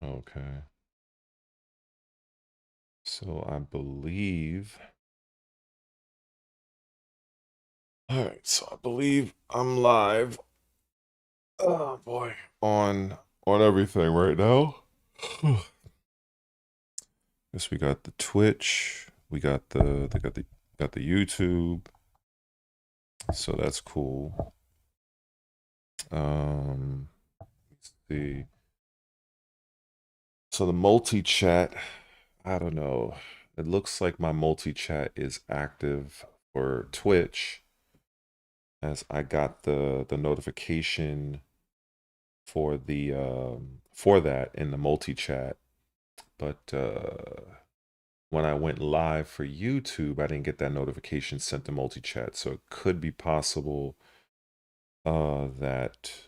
Okay. So I believe. All right, so I believe I'm live. Oh boy, on everything right now. Guess we got the Twitch, we got the YouTube, so that's cool. Let's see. So the multi-chat, I don't know. It looks like my multi-chat is active for Twitch, as I got the notification for the for that in the multi-chat, but when I went live for YouTube, I didn't get that notification sent to multi-chat, so it could be possible that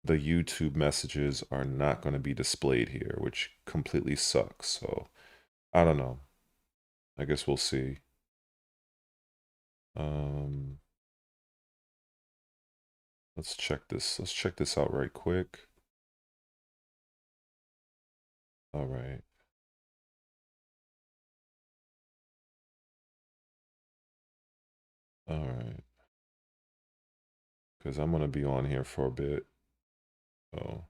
the YouTube messages are not going to be displayed here, which completely sucks. So I don't know. I guess we'll see. Let's check this. Let's check this out right quick. All right. All right. Because I'm going to be on here for a bit. Oh.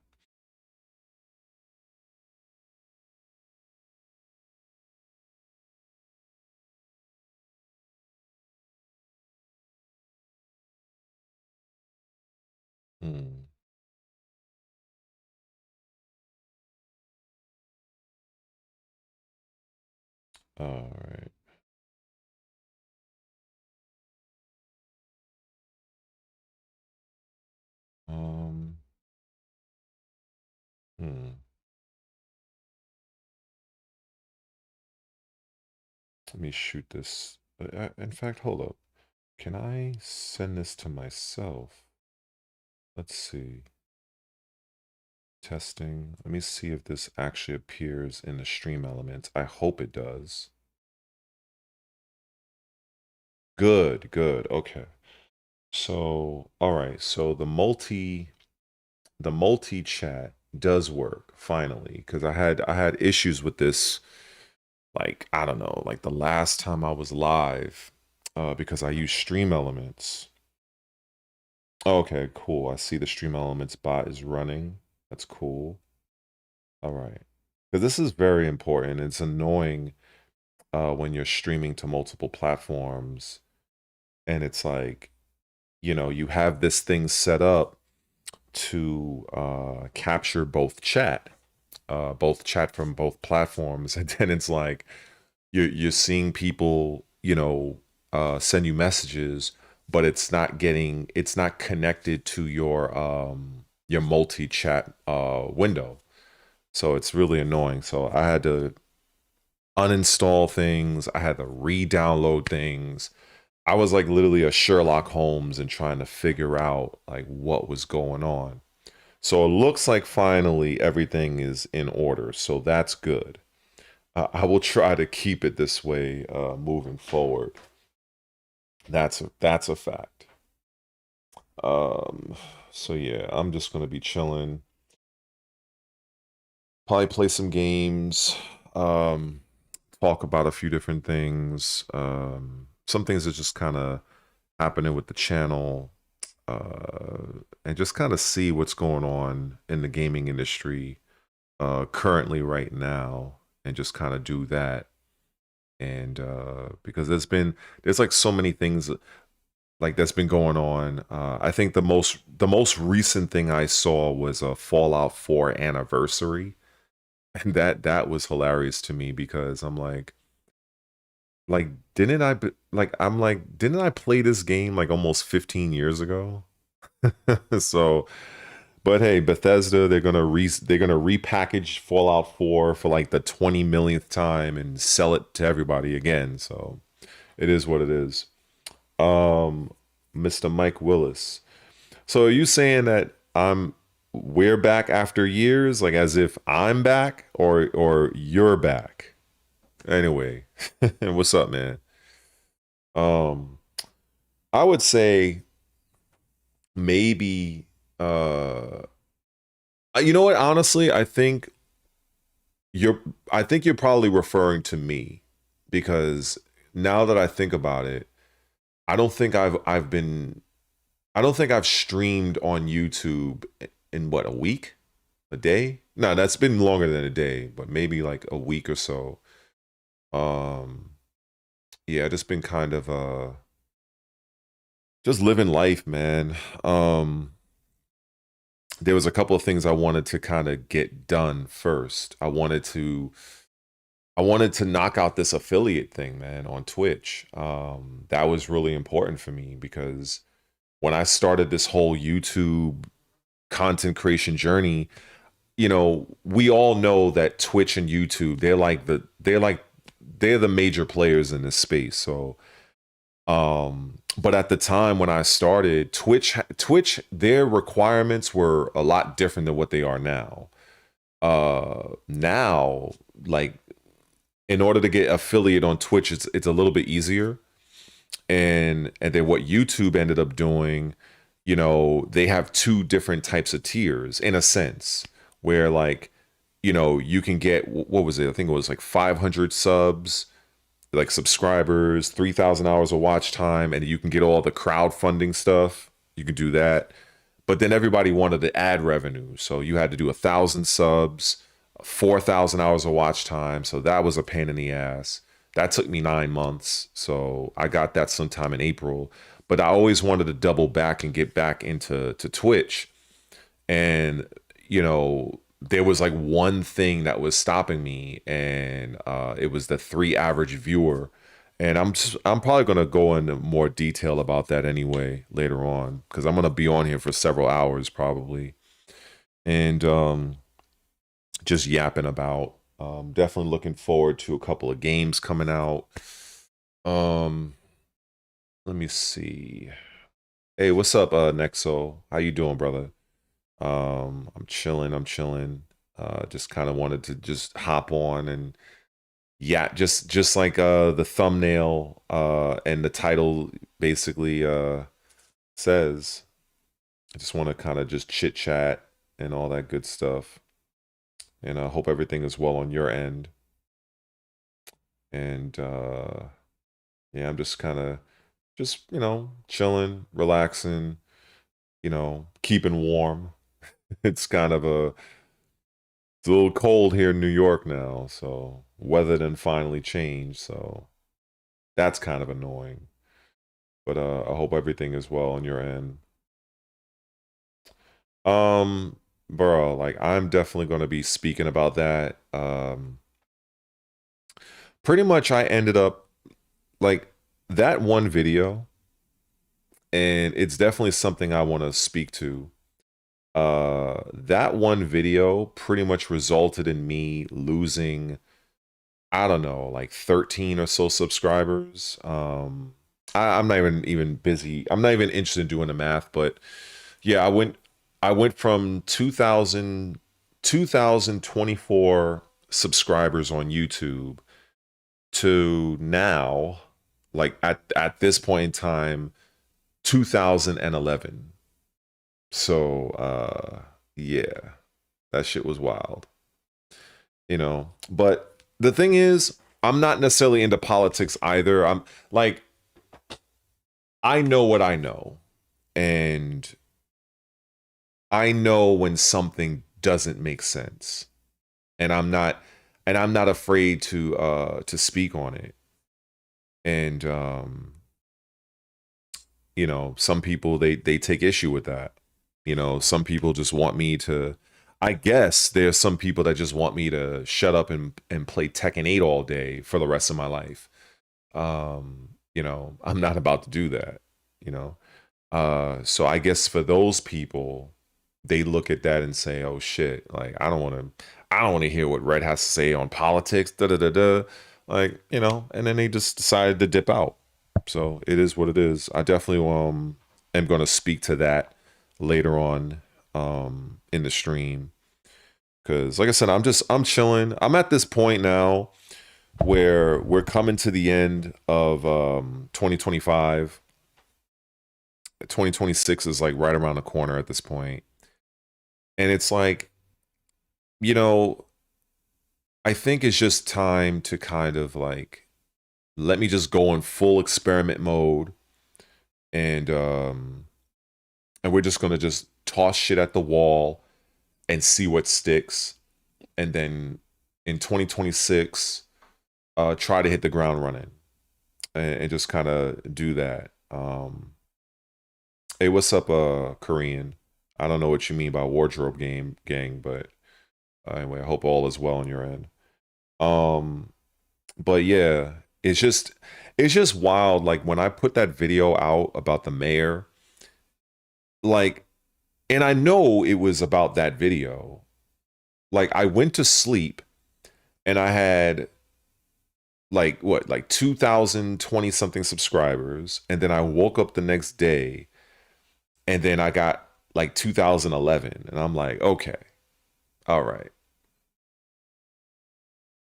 Hmm. All right. Hmm. Let me shoot this. In fact, hold up. Can I send this to myself? Let's see. Testing. Let me see if this actually appears in the stream elements. I hope it does. Good, good. Okay. So, all right. So the multi chat does work finally, because I had issues with this, like, I don't know, like the last time I was live, because I use stream elements. Okay, cool. I see the stream elements bot is running. That's cool. All right. Because this is very important. It's annoying when you're streaming to multiple platforms and it's like, you have this thing set up to capture both chat from both platforms. And then it's like you're seeing people, send you messages, but it's not connected to your multi-chat window. So it's really annoying. So I had to uninstall things. I had to re-download things. I was like literally a Sherlock Holmes and trying to figure out like what was going on. So it looks like finally everything is in order. So that's good. I will try to keep it this way moving forward. That's a fact. Um, so yeah, I'm just gonna be chilling. Probably play some games. Um, talk about a few different things. Some things that just kind of happening with the channel, and just kind of see what's going on in the gaming industry currently right now, and just kind of do that. And because there's like so many things like that's been going on. I think the most recent thing I saw was a Fallout 4 anniversary, and that was hilarious to me because I'm like didn't I play this game like almost 15 years ago? So, but hey, Bethesda, they're gonna repackage Fallout 4 for like the 20 millionth time and sell it to everybody again. So it is what it is. Um, Mr. Mike Willis. So are you saying that we're back after years, like as if I'm back or you're back? Anyway, what's up, man? Um, I would say maybe you know what, honestly, I think you're I think you're probably referring to me, because now that I think about it, I don't think I've been I don't think I've streamed on YouTube in what, a week? A day? No, that's been longer than a day, but maybe like a week or so. Um yeah, just been kind of just living life, man. Um there was a couple of things I wanted to kind of get done first. I wanted to knock out this affiliate thing, man, on Twitch. That was really important for me because when I started this whole YouTube content creation journey, you know, we all know that Twitch and YouTube, they're the major players in this space. So, but at the time when I started, Twitch, their requirements were a lot different than what they are now. Now, like, in order to get affiliate on Twitch, it's a little bit easier. And then what YouTube ended up doing, you know, they have two different types of tiers in a sense, where like, you know, you can get, what was it? I think it was like 500 subs, like subscribers, 3,000 hours of watch time, and you can get all the crowdfunding stuff. You can do that. But then everybody wanted the ad revenue. So you had to do 1,000 subs, 4,000 hours of watch time. So that was a pain in the ass. That took me 9 months. So I got that sometime in April. But I always wanted to double back and get back into Twitch. And, you know, there was like one thing that was stopping me, and it was the 3 average viewer. And I'm probably gonna go into more detail about that anyway later on, because I'm gonna be on here for several hours probably, and just yapping about. Definitely looking forward to a couple of games coming out. Um, let me see. Hey, what's up, Nexo? How you doing, brother? I'm chilling. I'm chilling. Just kind of wanted to just hop on and yeah, just like the thumbnail and the title basically says. I just want to kind of just chit chat and all that good stuff. And I hope everything is well on your end. And yeah, I'm just kind of just, you know, chilling, relaxing, you know, keeping warm. It's kind of it's a little cold here in New York now, so weather done finally changed, so that's kind of annoying. But I hope everything is well on your end. Um, bro, like I'm definitely gonna be speaking about that. Pretty much I ended up like that one video, and it's definitely something I want to speak to. That one video pretty much resulted in me losing, I don't know, like 13 or so subscribers. I'm not even busy. I'm not even interested in doing the math, but yeah, I went from 2024 subscribers on YouTube to now, like at this point in time, 2011. So yeah, that shit was wild. You know, but the thing is, I'm not necessarily into politics either. I'm like, I know what I know, and I know when something doesn't make sense, and I'm not afraid to speak on it. And you know, some people they take issue with that. You know, some people just want me to, I guess there's some people that just want me to shut up and play Tekken 8 all day for the rest of my life. You know, I'm not about to do that, you know. So I guess for those people, they look at that and say, "Oh shit, like I don't want to hear what Red has to say on politics, da da da da." Like, you know, and then they just decided to dip out. So it is what it is. I definitely am going to speak to that later on in the stream, because like I said, I'm chilling. I'm at this point now where we're coming to the end of 2025. 2026 is like right around the corner at this point. And it's like, you know, I think it's just time to kind of like let me just go in full experiment mode, and we're just gonna just toss shit at the wall and see what sticks, and then in 2026 try to hit the ground running, and just kind of do that. Hey, what's up, Korean? I don't know what you mean by wardrobe game gang, but anyway, I hope all is well on your end. Um, but yeah, it's just wild. Like when I put that video out about the mayor, like, and I know it was about that video. Like I went to sleep and I had like what, like 2020 something subscribers, and then I woke up the next day and then I got like 2011, and I'm like, okay, all right.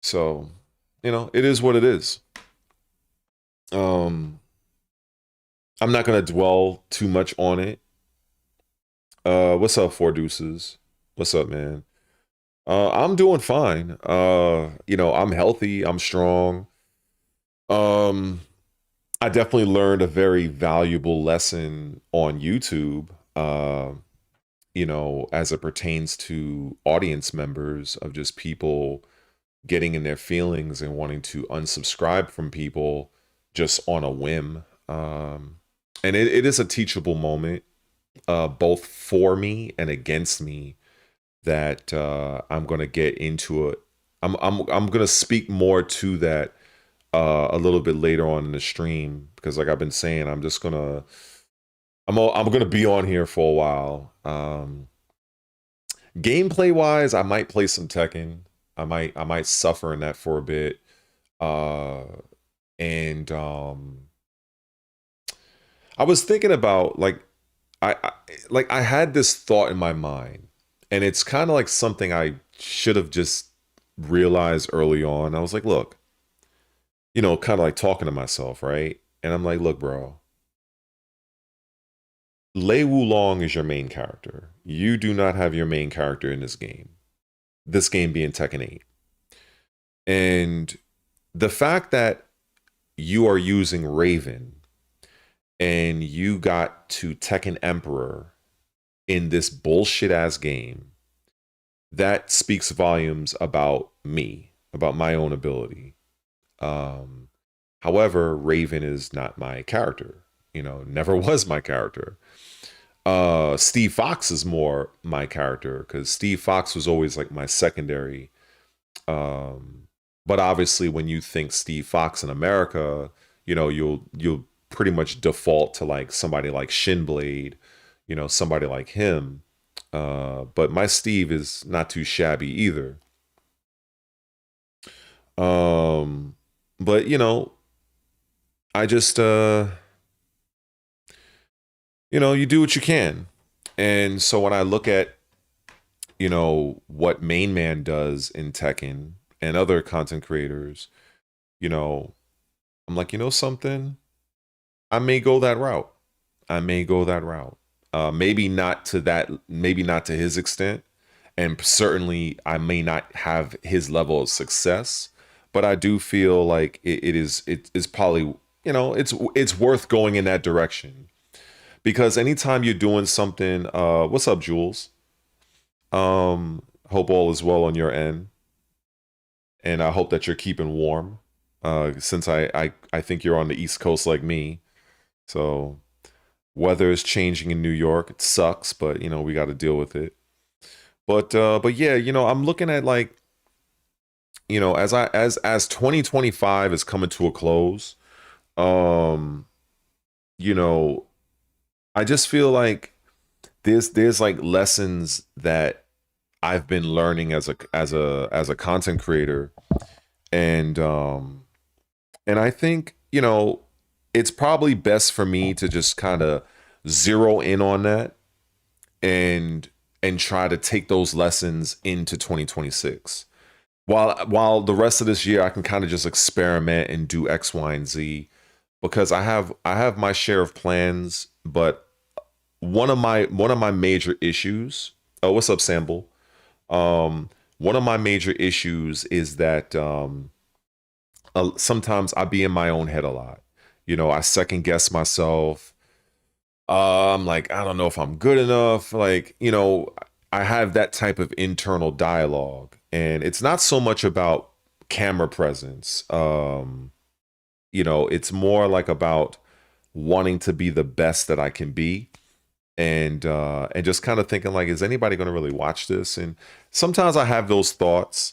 So, it is what it is. Um, I'm not gonna dwell too much on it. What's up, Four Deuces? What's up, man? I'm doing fine. I'm healthy, I'm strong. Um, I definitely learned a very valuable lesson on YouTube, as it pertains to audience members, of just people getting in their feelings and wanting to unsubscribe from people just on a whim. And it is a teachable moment, both for me and against me, that I'm going to get into it. I'm going to speak more to that a little bit later on in the stream, because like I've been saying, I'm gonna be on here for a while. Gameplay wise, I might play some Tekken. I might suffer in that for a bit. And I was thinking about like I had this thought in my mind, and it's kind of like something I should have just realized early on. I was like, look, kind of like talking to myself, right? And I'm like, look, bro, Lei Wulong is your main character. You do not have your main character in this game. This game being Tekken 8. And the fact that you are using Raven and you got to Tekken Emperor in this bullshit ass game, that speaks volumes about me, about my own ability. However, Raven is not my character, never was my character. Steve Fox is more my character, because Steve Fox was always like my secondary. But obviously when you think Steve Fox in America, you'll pretty much default to like somebody like ShinBlade, somebody like him. But my Steve is not too shabby either. But I just you do what you can. And so when I look at what Main Man does in Tekken and other content creators, I'm like, something, I may go that route. I may go that route. Maybe not to his extent, and certainly I may not have his level of success, but I do feel like it is probably, it's worth going in that direction. Because anytime you're doing something, what's up, Jules? Hope all is well on your end, and I hope that you're keeping warm. Since I think you're on the East Coast like me, so weather is changing in New York. It sucks, but we got to deal with it. But yeah, I'm looking at like, as 2025 is coming to a close, I just feel like there's like lessons that I've been learning as a content creator, and I think it's probably best for me to just kind of zero in on that, and try to take those lessons into 2026. While the rest of this year I can kind of just experiment and do X, Y, and Z, because I have my share of plans, but one of my major issues. Oh, what's up, Sample? one of my major issues is that sometimes I be in my own head a lot. You know, I second guess myself. I'm like, I don't know if I'm good enough. Like, you know, I have that type of internal dialogue, and it's not so much about camera presence. You know, it's more like about wanting to be the best that I can be, and just kind of thinking like, is anybody going to really watch this? And sometimes I have those thoughts,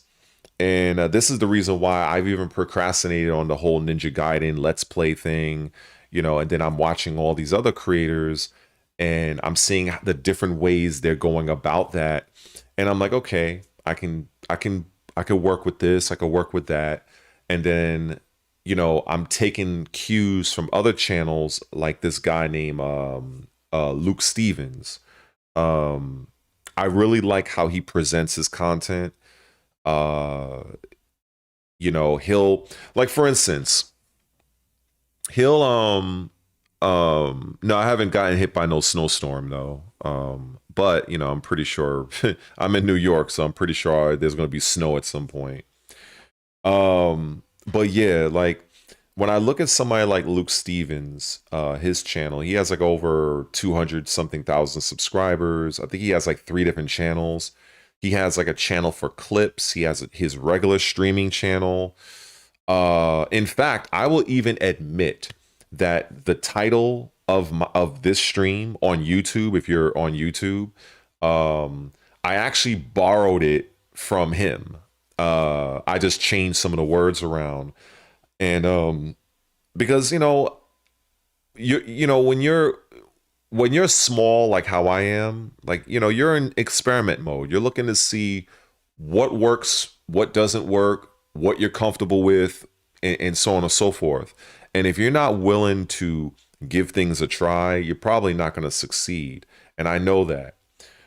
and this is the reason why I've even procrastinated on the whole Ninja Gaiden Let's Play thing, you know, and then I'm watching all these other creators and I'm seeing the different ways they're going about that. And I'm like, okay, I can work with this, I can work with that. And then, you know, I'm taking cues from other channels like this guy named Luke Stevens. Um, I really like how he presents his content. Uh, you know, he'll, like, for instance, he'll no, I haven't gotten hit by no snowstorm though. But you know, I'm pretty sure I'm in New York, so I'm pretty sure there's gonna be snow at some point. But yeah, like when I look at somebody like Luke Stevens, his channel, he has like over 200 something thousand subscribers. I think he has like 3 different channels. He has like a channel for clips. He has his regular streaming channel. In fact, I will even admit that the title of this stream on YouTube, if you're on YouTube, I actually borrowed it from him. I just changed some of the words around, and because you know when you're small like how I am, like, you know, you're in experiment mode. You're looking to see what works, what doesn't work, what you're comfortable with, and so on and so forth. And if you're not willing to give things a try, you're probably not going to succeed. And I know that.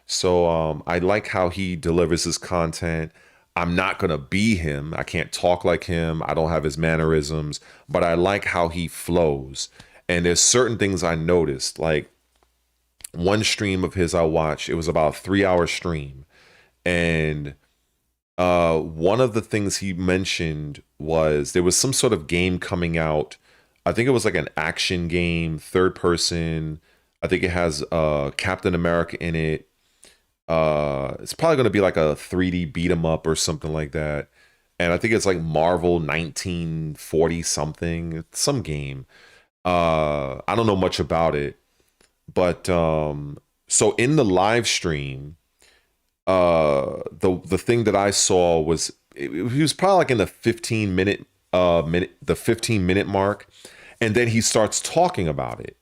So I like how he delivers his content. I'm not going to be him. I can't talk like him. I don't have his mannerisms, but I like how he flows. And there's certain things I noticed, like one stream of his I watched, it was about a 3-hour stream. And one of the things he mentioned was there was some sort of game coming out. I think it was like an action game, third person. I think it has Captain America in it. It's probably going to be like a 3D beat 'em up or something like that. And I think it's like Marvel 1940 something, some game. I don't know much about it, but so in the live stream, the thing that I saw was he was probably like in the 15-minute mark, and then he starts talking about it.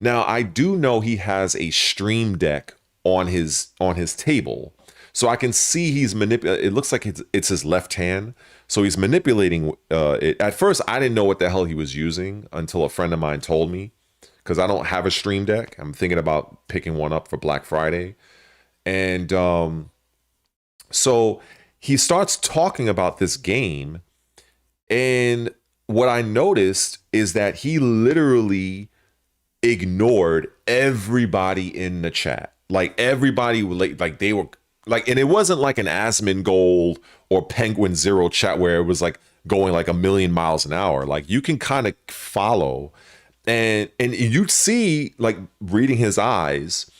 Now I do know he has a stream deck on his table, so I can see he's manipulating. It looks like it's his left hand, so he's manipulating it. At first, I didn't know what the hell he was using until a friend of mine told me, because I don't have a stream deck. I'm thinking about picking one up for Black Friday. And so he starts talking about this game. And what I noticed is that he literally ignored everybody in the chat. Like everybody, like they were like, and it wasn't like an Asmongold or Penguin Zero chat where it was like going like a million miles an hour. Like you can kind of follow, and you'd see, like, reading his eyes,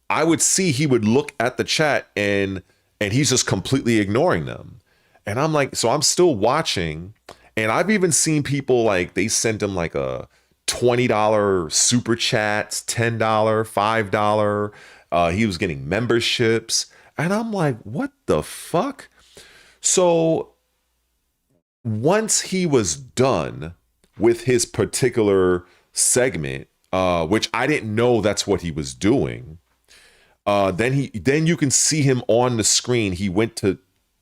I would see he would look at the chat and he's just completely ignoring them. And I'm like, so I'm still watching, and I've even seen people like they sent him like a $20 super chats, $10, $5. He was getting memberships, and I'm like, what the fuck? So once he was done with his particular segment, which I didn't know that's what he was doing. Then you can see him on the screen. He went to,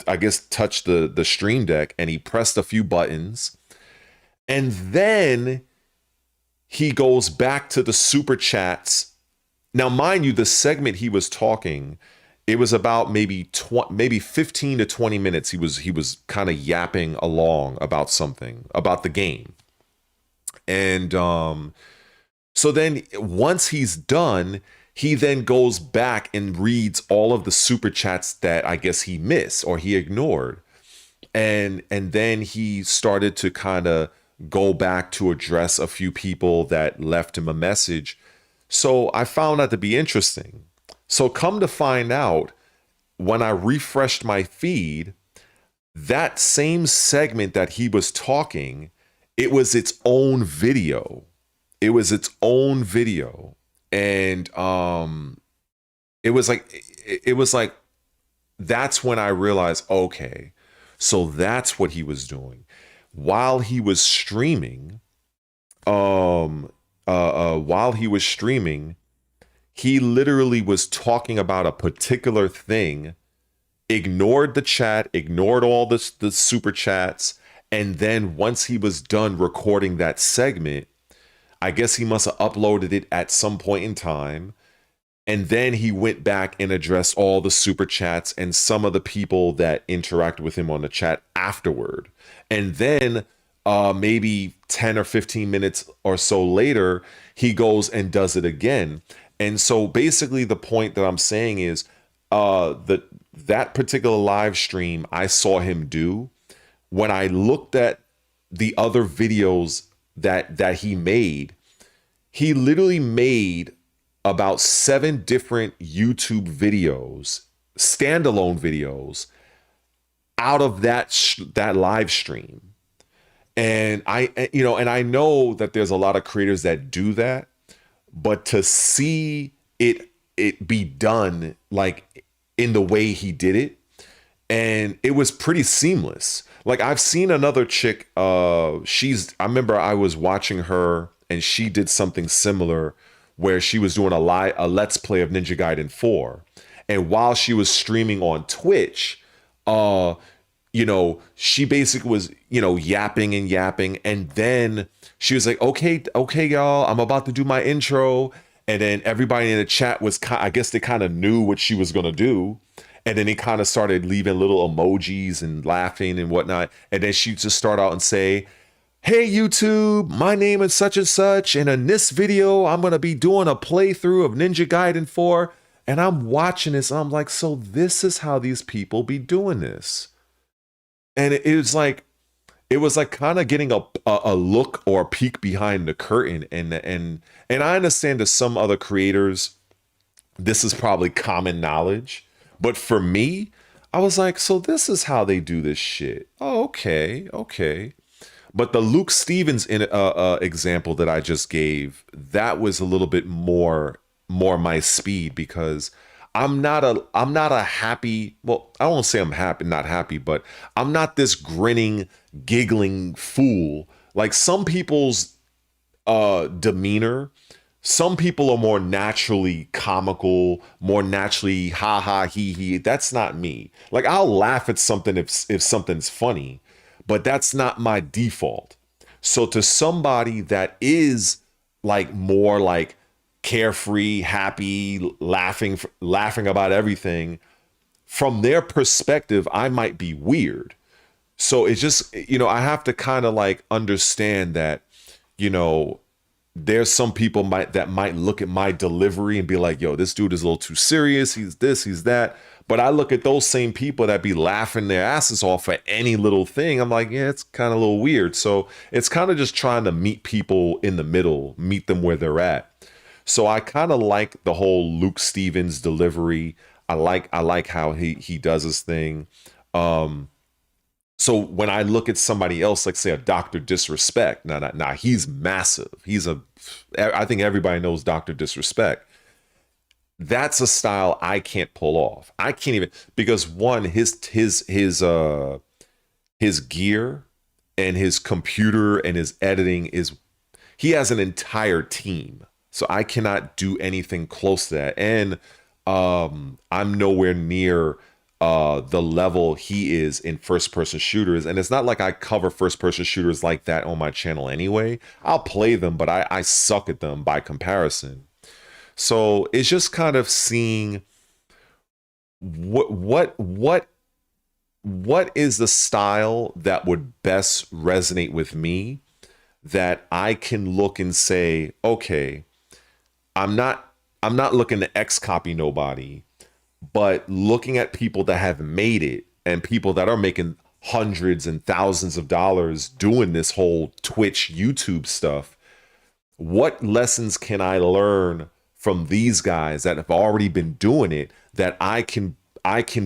I guess, touch the stream deck, and he pressed a few buttons, and then he goes back to the super chats. Now, mind you, the segment he was talking, it was about maybe 15 to 20 minutes. He was kind of yapping along about something, about the game, and so then once he's done, he then goes back and reads all of the super chats that I guess he missed or he ignored. And then he started to kind of go back to address a few people that left him a message. So I found that to be interesting. So come to find out, when I refreshed my feed, that same segment that he was talking, it was its own video. It was its own video. And it was like that's when I realized, okay, so that's what he was doing while he was streaming. While he was streaming, he literally was talking about a particular thing, ignored the chat, ignored all the super chats, and then once he was done recording that segment, I guess he must have uploaded it at some point in time, and then he went back and addressed all the super chats and some of the people that interact with him on the chat afterward. And then maybe 10 or 15 minutes or so later, he goes and does it again. And so basically the point that I'm saying is that particular live stream I saw him do, when I looked at the other videos that he made, he literally made about 7 different YouTube videos, standalone videos, out of that live stream. And I know that there's a lot of creators that do that, but to see it be done like in the way he did it, and it was pretty seamless. Like I've seen another chick, I remember I was watching her and she did something similar where she was doing a let's play of Ninja Gaiden 4. And while she was streaming on Twitch, she basically was, yapping. And then she was like, okay, y'all, I'm about to do my intro. And then everybody in the chat was, I guess they kind of knew what she was going to do. And then he kind of started leaving little emojis and laughing and whatnot. And then she just start out and say, hey, YouTube, my name is such and such. And in this video, I'm going to be doing a playthrough of Ninja Gaiden 4. And I'm watching this. I'm like, so this is how these people be doing this. And it was like kind of getting a look or a peek behind the curtain. And I understand to some other creators, this is probably common knowledge. But for me, I was like, so this is how they do this shit. Oh, okay. But the Luke Stevens example that I just gave, that was a little bit more my speed, because I'm not a happy, well, I don't want to say I'm happy, not happy, but I'm not this grinning, giggling fool. Like some people's demeanor, some people are more naturally comical, more naturally ha ha he he. That's not me. Like I'll laugh at something if something's funny, but that's not my default. So to somebody that is like more like carefree, happy, laughing about everything, from their perspective, I might be weird. So it's just, I have to kind of like understand that, there's some people that might look at my delivery and be like, yo, this dude is a little too serious. He's this, he's that. But I look at those same people that be laughing their asses off at any little thing. I'm like, yeah, it's kind of a little weird. So it's kind of just trying to meet people in the middle, meet them where they're at. So I kind of like the whole Luke Stevens delivery. I like how he does his thing. So when I look at somebody else, like say a Dr. Disrespect, now he's massive. I think everybody knows Dr. Disrespect. That's a style I can't pull off. I can't even, because one, his gear and his computer and his editing he has an entire team. So I cannot do anything close to that. And I'm nowhere near the level he is in first-person shooters. And it's not like I cover first-person shooters like that on my channel anyway. I'll play them, but I suck at them by comparison. So it's just kind of seeing what is the style that would best resonate with me, that I can look and say, okay, I'm not I'm not looking to X copy nobody, but looking at people that have made it and people that are making hundreds and thousands of dollars doing this whole Twitch, YouTube stuff, what lessons can I learn from these guys that have already been doing it that I can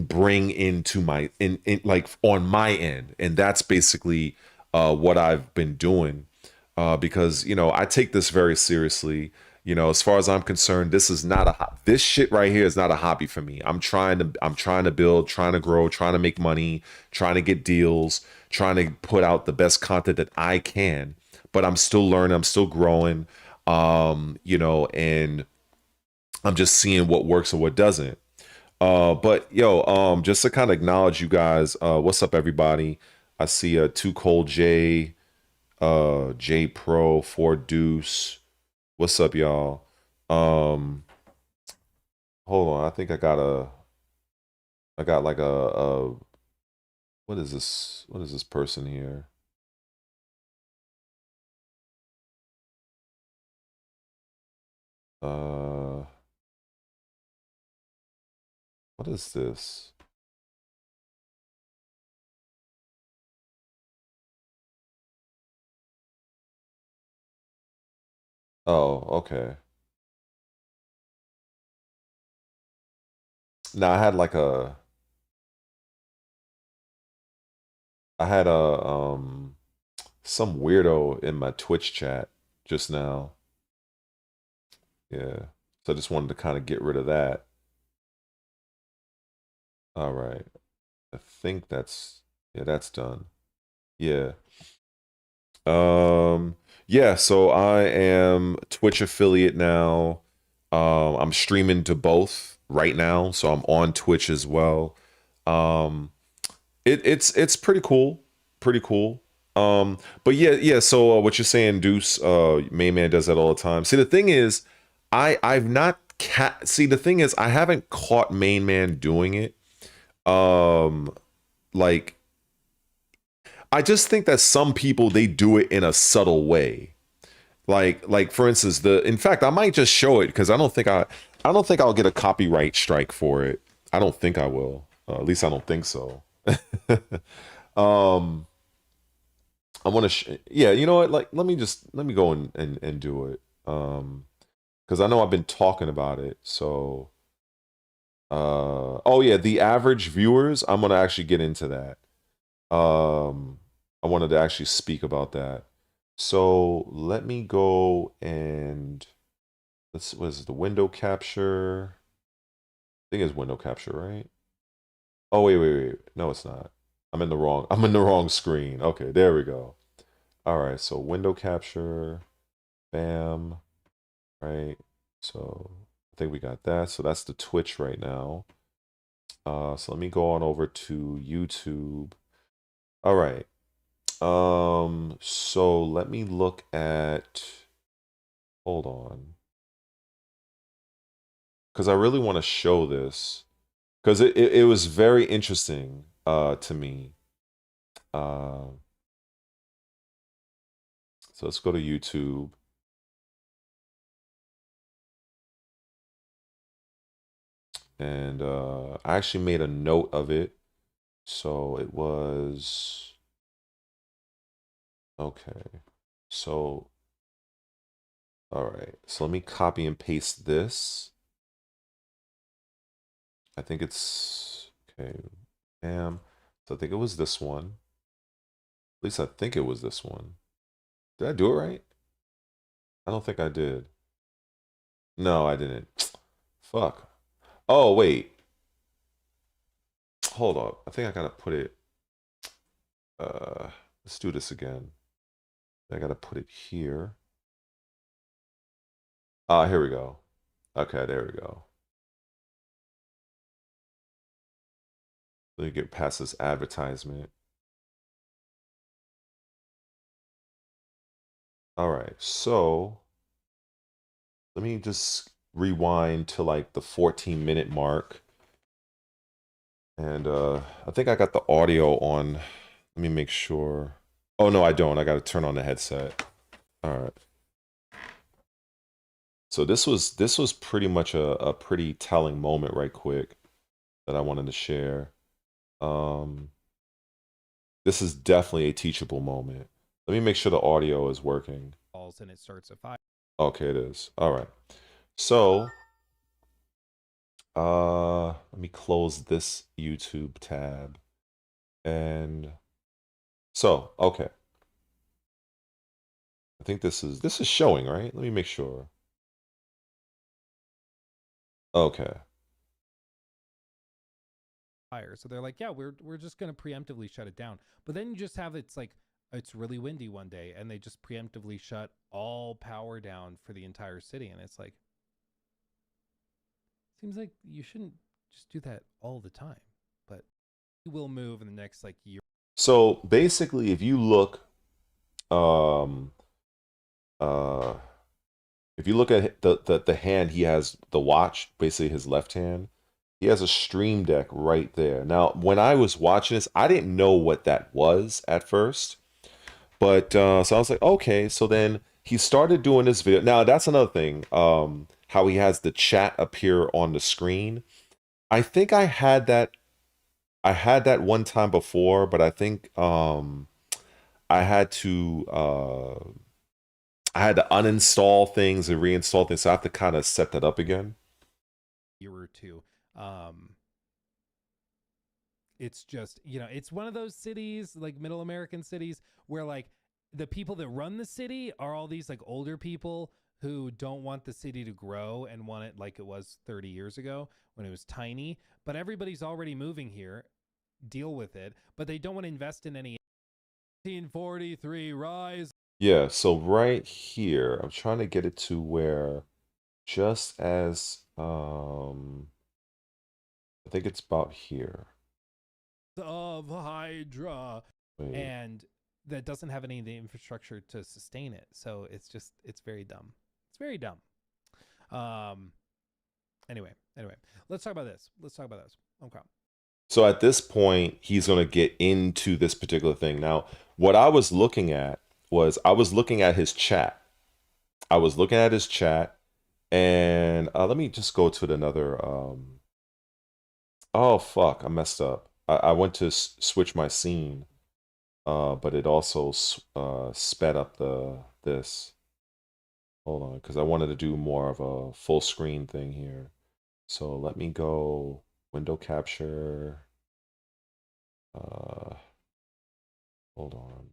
bring into my in like on my end? And that's basically what I've been doing, because I take this very seriously. As far as I'm concerned, this is not this shit right here is not a hobby for me. I'm trying to build, trying to grow, trying to make money, trying to get deals, trying to put out the best content that I can. But I'm still learning, I'm still growing, and I'm just seeing what works and what doesn't. But yo, just to kind of acknowledge you guys, what's up, everybody? I see Too Cold J, J Pro, Four Deuce. What's up, y'all? Hold on, I think I got like a what is this? What is this person here? What is this? Oh, okay. Now I had a some weirdo in my Twitch chat just now. Yeah. So I just wanted to kind of get rid of that. All right. I think that's done. Yeah. Yeah, so I am Twitch affiliate now. I'm streaming to both right now, so I'm on Twitch as well. Um it's pretty cool. Pretty cool. But yeah, so what you're saying, Deuce, main man does that all the time. See, the thing is, I've not see, the thing is I haven't caught main man doing it. Like, I just think that some people, they do it in a subtle way. Like for instance, in fact, I might just show it because I don't think I'll get a copyright strike for it. I don't think I will. At least I don't think so. um I want to yeah, you know what? Like, let me go and do it. Because I know I've been talking about it. So oh yeah, the average viewers, I'm gonna actually get into that. I wanted to actually speak about that. So let me go and was the window capture? I think it's window capture, right? Oh wait. No, it's not. I'm in the wrong screen. Okay, there we go. All right, so window capture, bam, right? So I think we got that. So that's the Twitch right now. So let me go on over to YouTube. All right. So let me look at, hold on. Because I really want to show this. Because it was very interesting to me. So let's go to YouTube. And I actually made a note of it. So it was, okay. So, all right. So let me copy and paste this. I think it's, okay, bam. So I think it was this one. At least I think it was this one. Did I do it right? I don't think I did. No, I didn't. Fuck. Oh, wait. Hold up. I think I gotta put it. Let's do this again. I gotta put it here. Ah, here we go. Okay, there we go. Let me get past this advertisement. All right, so let me just rewind to like the 14-minute mark. And I think I got the audio on. Let me make sure. Oh no, I don't. I gotta turn on the headset. All right. So this was pretty much a pretty telling moment right quick that I wanted to share. This is definitely a teachable moment. Let me make sure the audio is working. And it starts at 5. Okay, it is. All right. So, let me close this YouTube tab. And so, okay. I think this is showing, right? Let me make sure. Okay. So they're like, yeah, we're just gonna preemptively shut it down. But then you just have it's really windy one day, and they just preemptively shut all power down for the entire city, and it's like, seems like you shouldn't just do that all the time. But we will move in the next year. So basically, if you look, if you look at the hand he has, the watch, basically his left hand, he has a stream deck right there. Now, when I was watching this, I didn't know what that was at first. But so I was like, okay. So then he started doing this video. Now, that's another thing. How he has the chat appear on the screen. I think I had that one time before, but I think I had to uninstall things and reinstall things. So I have to kind of set that up again. Year or two. It's just, it's one of those cities, like middle American cities, where the people that run the city are all these older people who don't want the city to grow and want it like it was 30 years ago when it was tiny. But everybody's already moving here, deal with it, but they don't want to invest in any 1943 rise. Yeah, so right here, I'm trying to get it to where just as I think it's about here. Of Hydra. Wait. And that doesn't have any of the infrastructure to sustain it. So it's very dumb. It's very dumb. Anyway, let's talk about this. Okay. So at this point, he's going to get into this particular thing. Now, what I was looking at was I was looking at his chat. And let me just go to another. Oh, fuck. I messed up. I went to switch my scene, but it also sped up this. Hold on, because I wanted to do more of a full screen thing here. So let me go window capture. Hold on.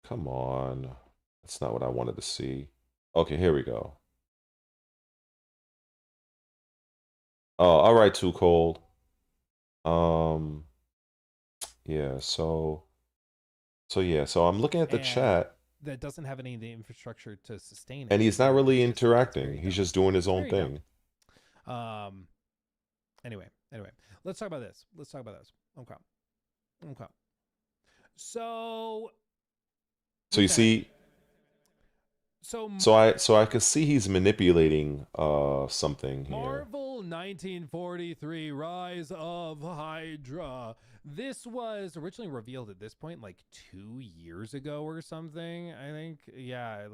Come on. That's not what I wanted to see. Okay, here we go. Oh, all right, Too Cold. Yeah, so I'm looking at the chat. That doesn't have any of the infrastructure to sustain it. And he's not really interacting. He's just doing his own thing. Anyway, let's talk about this. Okay. So you see, so I could see he's manipulating something here. Marvel 1943 Rise of Hydra. This was originally revealed at this point 2 years ago or something, I think. Yeah,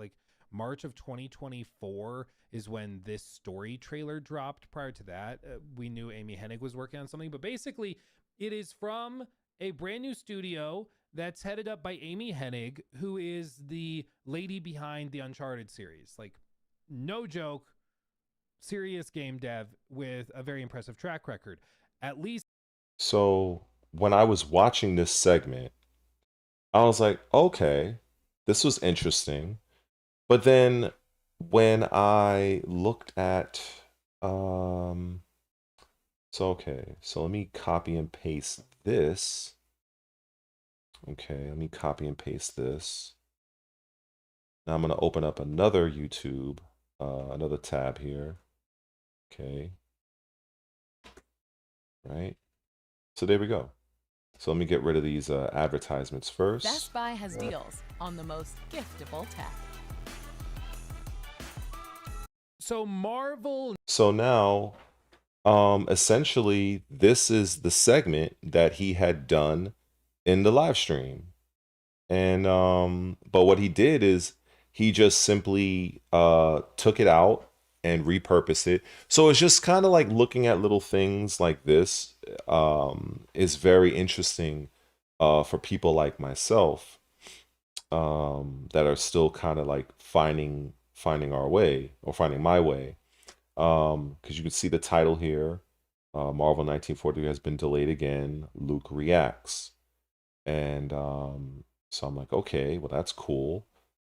March of 2024 is when this story trailer dropped. Prior to that, we knew Amy Hennig was working on something, but basically it is from a brand new studio that's headed up by Amy Hennig, who is the lady behind the Uncharted series. No joke, serious game dev with a very impressive track record. At least. So when I was watching this segment, I was like, okay, this was interesting. But then when I looked at so let me copy and paste this. Okay, let me copy and paste this. Now I'm going to open up another YouTube, another tab here. Okay. Right. So there we go. So let me get rid of these advertisements first. Best Buy has deals on the most giftable tech. So Marvel. So now, essentially, this is the segment that he had done in the live stream. And but what he did is he just simply took it out and repurposed it. So it's just kind of like looking at little things like this is very interesting for people like myself that are still kind of like finding our way or finding my way. Because you can see the title here, Marvel 1940 has been delayed again. Luke reacts, and so I'm like, okay, well that's cool.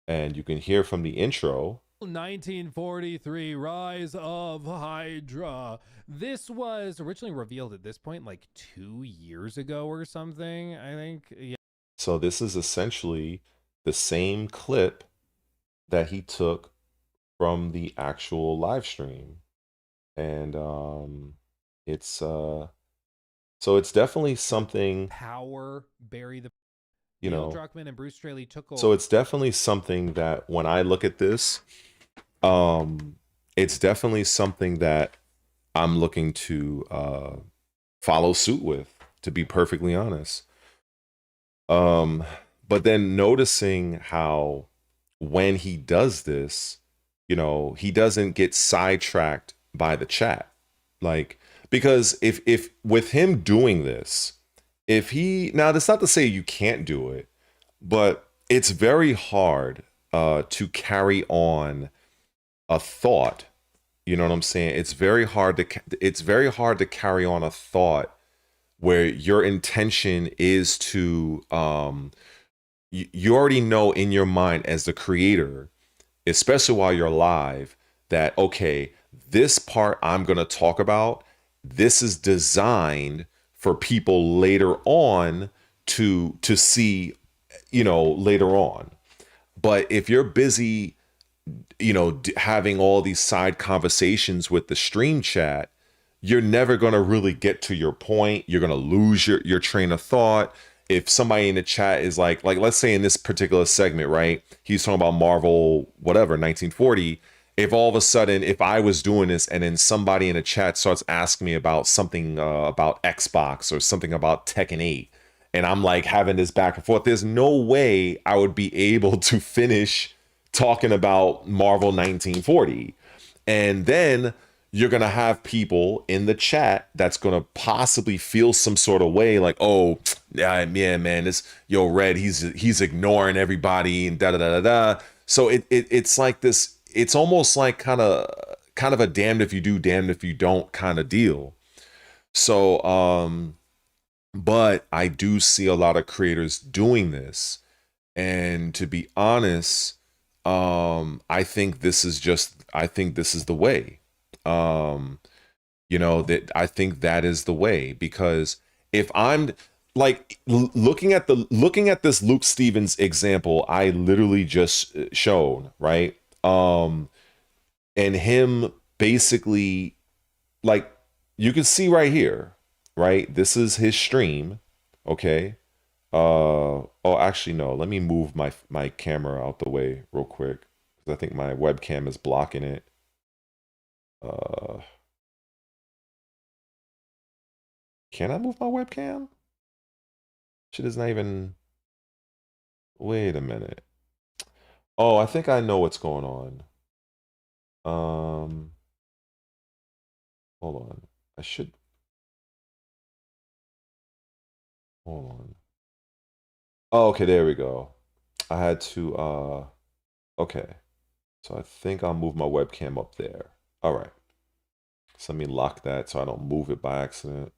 And you can hear from the intro. 1943 Rise of Hydra. This was originally revealed at this point like 2 years ago or something, I think. Yeah. So this is essentially the same clip that he took from the actual live stream. And it's so it's definitely something, Power, Barry the you Neil know, Druckmann and Bruce Straley took over. so it's definitely something that when I look at this, it's definitely something that I'm looking to follow suit with, to be perfectly honest. But then noticing how when he does this, you know, he doesn't get sidetracked by the chat. Like, because if with him doing this, if he, now that's not to say you can't do it, but it's very hard to carry on a thought. You know what I'm saying? It's very hard to carry on a thought where your intention is to you already know in your mind as the creator, especially while you're live, that okay, this part I'm going to talk about, this is designed for people later on to see, you know, later on. But if you're busy, you know, having all these side conversations with the stream chat, you're never going to really get to your point. You're going to lose your train of thought. If somebody in the chat is like let's say in this particular segment, right, he's talking about Marvel whatever 1940, if all of a sudden, if I was doing this and then somebody in the chat starts asking me about something about Xbox or something about Tekken 8, and I'm like having this back and forth, there's no way I would be able to finish talking about Marvel 1940. And then you're going to have people in the chat that's going to possibly feel some sort of way like, oh, yeah, man, this, yo, Red, he's ignoring everybody and da da da da da. So it's like this, it's almost like kind of a damned if you do, damned if you don't kind of deal. So, but I do see a lot of creators doing this. And to be honest, I think this is the way. You know, that I think that is the way, because if I'm like looking at this Luke Stevens example I literally just shown, right? And him basically, like, you can see right here, right? This is his stream, okay? Oh, actually, no. Let me move my camera out the way real quick, because I think my webcam is blocking it. Can I move my webcam? Shit is not even. Wait a minute. Oh, I think I know what's going on. Hold on. I should. Hold on. Oh, okay, there we go. I had to, okay. So I think I'll move my webcam up there. All right. So let me lock that so I don't move it by accident.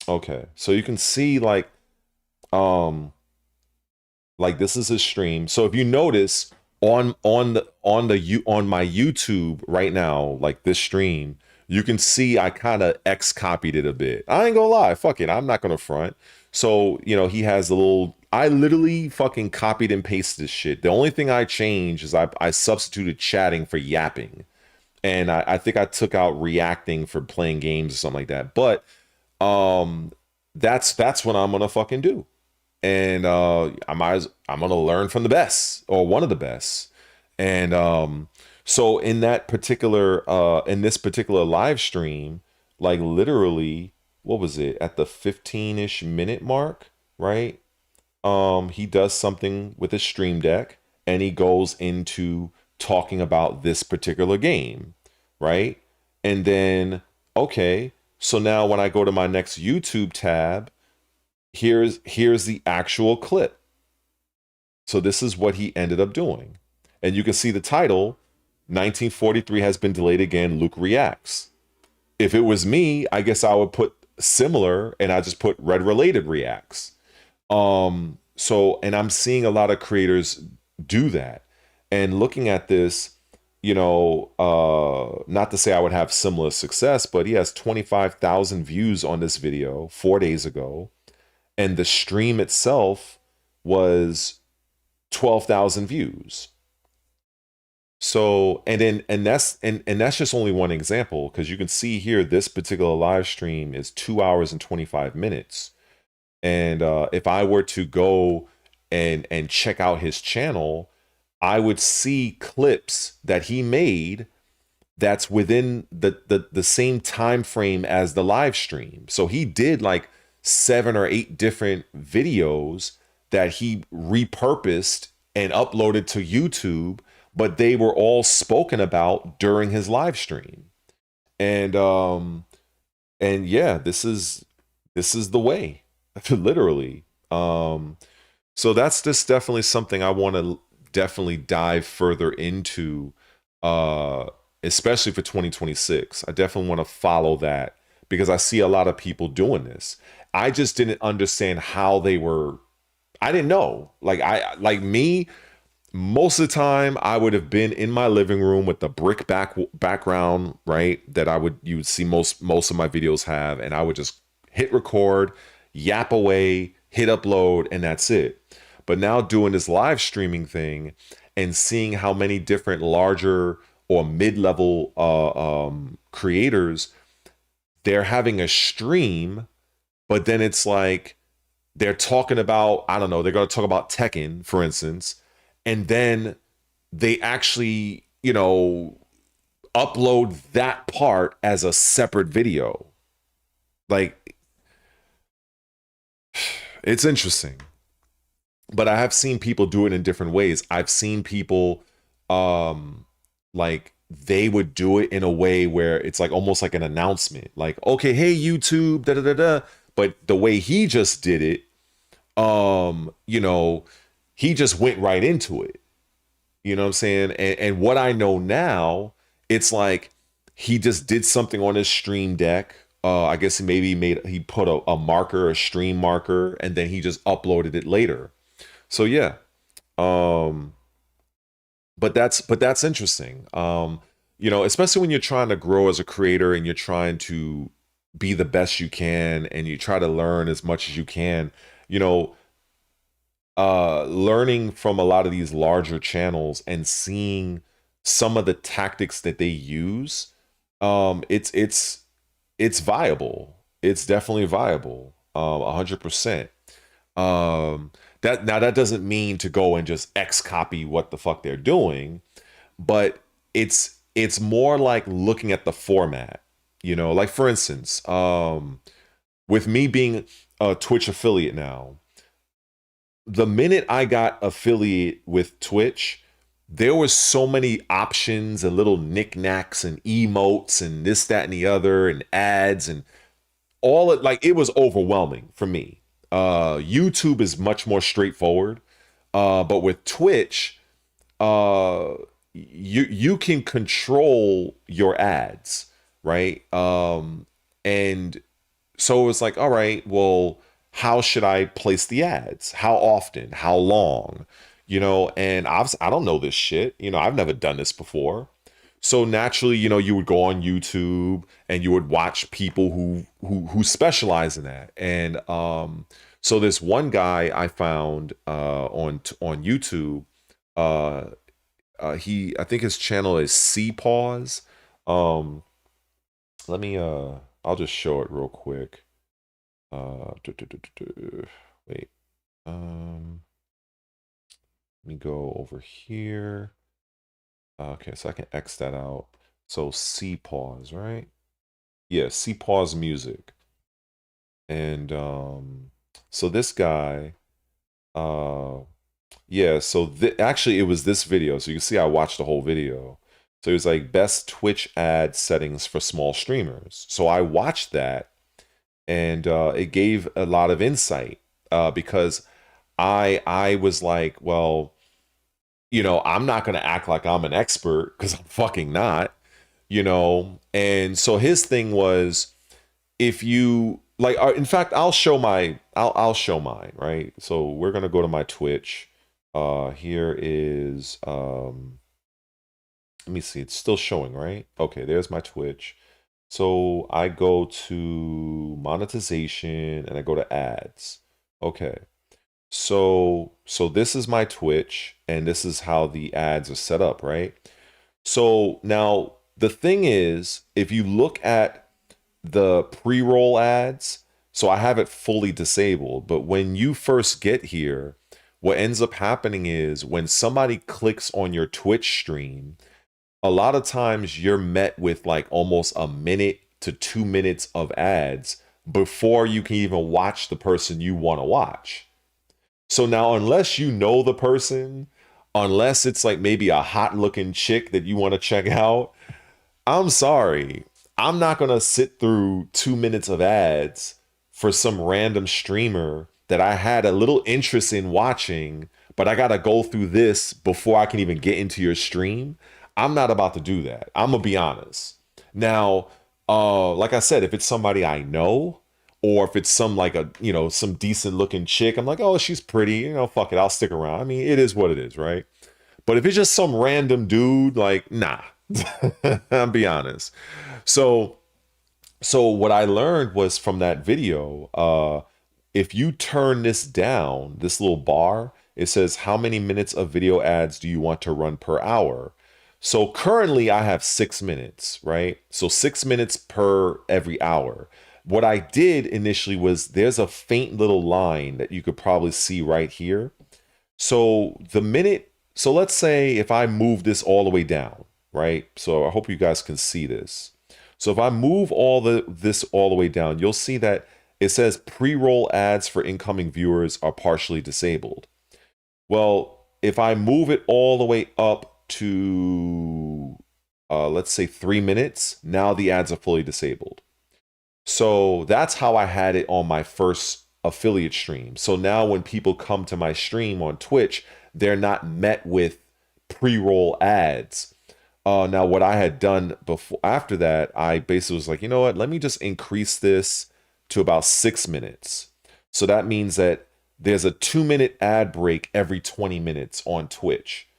Okay, so you can see like this is his stream. So if you notice on my YouTube right now, like this stream, you can see I kind of X copied it a bit. I ain't gonna lie, fuck it, I'm not gonna front. So, you know, he has a little, I literally fucking copied and pasted this shit. The only thing I changed is I substituted chatting for yapping. And I think I took out reacting for playing games or something like that. But that's what I'm gonna fucking do. And I'm gonna learn from the best, or one of the best. And so in that particular in this particular live stream, like literally, what was it, at the 15-ish minute mark, right? He does something with his stream deck, and he goes into talking about this particular game, right? And then, okay, so now when I go to my next YouTube tab, here's the actual clip. So this is what he ended up doing. And you can see the title, 1943 has been delayed again, Luke reacts. If it was me, I guess I would put similar and I just put Red Related reacts. So, and I'm seeing a lot of creators do that. And looking at this, you know, not to say I would have similar success, but he has 25,000 views on this video 4 days ago. And the stream itself was 12,000 views. So, and that's just only one example, because you can see here, this particular live stream is 2 hours and 25 minutes. And if I were to go and check out his channel, I would see clips that he made that's within the same time frame as the live stream. So he did like 7 or 8 different videos that he repurposed and uploaded to YouTube, but they were all spoken about during his live stream. And yeah, this is the way. Literally. So that's just definitely something I want to definitely dive further into, especially for 2026. I definitely want to follow that, because I see a lot of people doing this. I just didn't understand how they were. I didn't know. Like me, most of the time I would have been in my living room with the brick background, right? That you would see most of my videos have, and I would just hit record, yap away, hit upload, and that's it. But now doing this live streaming thing and seeing how many different larger or mid-level creators, they're having a stream, but then it's like they're talking about, I don't know, they're going to talk about Tekken, for instance, and then they actually, you know, upload that part as a separate video. Like, it's interesting. But I have seen people do it in different ways. I've seen people like they would do it in a way where it's like almost like an announcement, like, okay, hey YouTube, da da da da. But the way he just did it, you know, he just went right into it. You know what I'm saying? And what I know now, it's like he just did something on his stream deck. I guess he put a marker, a stream marker, and then he just uploaded it later. So yeah, but that's interesting. You know, especially when you're trying to grow as a creator and you're trying to be the best you can and you try to learn as much as you can. You know, learning from a lot of these larger channels and seeing some of the tactics that they use, it's viable. It's definitely viable, 100%. That doesn't mean to go and just X copy what the fuck they're doing, but it's more like looking at the format, you know, like for instance, with me being a Twitch affiliate now, the minute I got affiliate with Twitch, there was so many options and little knickknacks and emotes and this, that, and the other, and ads and all it, like, it was overwhelming for me. YouTube is much more straightforward, but with Twitch, you can control your ads, right? And so it was like, all right, well, how should I place the ads? How often? How long? You know, and I don't know this shit. You know, I've never done this before. So naturally, you know, you would go on YouTube and you would watch people who specialize in that. And so this one guy I found on YouTube, I think his channel is CPause. Let me I'll just show it real quick. Wait. Let me go over here. Okay, so I can X that out. So CPause, right? Yeah, CPause music. And so this guy, Yeah, so actually it was this video. So you can see I watched the whole video. So it was like best Twitch ad settings for small streamers. So I watched that, and it gave a lot of insight because I was like, well, I'm not gonna act like I'm an expert because I'm fucking not, And so his thing was, if you like, in fact, I'll show mine, right? So we're gonna go to my Twitch. Here is let me see, it's still showing, right? Okay, there's my Twitch. So I go to monetization and I go to ads. Okay. So this is my Twitch and this is how the ads are set up, right? So now the thing is, if you look at the pre-roll ads, so I have it fully disabled, but when you first get here, what ends up happening is when somebody clicks on your Twitch stream, a lot of times you're met with like almost a minute to 2 minutes of ads before you can even watch the person you want to watch. So now, unless you know the person, unless it's like maybe a hot looking chick that you want to check out, I'm sorry. I'm not going to sit through 2 minutes of ads for some random streamer that I had a little interest in watching, but I got to go through this before I can even get into your stream. I'm not about to do that. I'm going to be honest. Now, like I said, if it's somebody I know, or if it's some like some decent looking chick, I'm like, oh, she's pretty, fuck it, I'll stick around. I mean, it is what it is, right? But if it's just some random dude, like, nah. I'll be honest. So what I learned was from that video, if you turn this down, this little bar, it says how many minutes of video ads do you want to run per hour? So currently I have 6 minutes, right? So 6 minutes per every hour. What I did initially was, there's a faint little line that you could probably see right here. So so let's say if I move this all the way down, right? So I hope you guys can see this. So if I move this all the way down, you'll see that it says pre-roll ads for incoming viewers are partially disabled. Well, if I move it all the way up to, let's say 3 minutes, now the ads are fully disabled. So that's how I had it on my first affiliate stream. So now when people come to my stream on Twitch, they're not met with pre-roll ads. Now what I had done after that, I basically was like, you know what, let me just increase this to about 6 minutes. So that means that there's a 2-minute ad break every 20 minutes on Twitch.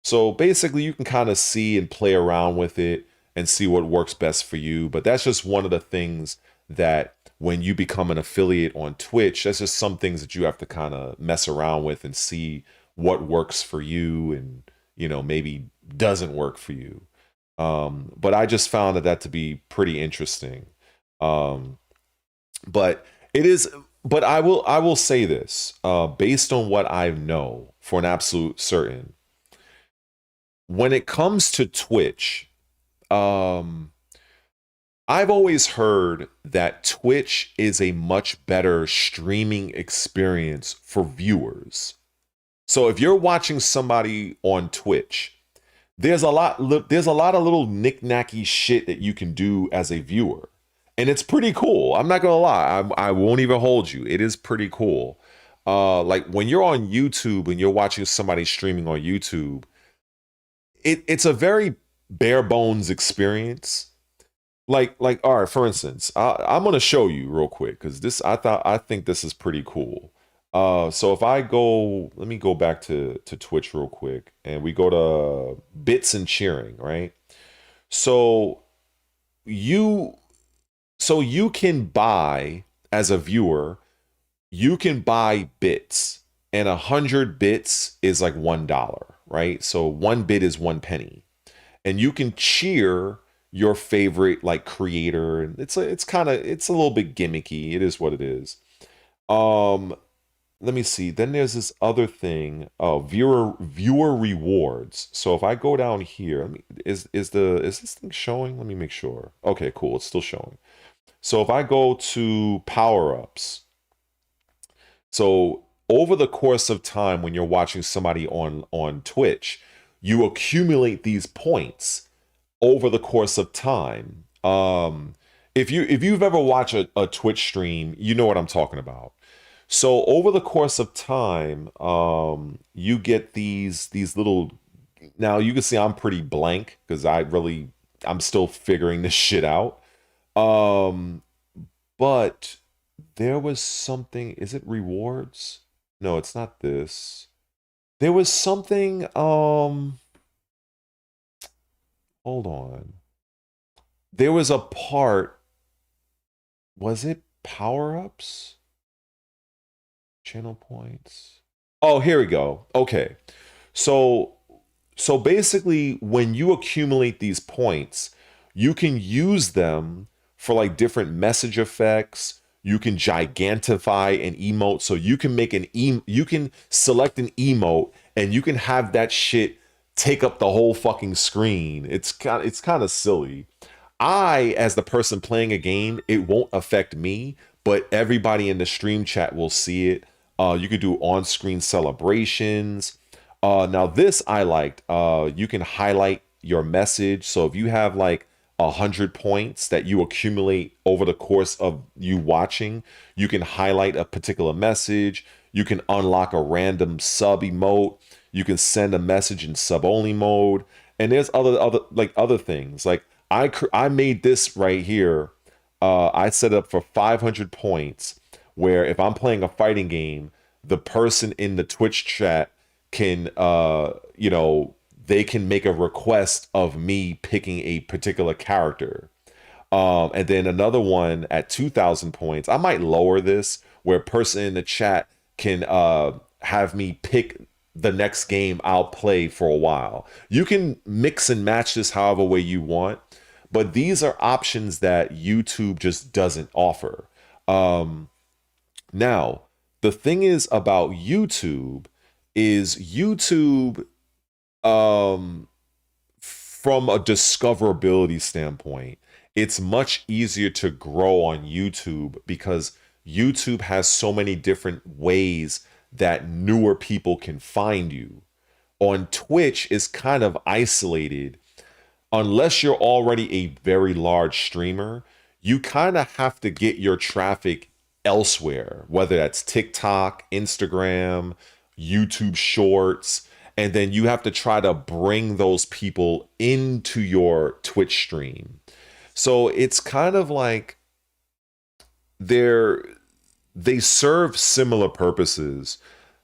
So basically you can kind of see and play around with it and see what works best for you. But that's just one of the things that when you become an affiliate on Twitch, that's just some things that you have to kind of mess around with and see what works for you and, maybe doesn't work for you. But I just found that to be pretty interesting. But it is, but I will say this, based on what I know for an absolute certain, when it comes to Twitch, I've always heard that Twitch is a much better streaming experience for viewers. So if you're watching somebody on Twitch, there's a lot of little knick-knacky shit that you can do as a viewer. And it's pretty cool. I'm not gonna lie. I won't even hold you. It is pretty cool. Like when you're on YouTube and you're watching somebody streaming on YouTube, it's a very bare bones experience. Like all right, for instance, I'm gonna show you real quick because I think this is pretty cool. So if I go, let me go back to Twitch real quick, and we go to bits and cheering, right? So you can buy, as a viewer, you can buy bits, and 100 bits is like $1, right? So 1 bit is 1 penny, and you can cheer your favorite like creator, and it's a little bit gimmicky. It is what it is. Let me see. Then there's this other thing, viewer rewards. So if I go down here, is this thing showing? Let me make sure. Okay, cool. It's still showing. So if I go to power ups, so over the course of time, when you're watching somebody on Twitch, you accumulate these points over the course of time. If you've ever watched a Twitch stream, you know what I'm talking about. So over the course of time, you get these little. Now you can see I'm pretty blank because I'm still figuring this shit out. But there was something. Is it rewards? No, it's not this. There was something. Hold on. There was a part. Was it power-ups? Channel points. Oh, here we go. Okay. So basically when you accumulate these points, you can use them for like different message effects. You can gigantify an emote. So you can make you can select an emote and you can have that shit take up the whole fucking screen. It's kind of silly. As the person playing a game, it won't affect me, but everybody in the stream chat will see it. You could do on-screen celebrations. Now this I liked. You can highlight your message. So if you have like 100 points that you accumulate over the course of you watching, you can highlight a particular message. You can unlock a random sub emote. You can send a message in sub-only mode. And there's other things. Like I made this right here. I set it up for 500 points, where if I'm playing a fighting game, the person in the Twitch chat can, they can make a request of me picking a particular character. And then another one at 2,000 points. I might lower this, where a person in the chat can have me pick the next game I'll play for a while. You can mix and match this however way you want, but these are options that YouTube just doesn't offer. Now, the thing is about YouTube is from a discoverability standpoint, it's much easier to grow on YouTube because YouTube has so many different ways that newer people can find you. On Twitch is kind of isolated. Unless you're already a very large streamer, you kind of have to get your traffic elsewhere, whether that's TikTok, Instagram, YouTube Shorts, and then you have to try to bring those people into your Twitch stream. So it's kind of like they serve similar purposes,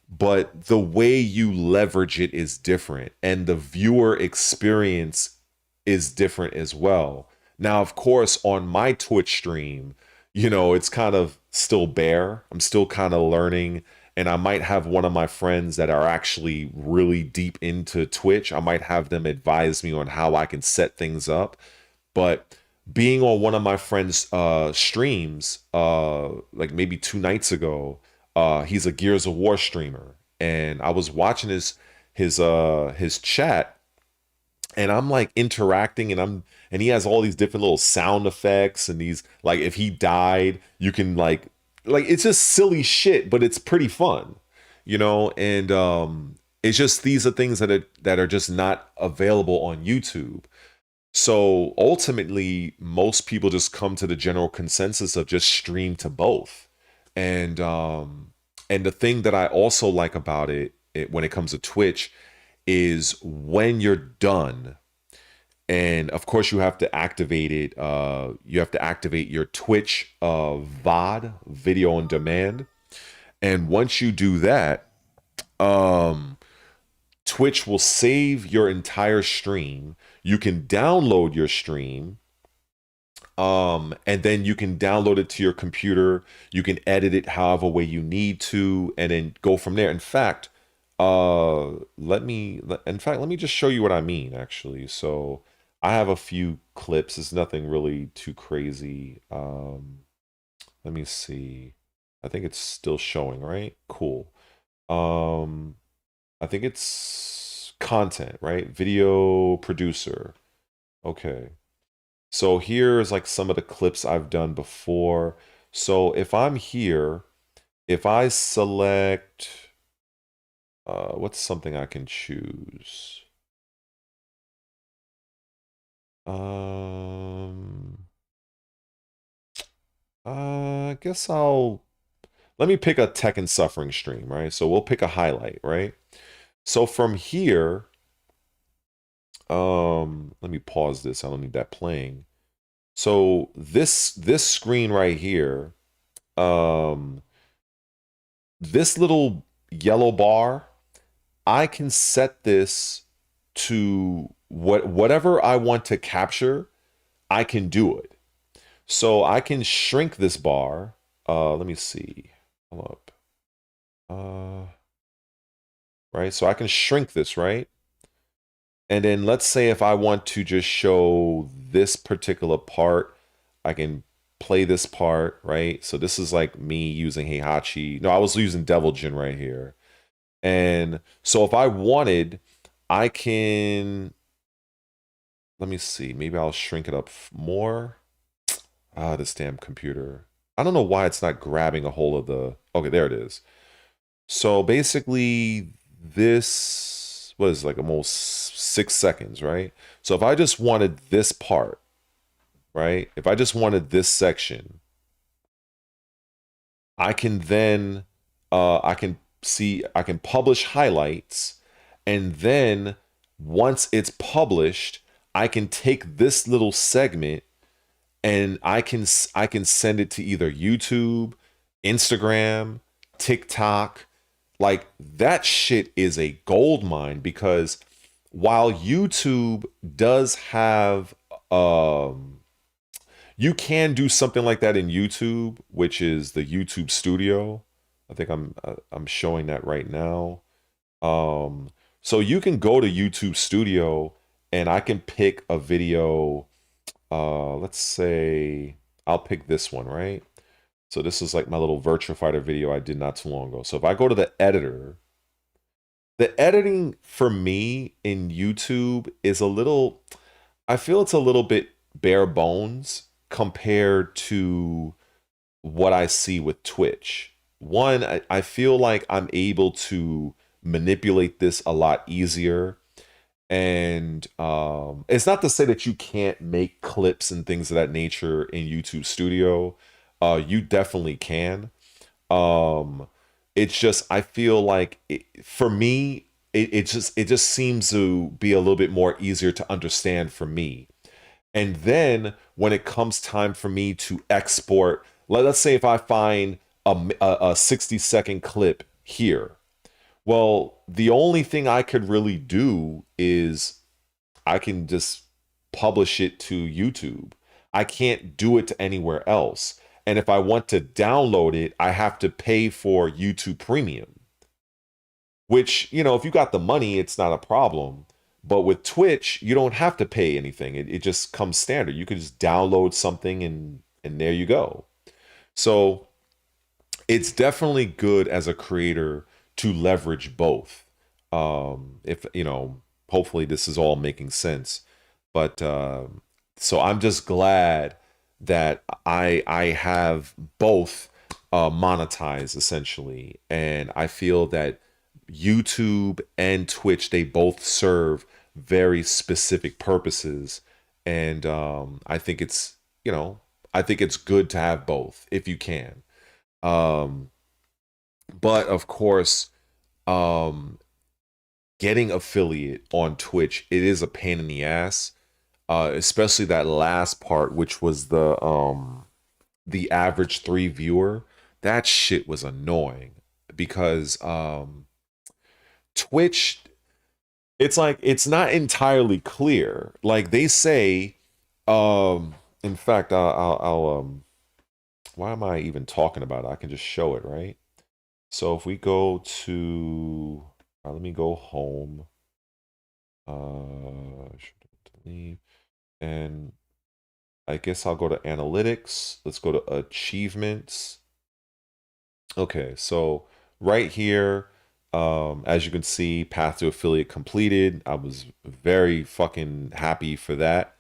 but the way you leverage it is different, and the viewer experience is different as well. Now, of course, on my Twitch stream, it's kind of still bare. I'm still kind of learning, and I might have one of my friends that are actually really deep into Twitch. I might have them advise me on how I can set things up. But being on one of my friends' streams, like maybe 2 nights ago, he's a Gears of War streamer, and I was watching his chat, and I'm like interacting, and he has all these different little sound effects, and these, like, if he died, you can like it's just silly shit, but it's pretty fun, and it's just, these are things that are just not available on YouTube. So ultimately, most people just come to the general consensus of just stream to both. And the thing that I also like about it when it comes to Twitch is when you're done, and of course you have to activate it. You have to activate your Twitch VOD, video on demand. And once you do that, Twitch will save your entire stream. You can download your stream, and then you can download it to your computer. You can edit it however way you need to, and then go from there. In fact, let me just show you what I mean, actually. So I have a few clips. It's nothing really too crazy. Let me see. I think it's still showing, right? Cool. I think it's content, right? Video producer. Okay. So here's like some of the clips I've done before. So if I'm here if I select, what's something I can choose? I guess let me pick a Tech and Suffering stream, right? So we'll pick a highlight, right? So from here, let me pause this. I don't need that playing. So this screen right here, this little yellow bar, I can set this to whatever I want to capture, I can do it. So I can shrink this bar. Let me see. Hold up. Right, so I can shrink this, right? And then let's say if I want to just show this particular part, I can play this part, right? So this is like me using Heihachi. No, I was using Devil Jin right here. And so if I wanted, I can, let me see, maybe I'll shrink it up more. Ah, this damn computer. I don't know why it's not grabbing a hold of the, okay, there it is. So basically this was like almost 6 seconds, right? So if I just wanted this part, right? If I just wanted this section, I can then, I can publish highlights, and then once it's published, I can take this little segment and I can send it to either YouTube, Instagram, TikTok. Like, that shit is a gold mine, because while YouTube does have you can do something like that in YouTube, which is the YouTube Studio. I think I'm showing that right now. So you can go to YouTube Studio and I can pick a video. Let's say I'll pick this one, right? So this is like my little Virtua Fighter video I did not too long ago. So if I go to the editor, the editing for me in YouTube is a little, I feel it's a little bit bare bones compared to what I see with Twitch. One, I feel like I'm able to manipulate this a lot easier. And it's not to say that you can't make clips and things of that nature in YouTube Studio. You definitely can. It's just, I feel like for me, it just seems to be a little bit more easier to understand for me. And then when it comes time for me to export, let's say if I find a 60-second clip here, well, the only thing I could really do is I can just publish it to YouTube. I can't do it to anywhere else. And if I want to download it, I have to pay for YouTube Premium, which, you know, if you got the money, it's not a problem. But with Twitch, you don't have to pay anything. It just comes standard. You can just download something and there you go. So it's definitely good as a creator to leverage both. If, you know, hopefully this is all making sense. But so I'm just glad that I have both monetized essentially. And I feel that YouTube and Twitch, they both serve very specific purposes. And I think it's, you know, I think it's good to have both if you can. But of course, getting affiliate on Twitch, it is a pain in the ass. Especially that last part, which was the average 3 viewer. That shit was annoying because Twitch, it's like, it's not entirely clear. Like they say, in fact, I'll why am I even talking about it? I can just show it, right? So if we go to, let me go home. Delete. And I guess I'll go to analytics. Let's go to achievements. Okay, so right here, as you can see, path to affiliate completed. I was very fucking happy for that.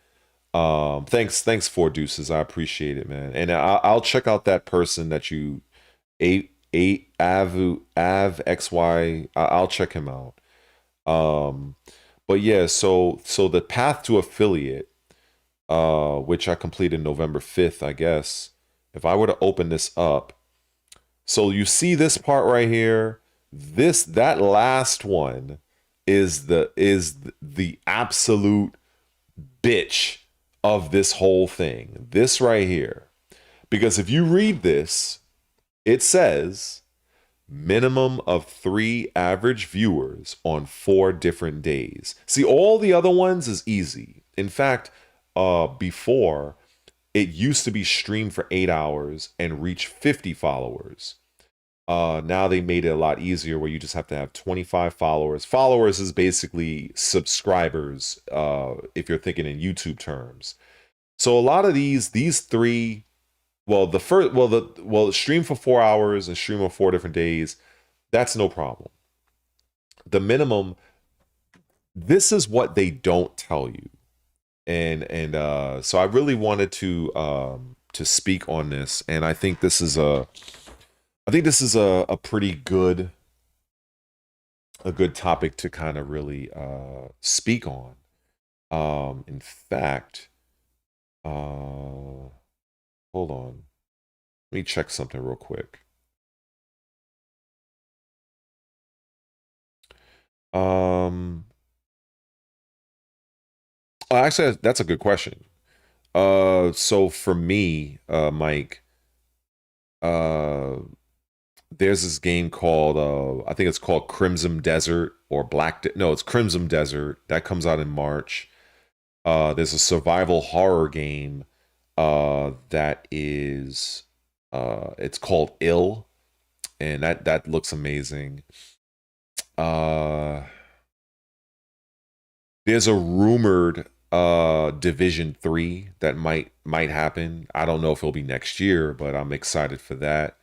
Thanks for Deuces. I appreciate it, man. And I'll check out that person that you, Av XY. I'll check him out. But yeah, so the path to affiliate, which I completed November 5th, I guess. If I were to open this up, so you see this part right here, that last one is the absolute bitch of this whole thing. This right here. Because if you read this, it says minimum of 3 average viewers on 4 different days. See, all the other ones is easy. In fact, before, it used to be streamed for 8 hours and reach 50 followers. Now they made it a lot easier where you just have to have 25 followers. Followers is basically subscribers, if you're thinking in YouTube terms. So a lot of these 3, stream for 4 hours and stream on 4 different days, that's no problem. The minimum, this is what they don't tell you. And so I really wanted to speak on this, and I think this is a pretty good topic to kind of really speak on. In fact, hold on, let me check something real quick. Actually, that's a good question. So for me, Mike, there's this game called I think it's called Crimson Desert or it's Crimson Desert that comes out in March. There's a survival horror game that is it's called Ill, and that looks amazing. There's a rumored Division 3 that might happen. I don't know if it'll be next year, but I'm excited for that.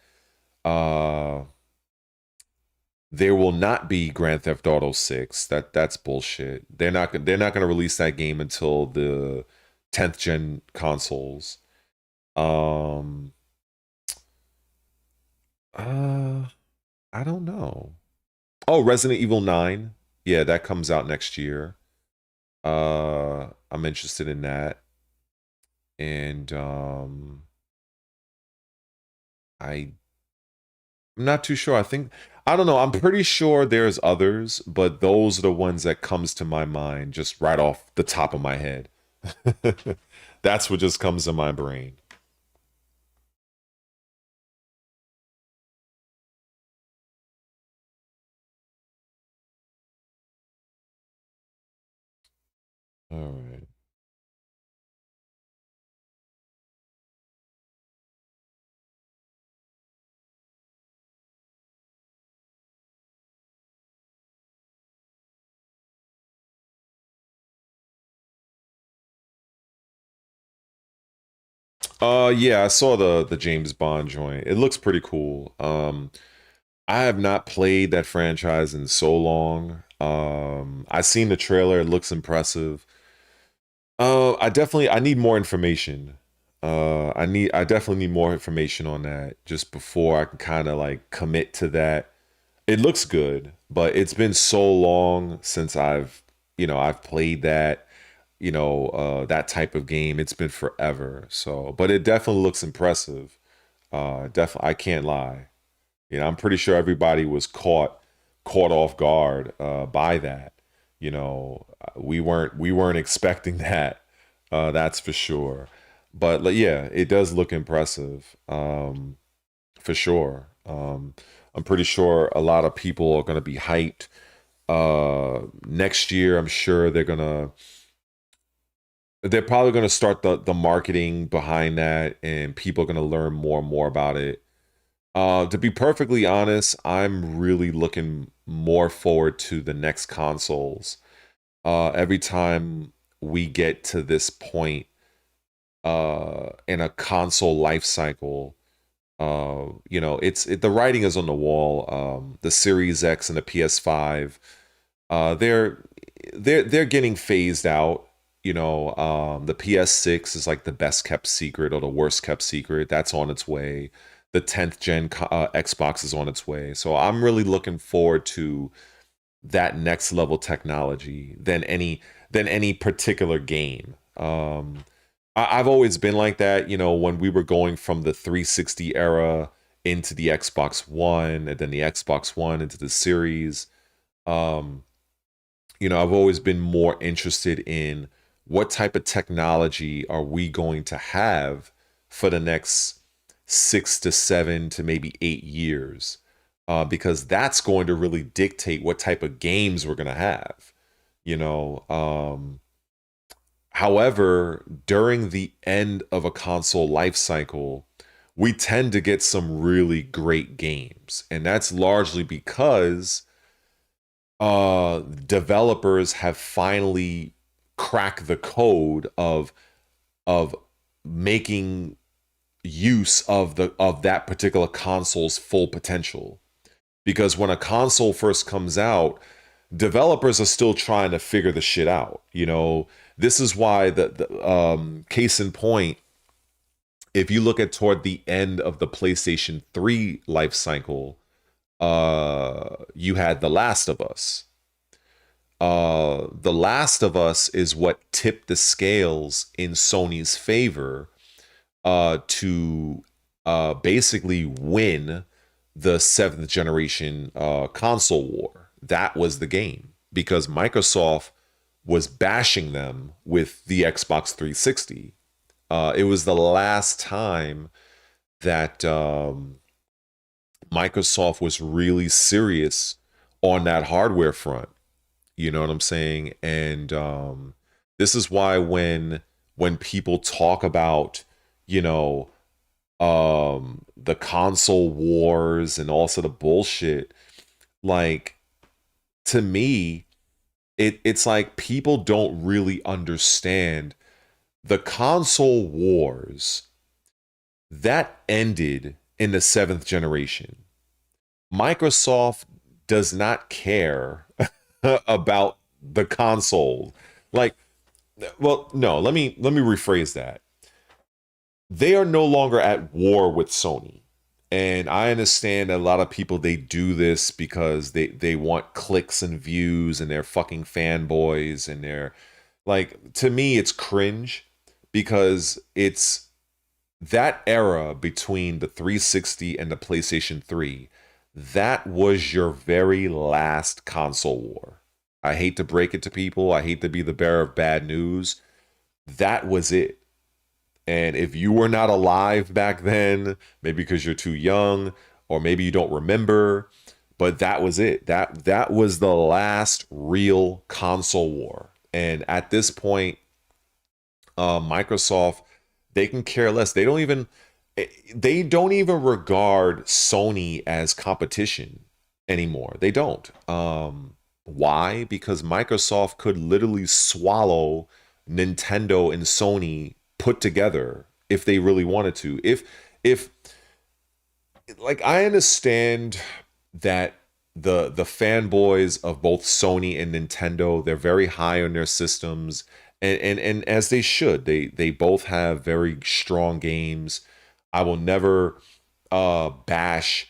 There will not be Grand Theft Auto 6. That's bullshit. They're not going to release that game until the 10th gen consoles. I don't know. Oh, Resident Evil 9. Yeah, that comes out next year. I'm interested in that. And I'm not too sure. I don't know. I'm pretty sure there's others, but those are the ones that comes to my mind just right off the top of my head. That's what just comes to my brain. All right. Yeah, I saw the James Bond joint. It looks pretty cool. I have not played that franchise in so long. I seen the trailer. It looks impressive. I need more information. I definitely need more information on that just before I can kind of like commit to that. It looks good, but it's been so long since I've played that, that type of game. It's been forever. So, but it definitely looks impressive. Definitely, I can't lie. I'm pretty sure everybody was caught off guard by that. We weren't expecting that. That's for sure. But yeah, it does look impressive, for sure. I'm pretty sure a lot of people are going to be hyped. Next year, I'm sure they're probably going to start the marketing behind that, and people are going to learn more and more about it. To be perfectly honest, I'm really looking more forward to the next consoles. Every time we get to this point in a console life cycle, the writing is on the wall. The Series X and the PS5, they're getting phased out. The PS6 is like the best kept secret or the worst kept secret. That's on its way. the 10th gen Xbox is on its way. So I'm really looking forward to that next level technology than any particular game. I've always been like that, you know, when we were going from the 360 era into the Xbox One and then the Xbox One into the series. You know, I've always been more interested in what type of technology are we going to have for the next 6 to 7 to maybe 8 years, because that's going to really dictate what type of games we're going to have, you know. However, during the end of a console life cycle, we tend to get some really great games, and that's largely because developers have finally cracked the code of making use of that particular console's full potential. Because when a console first comes out, developers are still trying to figure the shit out. You know, this is why the case in point, if you look at toward the end of the PlayStation 3 life cycle, you had The Last of Us. The Last of Us is what tipped the scales in Sony's favor to basically win the 7th generation console war. That was the game, because Microsoft was bashing them with the Xbox 360. It was the last time that Microsoft was really serious on that hardware front. You know what I'm saying? And this is why when people talk about, you know, the console wars and all sort of bullshit, like, to me, it's like people don't really understand the console wars that ended in the 7th generation. Microsoft does not care about the console. Like, well, no, let me rephrase that. They are no longer at war with Sony. And I understand that a lot of people, they do this because they want clicks and views and they're fucking fanboys, and they're like, to me, it's cringe, because it's that era between the 360 and the PlayStation 3. That was your very last console war. I hate to break it to people. I hate to be the bearer of bad news. That was it. And if you were not alive back then, maybe because you're too young, or maybe you don't remember, but that was it. That was the last real console war. And at this point, Microsoft, they can care less. They don't even regard Sony as competition anymore. They don't. Why? Because Microsoft could literally swallow Nintendo and Sony put together if they really wanted to. If like, I understand that the fanboys of both Sony and Nintendo, they're very high on their systems, and as they should. They both have very strong games. I will never bash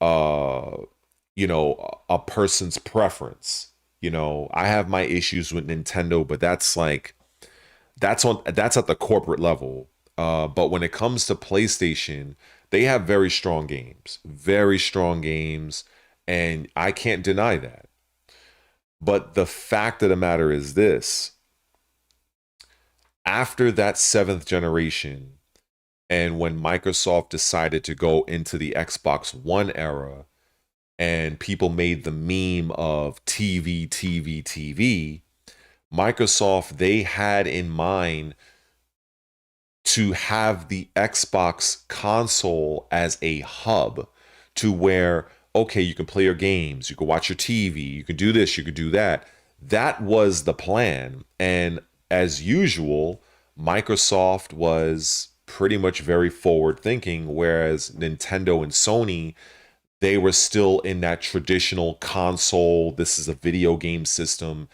you know, a person's preference. You know, I have my issues with Nintendo, but that's at the corporate level. But when it comes to PlayStation, they have very strong games, and I can't deny that. But the fact of the matter is this: after that 7th generation, and when Microsoft decided to go into the Xbox One era, and people made the meme of TV, Microsoft, they had in mind to have the Xbox console as a hub, to where, okay, you can play your games, you can watch your TV, you can do this, you can do that. That was the plan. And as usual, Microsoft was pretty much very forward thinking, whereas Nintendo and Sony, they were still in that traditional console, this is a video game system.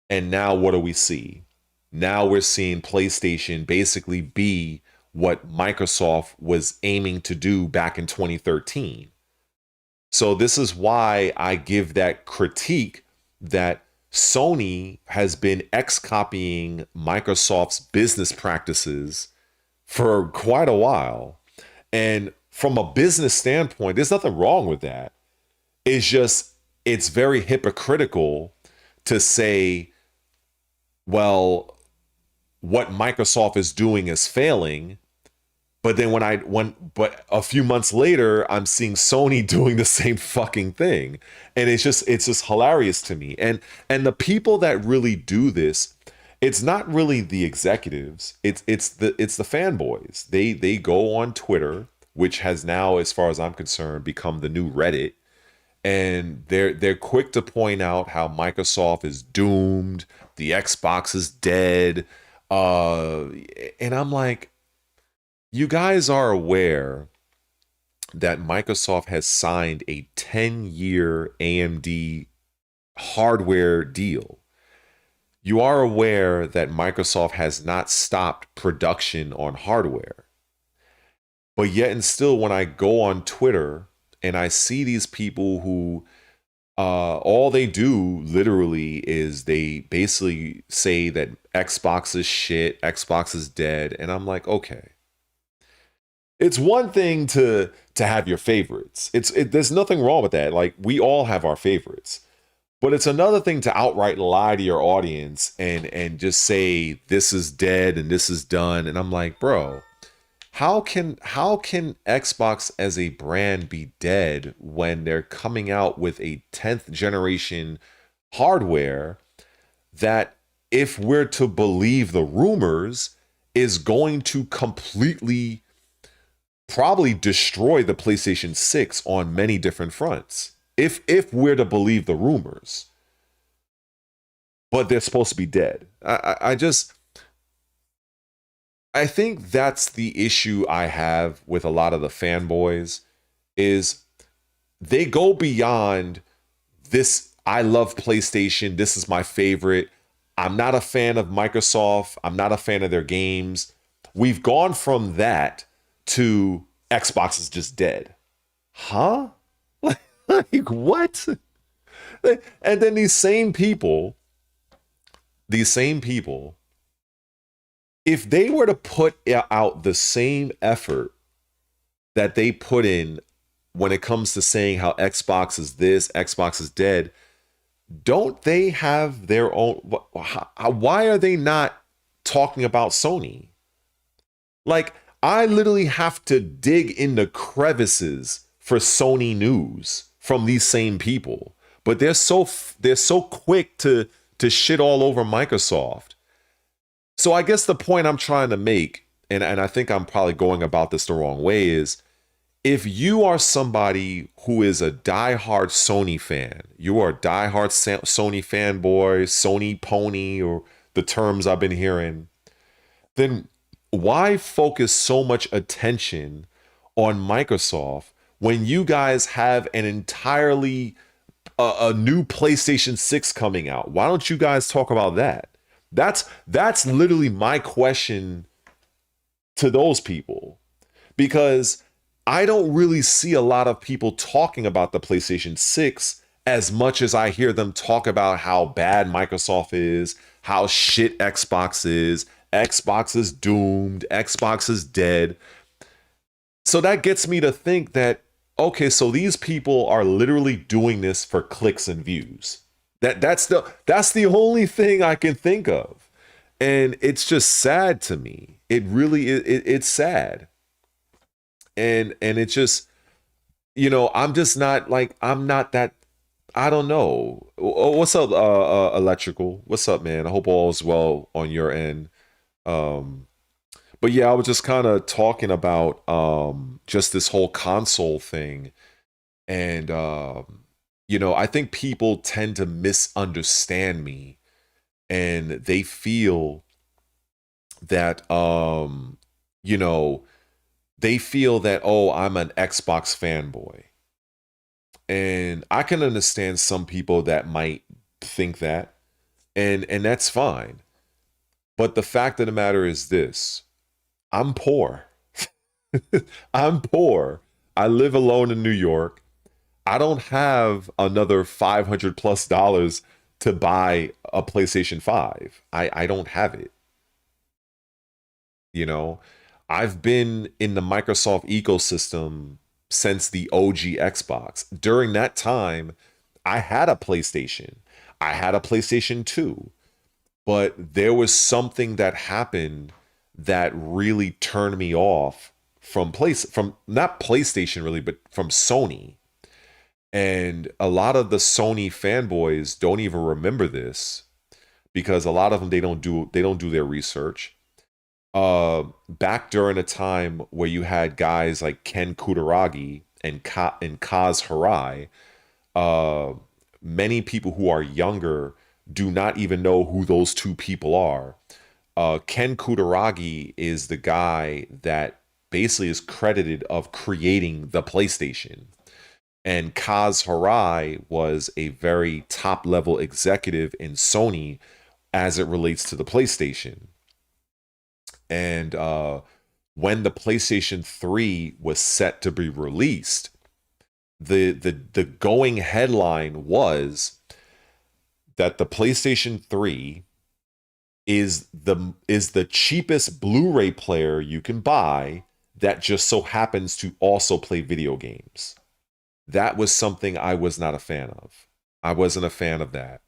And now what do we see? Now we're seeing PlayStation basically be what Microsoft was aiming to do back in 2013. So this is why I give that critique that Sony has been X-copying Microsoft's business practices for quite a while. And from a business standpoint, there's nothing wrong with that. It's just, it's very hypocritical to say, well, what Microsoft is doing is failing. But then but a few months later, I'm seeing Sony doing the same fucking thing. And it's just hilarious to me. And the people that really do this, it's not really the executives. It's the fanboys. They go on Twitter, which has now, as far as I'm concerned, become the new Reddit. And they're quick to point out how Microsoft is doomed, the Xbox is dead. And I'm like, you guys are aware that Microsoft has signed a 10-year AMD hardware deal. You are aware that Microsoft has not stopped production on hardware. But yet and still, when I go on Twitter and I see these people who all they do literally is they basically say that Xbox is shit, Xbox is dead. And I'm like, okay. It's one thing to have your favorites. There's nothing wrong with that. Like, we all have our favorites. But it's another thing to outright lie to your audience and just say this is dead and this is done. And I'm like, bro, how can Xbox as a brand be dead when they're coming out with a 10th generation hardware that, if we're to believe the rumors, is going to completely probably destroy the PlayStation 6 on many different fronts, if we're to believe the rumors. But they're supposed to be dead. I think that's the issue I have with a lot of the fanboys, is they go beyond this. I love PlayStation. This is my favorite. I'm not a fan of Microsoft. I'm not a fan of their games. We've gone from that to Xbox is just dead. Huh? Like, what? And then these same people, if they were to put out the same effort that they put in when it comes to saying how Xbox is this, Xbox is dead, don't they have their own? Why are they not talking about Sony? Like, I literally have to dig into crevices for Sony news from these same people, but they're so quick to shit all over Microsoft. So I guess the point I'm trying to make, and I think I'm probably going about this the wrong way, is if you are somebody who is a diehard Sony fan, you are a diehard Sony fanboy, Sony pony, or the terms I've been hearing, then why focus so much attention on Microsoft when you guys have an entirely a new PlayStation 6 coming out? Why don't you guys talk about that? That's literally my question to those people, because I don't really see a lot of people talking about the PlayStation 6 as much as I hear them talk about how bad Microsoft is, how shit Xbox is. Xbox is doomed. Xbox is dead. So that gets me to think that, okay, so these people are literally doing this for clicks and views. That's the only thing I can think of. And it's just sad to me. It really is. It's sad. And it's just, I'm just not like, I'm not that, I don't know. What's up, Electrical? What's up, man? I hope all is well on your end. But yeah, I was just kind of talking about just this whole console thing. And, I think people tend to misunderstand me, and they feel that, they feel that, oh, I'm an Xbox fanboy. And I can understand some people that might think that, and that's fine. But the fact of the matter is this: I'm poor. I'm poor. I live alone in New York. I don't have another $500+ to buy a PlayStation 5. I don't have it. You know, I've been in the Microsoft ecosystem since the OG Xbox. During that time, I had a PlayStation. I had a PlayStation 2. But there was something that happened that really turned me off from not PlayStation really, but from Sony. And a lot of the Sony fanboys don't even remember this because a lot of them they don't do their research. Back during a time where you had guys like Ken Kutaragi and Kaz Hirai, many people who are younger do not even know who those two people are. Ken Kutaragi is the guy that basically is credited of creating the PlayStation. And Kaz Hirai was a very top level executive in Sony as it relates to the PlayStation. And when the PlayStation 3 was set to be released, the going headline was that the PlayStation 3 is the cheapest Blu-ray player you can buy that just so happens to also play video games. That was something I was not a fan of. I wasn't a fan of that.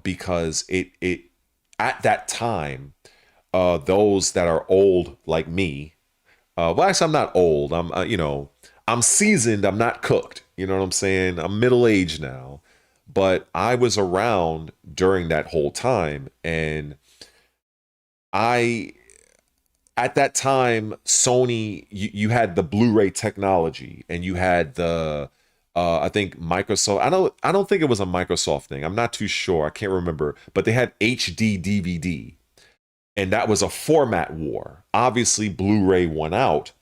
Because it at that time, those that are old like me, well, actually, I'm not old. I'm seasoned. I'm not cooked. You know what I'm saying? I'm middle-aged now, but I was around during that whole time, and at that time, Sony, you had the Blu-ray technology, and you had the I think Microsoft. I don't think it was a Microsoft thing. I'm not too sure. I can't remember, but they had HD DVD. And that was a format war. Obviously, Blu-ray won out.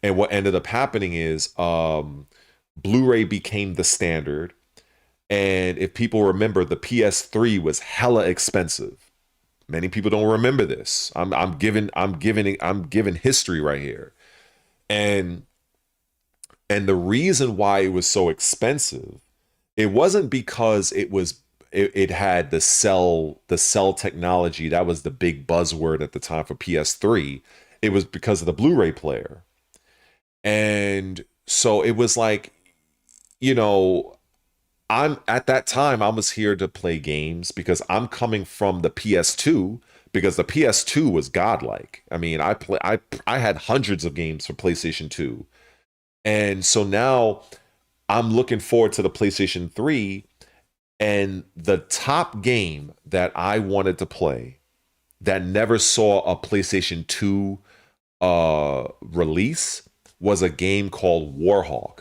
And what ended up happening is Blu-ray became the standard. And if people remember, the PS3 was hella expensive. Many people don't remember this. I'm giving history right here. And the reason why it was so expensive, it wasn't because it had the cell technology. That was the big buzzword at the time for PS3. It was because of the Blu-ray player. And so it was like, I'm at that time I was here to play games because I'm coming from the PS2, because the PS2 was godlike. I mean, I had hundreds of games for PlayStation 2. And so now I'm looking forward to the PlayStation 3. And the top game that I wanted to play that never saw a PlayStation 2 release was a game called Warhawk.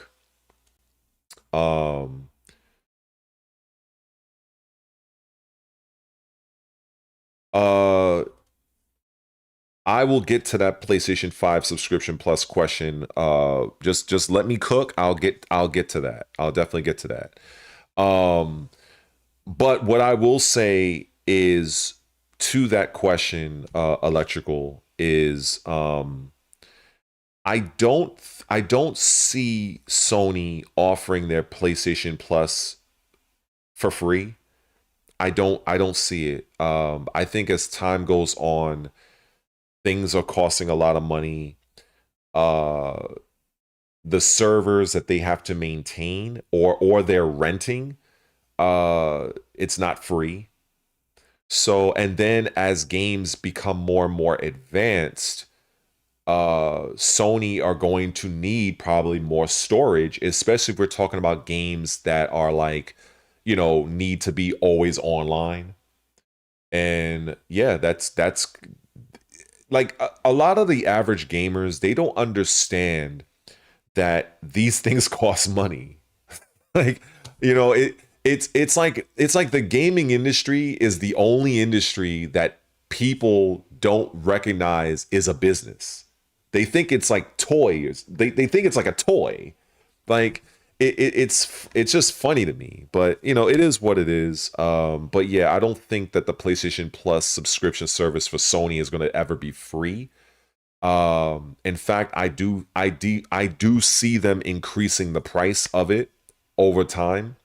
I will get to that PlayStation 5 subscription plus question. Just let me cook. I'll get to that. I'll definitely get to that. But what I will say is to that question, electrical, is I don't see Sony offering their PlayStation Plus for free. I don't see it. I think as time goes on, things are costing a lot of money. The servers that they have to maintain or they're renting, it's not free. So, and then as games become more and more advanced, Sony are going to need probably more storage, especially if we're talking about games that are like, need to be always online. And yeah, that's like a lot of the average gamers, they don't understand that these things cost money. Like, it's like the gaming industry is the only industry that people don't recognize is a business. They think it's like toys. They think it's like a toy. Like it's just funny to me, but it is what it is. But yeah, I don't think that the PlayStation Plus subscription service for Sony is going to ever be free. In fact, I do see them increasing the price of it over time,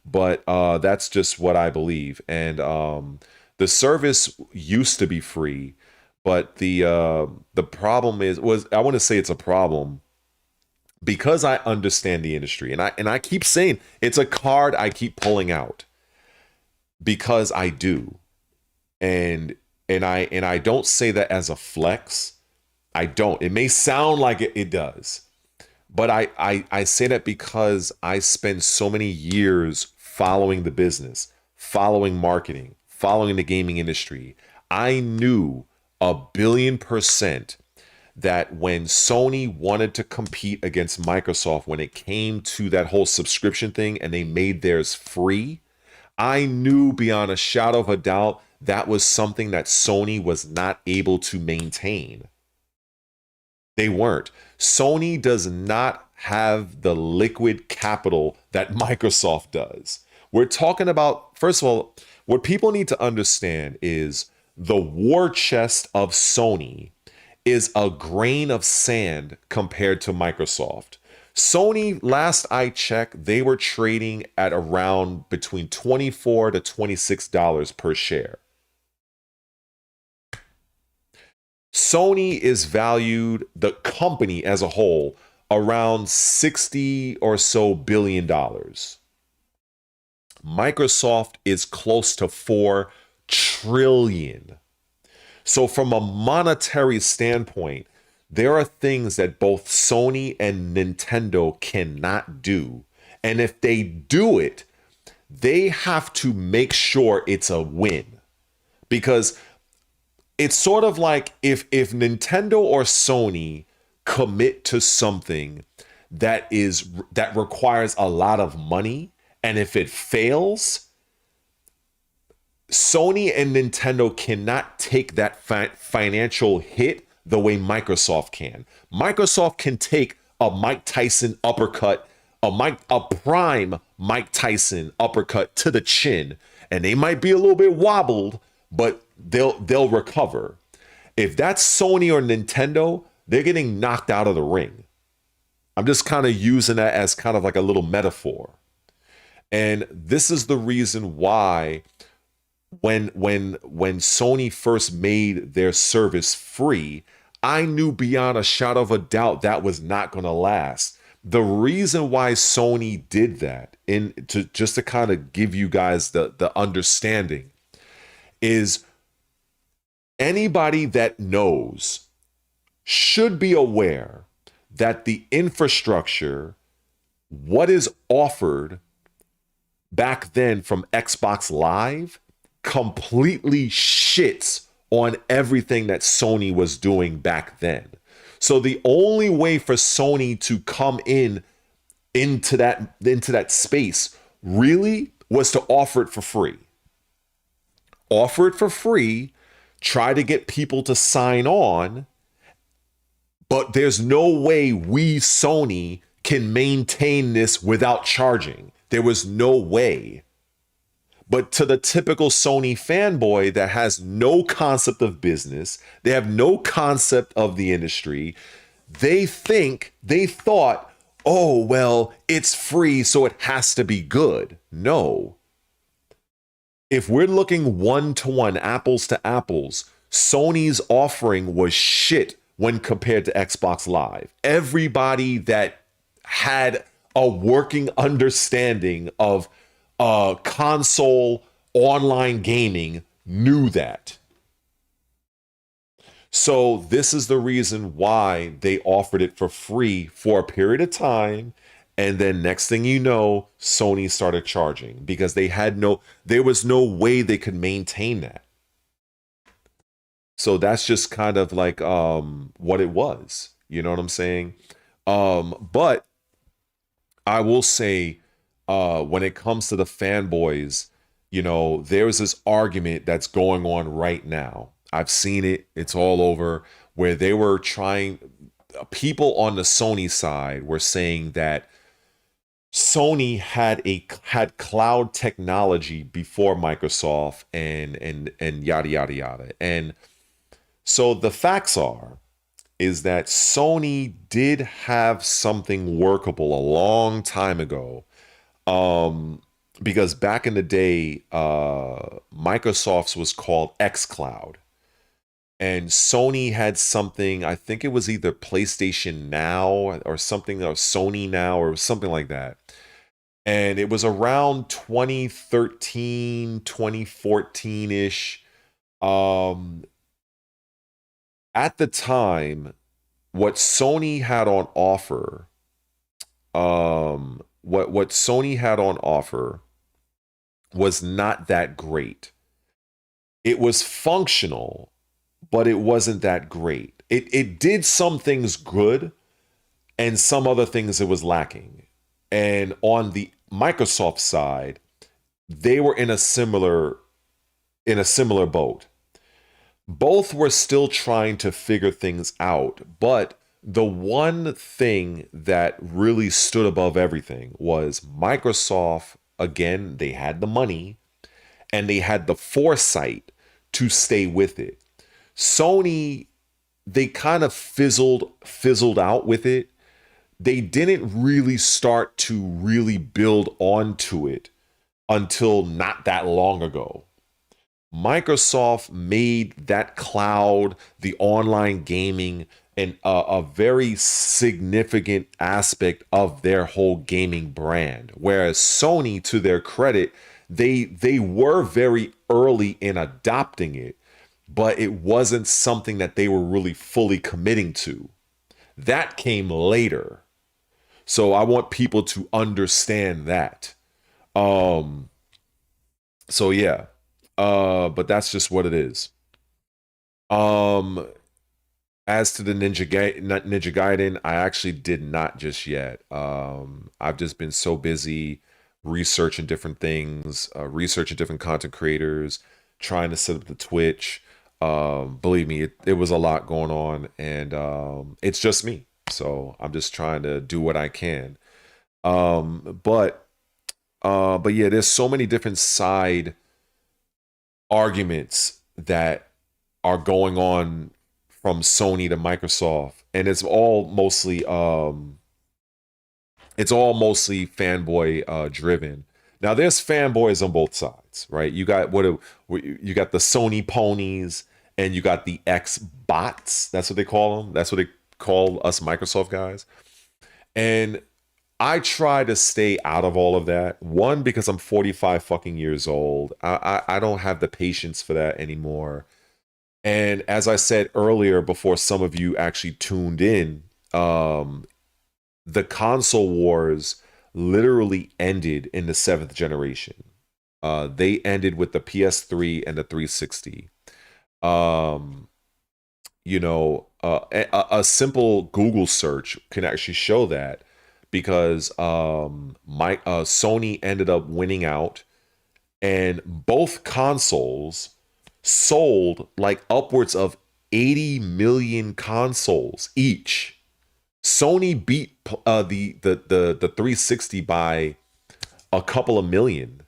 but that's just what I believe. And the service used to be free, but the problem was I want to say it's a problem because I understand the industry, and I keep saying it's a card I keep pulling out because I do, and I don't say that as a flex. I don't. It may sound like it does, but I say that because I spend so many years following the business, following marketing, following the gaming industry. I knew 1,000,000,000% that when Sony wanted to compete against Microsoft, when it came to that whole subscription thing and they made theirs free, I knew beyond a shadow of a doubt that was something that Sony was not able to maintain. They weren't. Sony does not have the liquid capital that Microsoft does. We're talking about, first of all, what people need to understand is the war chest of Sony is a grain of sand compared to Microsoft. Sony, last I checked, they were trading at around between $24 to $26 per share. Sony is valued, the company as a whole, around 60 or so billion dollars. Microsoft is close to 4 trillion. So from a monetary standpoint, there are things that both Sony and Nintendo cannot do. And if they do it, they have to make sure it's a win. Because it's sort of like if Nintendo or Sony commit to something that requires a lot of money, and if it fails, Sony and Nintendo cannot take that financial hit the way Microsoft can. Microsoft can take a Mike Tyson uppercut, a prime Mike Tyson uppercut to the chin, and they might be a little bit wobbled, but they'll recover. If that's Sony or Nintendo, they're getting knocked out of the ring. I'm just kind of using that as kind of like a little metaphor. And this is the reason why when Sony first made their service free, I knew beyond a shadow of a doubt that was not going to last. The reason why Sony did that, just to kind of give you guys the understanding, is anybody that knows should be aware that the infrastructure, what is offered back then from Xbox Live, completely shits on everything that Sony was doing back then. So the only way for Sony to come into that space really was to offer it for free. Offer it for free, try to get people to sign on, but there's no way we, Sony, can maintain this without charging. There was no way. But to the typical Sony fanboy that has no concept of business, they have no concept of the industry, they thought, oh, well, it's free, so it has to be good. No. If we're looking one-to-one, apples to apples, Sony's offering was shit when compared to Xbox Live. Everybody that had a working understanding of console online gaming knew that. So this is the reason why they offered it for free for a period of time. And then next thing you know, Sony started charging because there was no way they could maintain that. So that's just kind of like what it was. You know what I'm saying? But I will say, when it comes to the fanboys, there's this argument that's going on right now. I've seen it. It's all over, where they were people on the Sony side were saying that Sony had cloud technology before Microsoft and yada, yada, yada. And so the facts are, is that Sony did have something workable a long time ago. Because back in the day, Microsoft's was called xCloud. And Sony had something, I think it was either PlayStation Now or something, or Sony Now or something like that. And it was around 2013, 2014-ish. At the time, what Sony had on offer, what Sony had on offer was not that great. It was functional, but it wasn't that great. It did some things good, and some other things it was lacking. And on the Microsoft side, they were in a similar boat. Both were still trying to figure things out, but the one thing that really stood above everything was Microsoft. Again, they had the money and they had the foresight to stay with it. Sony, they kind of fizzled out with it. They didn't really start to really build onto it until not that long ago. Microsoft made that cloud, the online gaming, and a very significant aspect of their whole gaming brand. Whereas Sony, to their credit, they were very early in adopting it, but it wasn't something that they were really fully committing to. That came later. So I want people to understand that. So yeah. But that's just what it is. As to the Ninja Gaiden, I actually did not just yet. I've just been so busy researching different things, researching different content creators, trying to set up the Twitch. Believe me, it was a lot going on, and it's just me. So I'm just trying to do what I can. But yeah, there's so many different side arguments that are going on from Sony to Microsoft, and it's all mostly fanboy driven. Now there's fanboys on both sides, right? You got you got the Sony ponies, and you got the X bots. That's what they call them. That's what they call us Microsoft guys. And I try to stay out of all of that. One, because I'm 45 fucking years old. I don't have the patience for that anymore. And as I said earlier, before some of you actually tuned in, the console wars literally ended in the 7th generation. They ended with the PS3 and the 360. A simple Google search can actually show that, because Sony ended up winning out, and both consoles sold like upwards of 80 million consoles each. Sony beat the 360 by a couple of million.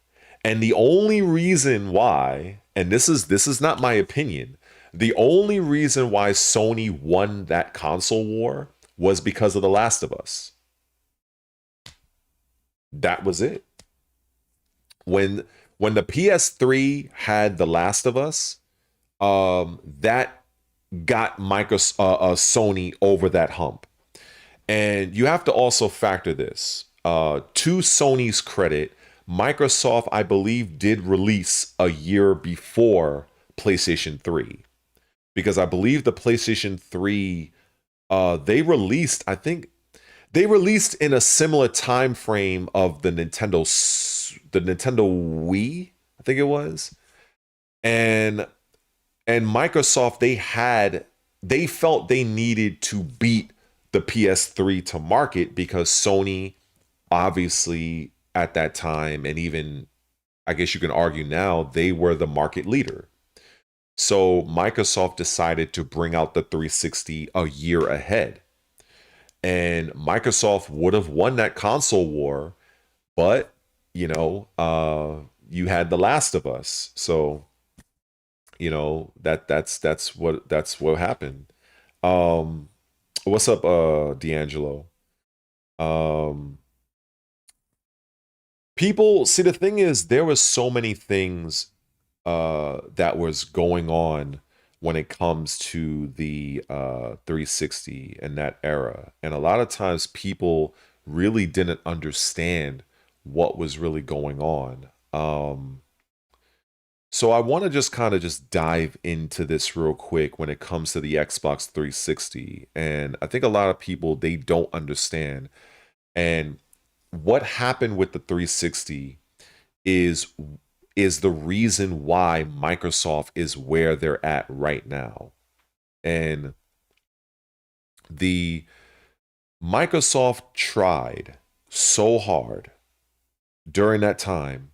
And the only reason why, and this is not my opinion, the only reason why Sony won that console war was because of The Last of Us. That was it. When the PS3 had The Last of Us, that got Sony over that hump. And you have to also factor this. To Sony's credit, Microsoft, I believe, did release a year before PlayStation 3. Because I believe the PlayStation 3, they released in a similar time frame of the Nintendo Wii, I think it was. And Microsoft, they felt they needed to beat the PS3 to market, because Sony, obviously at that time, and even I guess you can argue now, they were the market leader. So Microsoft decided to bring out the 360 a year ahead. And Microsoft would have won that console war, but you had The Last of Us. So that's what happened. What's up, D'Angelo? Um, People see, the thing is, there was so many things that was going on when it comes to the 360 and that era, and a lot of times people really didn't understand what was really going on. So I want to just kind of just dive into this real quick when it comes to the Xbox 360, and I think a lot of people, they don't understand. And what happened with the 360 is the reason why Microsoft is where they're at right now. And the Microsoft tried so hard during that time.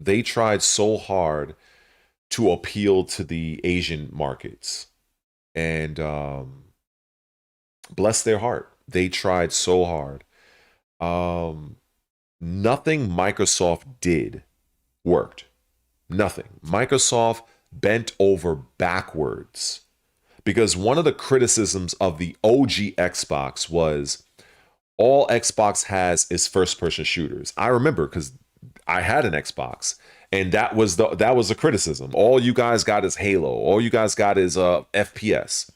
They tried so hard to appeal to the Asian markets, and bless their heart, they tried so hard. Nothing Microsoft did worked. Nothing. Microsoft bent over backwards, because one of the criticisms of the OG Xbox was all Xbox has is first-person shooters. I remember, because I had an Xbox, and that was the criticism. All you guys got is Halo. All you guys got is FPS.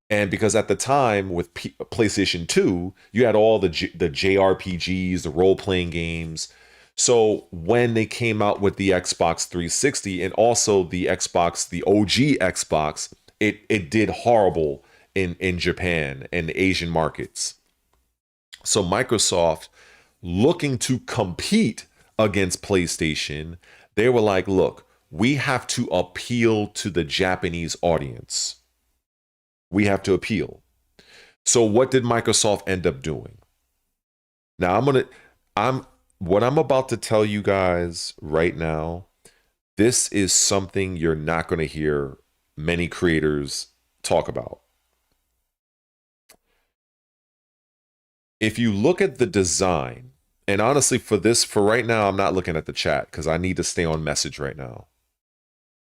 And because at the time with PlayStation 2, you had all the JRPGs, the role-playing games. So when they came out with the Xbox 360 and also the Xbox, the OG Xbox, it did horrible in Japan and the Asian markets. So Microsoft, looking to compete against PlayStation, they were like, look, we have to appeal to the Japanese audience. We have to appeal. So what did Microsoft end up doing? Now what I'm about to tell you guys right now, this is something you're not going to hear many creators talk about. If you look at the design, and honestly, for right now, I'm not looking at the chat because I need to stay on message right now.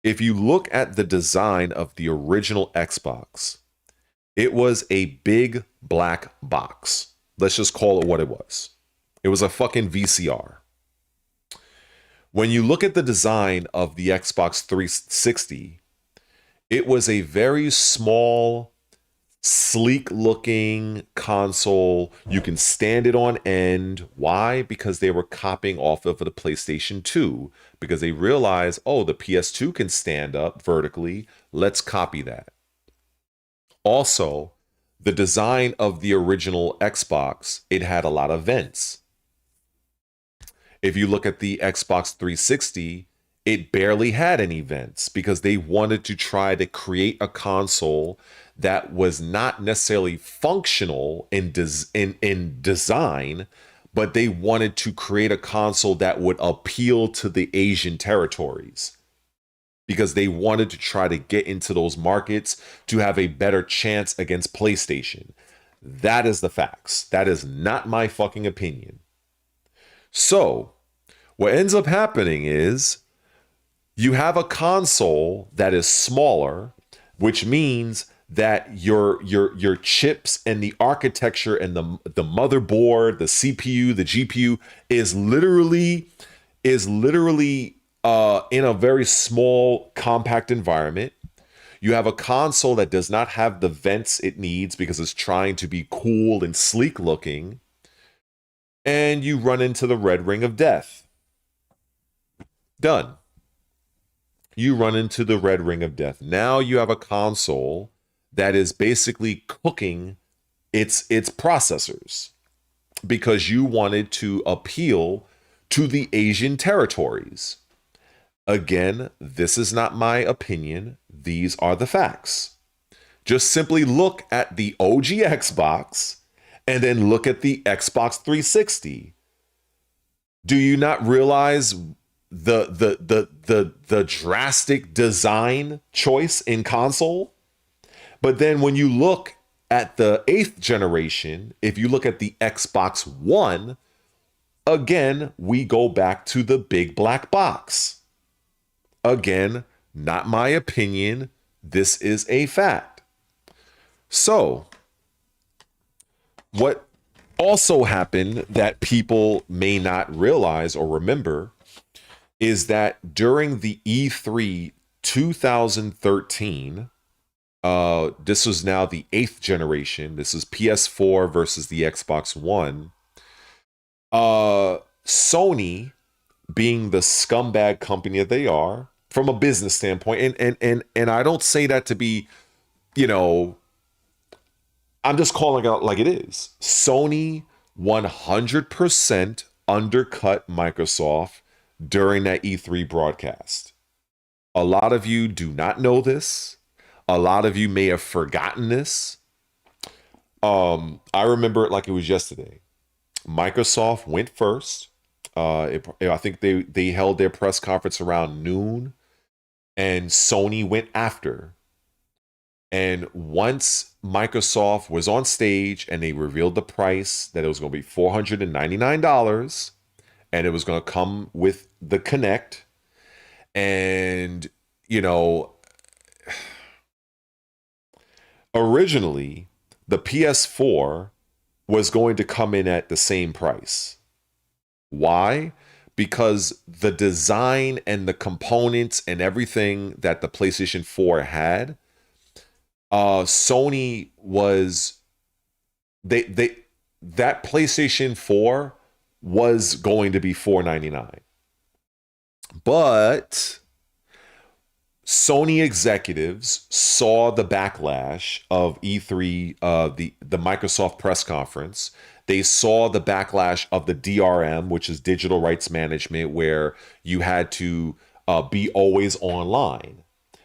If you look at the design of the original Xbox, it was a big black box. Let's just call it what it was. It was a fucking VCR. When you look at the design of the Xbox 360, it was a very small, sleek looking console. You can stand it on end. Why? Because they were copying off of the PlayStation 2, because they realized, oh, the PS2 can stand up vertically. Let's copy that. Also, the design of the original Xbox, it had a lot of vents. If you look at the Xbox 360, it barely had any vents, because they wanted to try to create a console that was not necessarily functional in design, but they wanted to create a console that would appeal to the Asian territories, because they wanted to try to get into those markets to have a better chance against PlayStation. That is the facts. That is not my fucking opinion. So, what ends up happening is you have a console that is smaller, which means that your chips and the architecture and the motherboard, the CPU, the GPU is literally in a very small, compact environment. You have a console that does not have the vents it needs because it's trying to be cool and sleek looking. And you run into the red ring of death. Done. You run into the red ring of death. Now you have a console that is basically cooking its processors, because you wanted to appeal to the Asian territories. Again, this is not my opinion. These are the facts. Just simply look at the OG Xbox and then look at the Xbox 360. Do you not realize the drastic design choice in console? But then when you look at the 8th generation, if you look at the Xbox One, again, we go back to the big black box. Again, not my opinion. This is a fact. So, what also happened that people may not realize or remember is that during the E3 2013, this was now the 8th generation. This is PS4 versus the Xbox One. Sony, being the scumbag company that they are from a business standpoint, and I don't say that to be, you know, I'm just calling it out like it is. Sony 100% undercut Microsoft during that E3 broadcast. A lot of you do not know this. A lot of you may have forgotten this. I remember it like it was yesterday. Microsoft went first. I think they held their press conference around noon, and Sony went after. And once Microsoft was on stage and they revealed the price, that it was going to be $499, and it was going to come with the Kinect. And, you know, originally the PS4 was going to come in at the same price. Why? Because the design and the components and everything that the PlayStation 4 had, Sony was that PlayStation 4 was going to be $499. But Sony executives saw the backlash of E3, the Microsoft press conference. They saw the backlash of the DRM, which is digital rights management, where you had to be always online.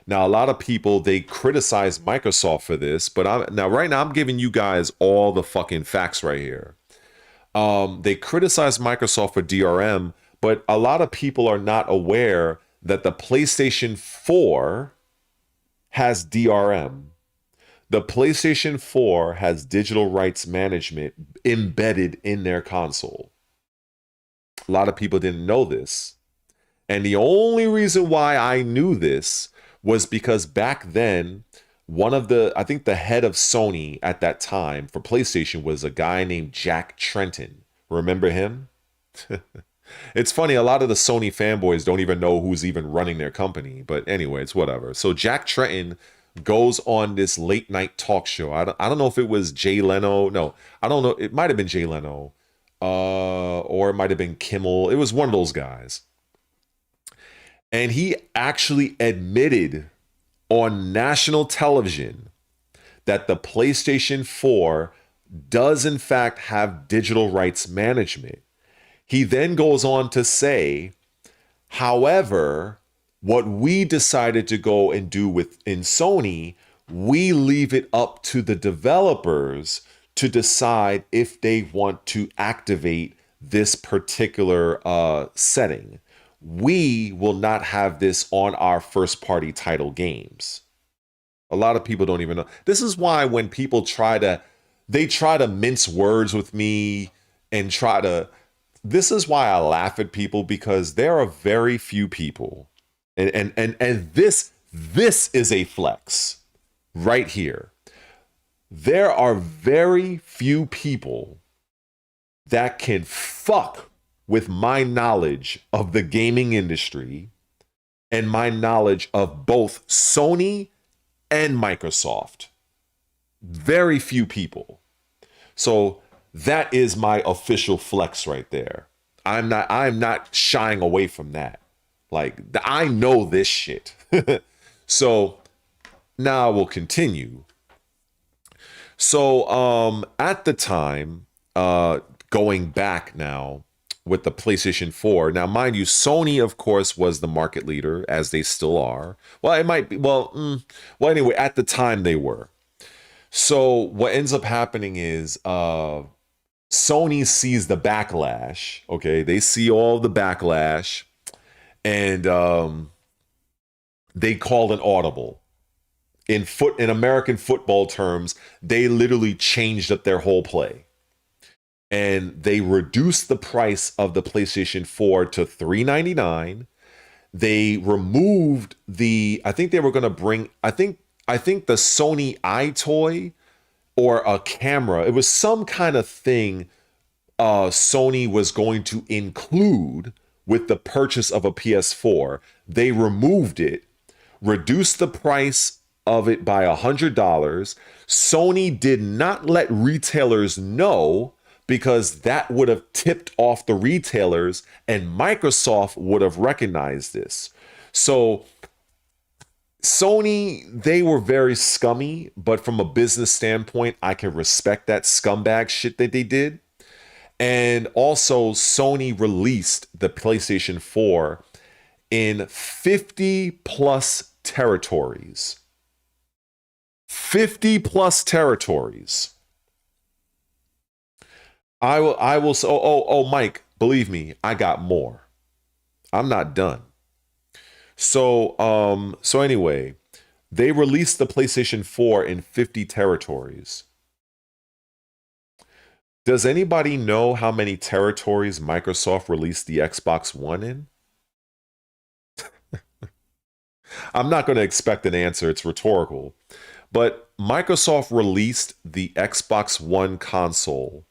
Now, a lot of people, they criticize Microsoft for this, but right now I'm giving you guys all the fucking facts right here. They criticize Microsoft for DRM, but a lot of people are not aware that the PlayStation 4 has DRM. The PlayStation 4 has digital rights management embedded in their console. A lot of people didn't know this. And the only reason why I knew this was because back then, I think the head of Sony at that time for PlayStation was a guy named Jack Tretton. Remember him? It's funny, a lot of the Sony fanboys don't even know who's even running their company. But anyway, it's whatever. So Jack Tretton goes on this late night talk show. I don't know if it was Jay Leno. No, I don't know. It might have been Jay Leno. Or it might have been Kimmel. It was one of those guys. And he actually admitted on national television that the PlayStation 4 does in fact have digital rights management. He then goes on to say, however, what we decided to go and do in Sony, we leave it up to the developers to decide if they want to activate this particular setting. We will not have this on our first party title games. A lot of people don't even know. This is why when people try to mince words with me and this is why I laugh at people, because there are very few people, and this is a flex right here. There are very few people that can fuck with my knowledge of the gaming industry and my knowledge of both Sony and Microsoft. Very few people. So that is my official flex right there. I'm not shying away from that. Like, I know this shit. So now we'll continue. So at the time, going back now with the PlayStation 4, now mind you, Sony of course was the market leader, as they still are. Well, it might be, well anyway, at the time they were. So what ends up happening is Sony sees the backlash. Okay, they see all the backlash, and they call an audible. In American football terms, they literally changed up their whole play. And they reduced the price of the PlayStation 4 to $399. They removed I think they were going to bring, I think the Sony iToy or a camera. It was some kind of thing Sony was going to include with the purchase of a PS4. They removed it, reduced the price of it by $100. Sony did not let retailers know, because that would have tipped off the retailers and Microsoft would have recognized this. So Sony, they were very scummy, but from a business standpoint, I can respect that scumbag shit that they did. And also, Sony released the PlayStation 4 in 50 plus territories. 50 plus territories. I will say, Mike, believe me, I got more. I'm not done. So anyway, they released the PlayStation 4 in 50 territories. Does anybody know how many territories Microsoft released the Xbox One in? I'm not going to expect an answer. It's rhetorical. But Microsoft released the Xbox One console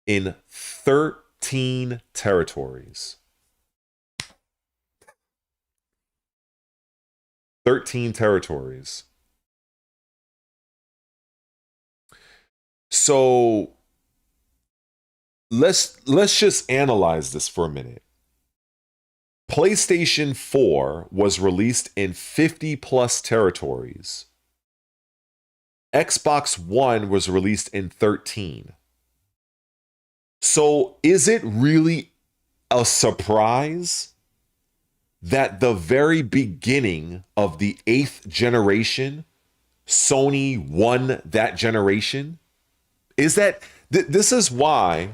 in 13 territories. 13 territories. So let's just analyze this for a minute. PlayStation 4 was released in 50 plus territories. Xbox One was released in 13. So is it really a surprise that the very beginning of the 8th generation, Sony won that generation? Is that this is why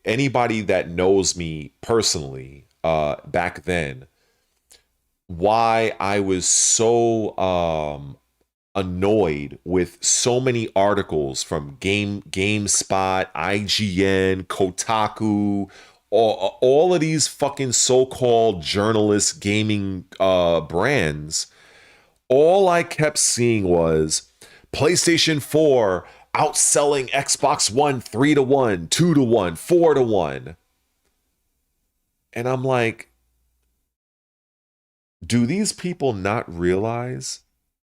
anybody that knows me personally back then, why I was so annoyed with so many articles from GameSpot, IGN, Kotaku, all of these fucking so-called journalist gaming brands. All I kept seeing was PlayStation 4 outselling Xbox One 3-1, 2-1, 4-1. And I'm like, do these people not realize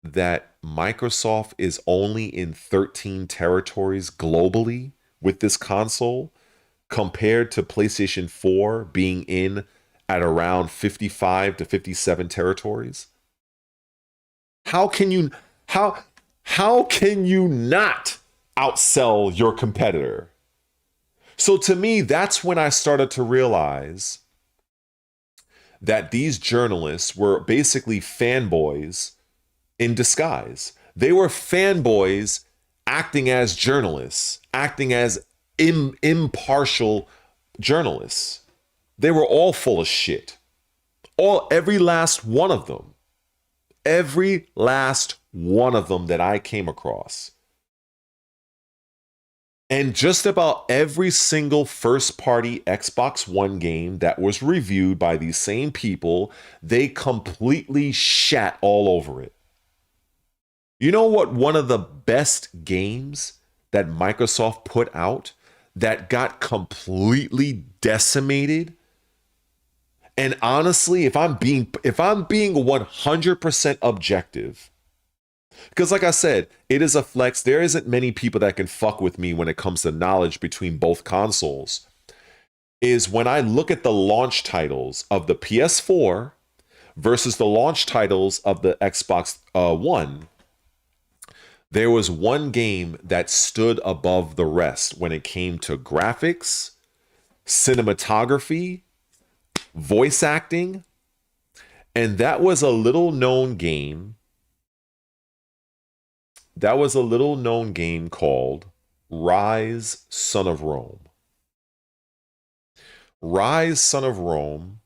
that Microsoft is only in 13 territories globally with this console, compared to PlayStation 4 being in at around 55 to 57 territories? How can you not outsell your competitor? So to me, that's when I started to realize that these journalists were basically fanboys in disguise. They were fanboys acting as journalists, acting as impartial journalists. They were all full of shit. Every last one of them. Every last one of them that I came across. And just about every single first-party Xbox One game that was reviewed by these same people, they completely shat all over it. You know what one of the best games that Microsoft put out that got completely decimated? And honestly, if I'm being 100% objective, because like I said, it is a flex. There isn't many people that can fuck with me when it comes to knowledge between both consoles. Is when I look at the launch titles of the PS4 versus the launch titles of the Xbox One, there was one game that stood above the rest when it came to graphics, cinematography, voice acting, and that was a little known game. That was a little known game called Rise, Son of Rome. Rise, Son of Rome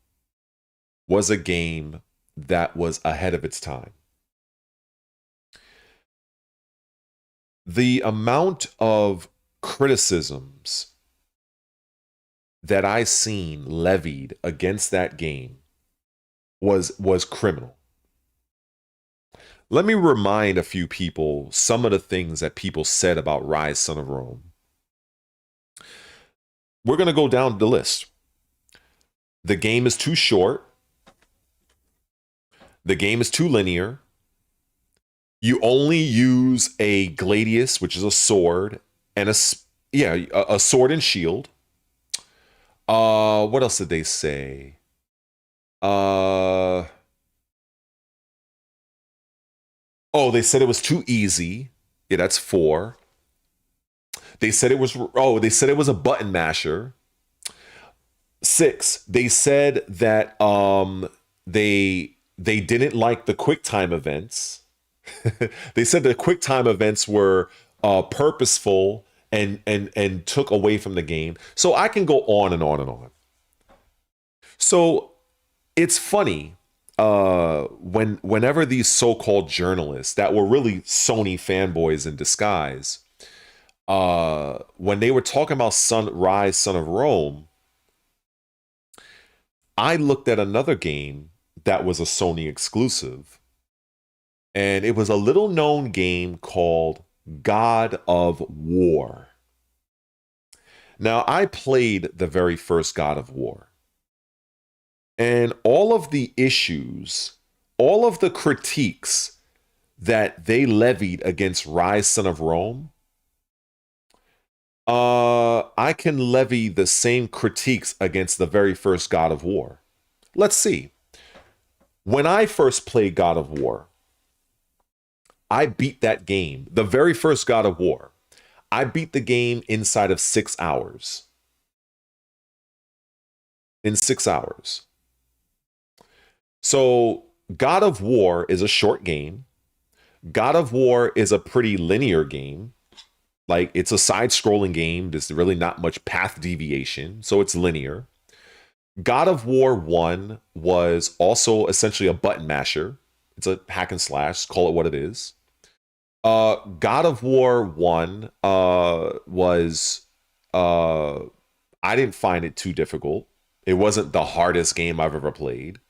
was a game that was ahead of its time. The amount of criticisms that I seen levied against that game was criminal. let me remind a few people some of the things that people said about Rise, Son of Rome. We're going to go down the list. The game is too short. The game is too linear. You only use a gladius, which is a sword, and a sword and shield. What else did they say? Oh, they said it was too easy. Yeah, that's 4. They said it was a button masher. 6. They said that they didn't like the quick time events. They said the quick time events were purposeful and took away from the game. So I can go on and on and on. So it's funny whenever these so-called journalists that were really Sony fanboys in disguise, when they were talking about Rise, Son of Rome, I looked at another game that was a Sony exclusive, and it was a little known game called God of War. Now, I played the very first God of War, and all of the issues, all of the critiques that they levied against Rise, Son of Rome, I can levy the same critiques against the very first God of War. Let's see. When I first played God of War, I beat that game, the very first God of War. I beat the game inside of 6 hours. In 6 hours. So God of War is a short game. God of War is a pretty linear game. Like, it's a side-scrolling game. There's really not much path deviation, so it's linear. God of War 1 was also essentially a button masher. It's a hack and slash, call it what it is. God of War 1 was... I didn't find it too difficult. It wasn't the hardest game I've ever played.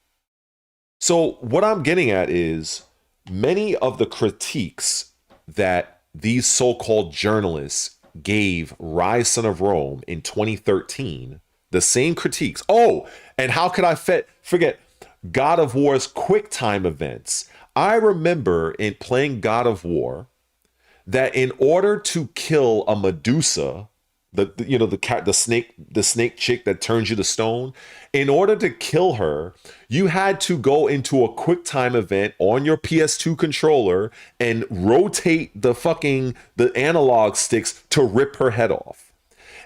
So what I'm getting at is many of the critiques that these so-called journalists gave Rise, Son of Rome in 2013, the same critiques. Oh, and how could I forget God of War's quick time events? I remember in playing God of War that in order to kill a Medusa, the snake chick that turns you to stone, in order to kill her, you had to go into a quick time event on your PS2 controller and rotate the analog sticks to rip her head off.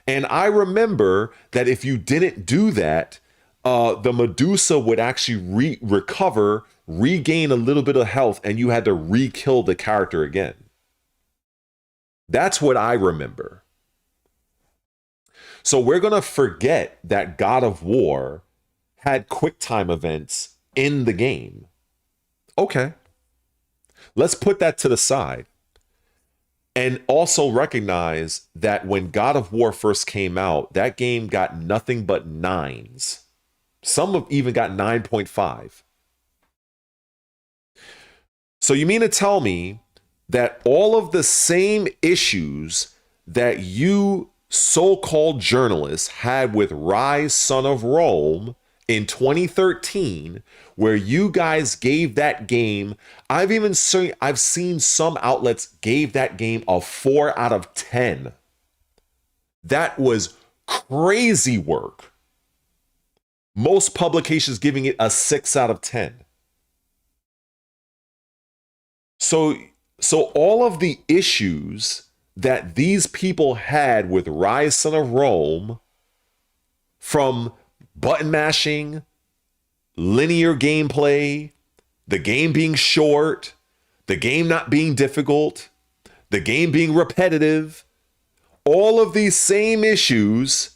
And I remember that if you didn't do that, the Medusa would actually recover, regain a little bit of health, and you had to re-kill the character again. That's what I remember. So we're going to forget that God of War had quick time events in the game. Okay. Let's put that to the side. And also recognize that when God of War first came out, that game got nothing but 9s. Some have even got 9.5. So you mean to tell me that all of the same issues that you so-called journalists had with Rise, Son of Rome in 2013, where you guys gave that game, I've seen some outlets gave that game a 4 out of 10. That was crazy work. Most publications giving it a 6 out of 10. So all of the issues that these people had with Rise, Son of Rome, from button mashing, linear gameplay, the game being short, the game not being difficult, the game being repetitive, all of these same issues,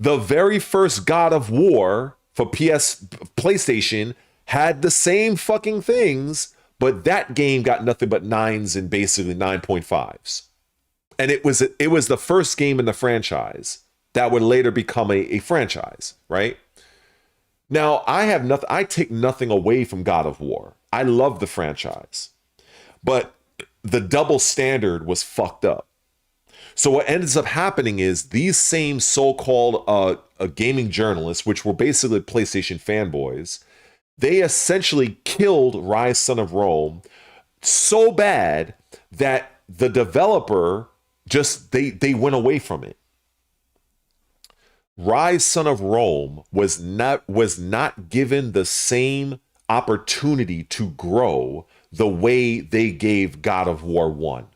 the very first God of War for PlayStation had the same fucking things, but that game got nothing but 9s and basically 9.5s. And it was the first game in the franchise that would later become a franchise, right? Now, I take nothing away from God of War. I love the franchise. But the double standard was fucked up. So what ends up happening is these same so-called gaming journalists, which were basically PlayStation fanboys, they essentially killed Rise Son of Rome so bad that the developer just they went away from it. Rise Son of Rome was not given the same opportunity to grow the way they gave God of War 1,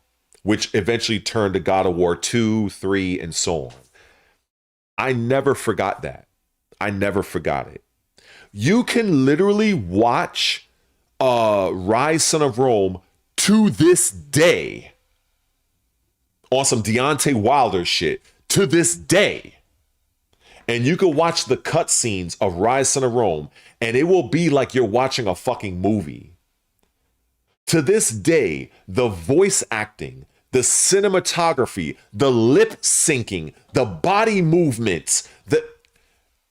which eventually turned to God of War 2, 3, and so on. I never forgot that. I never forgot it. You can literally watch Rise Son of Rome to this day on some Deontay Wilder shit to this day. And you can watch the cutscenes of Rise Son of Rome, and it will be like you're watching a fucking movie. To this day, the voice acting, the cinematography, the lip syncing, the body movements,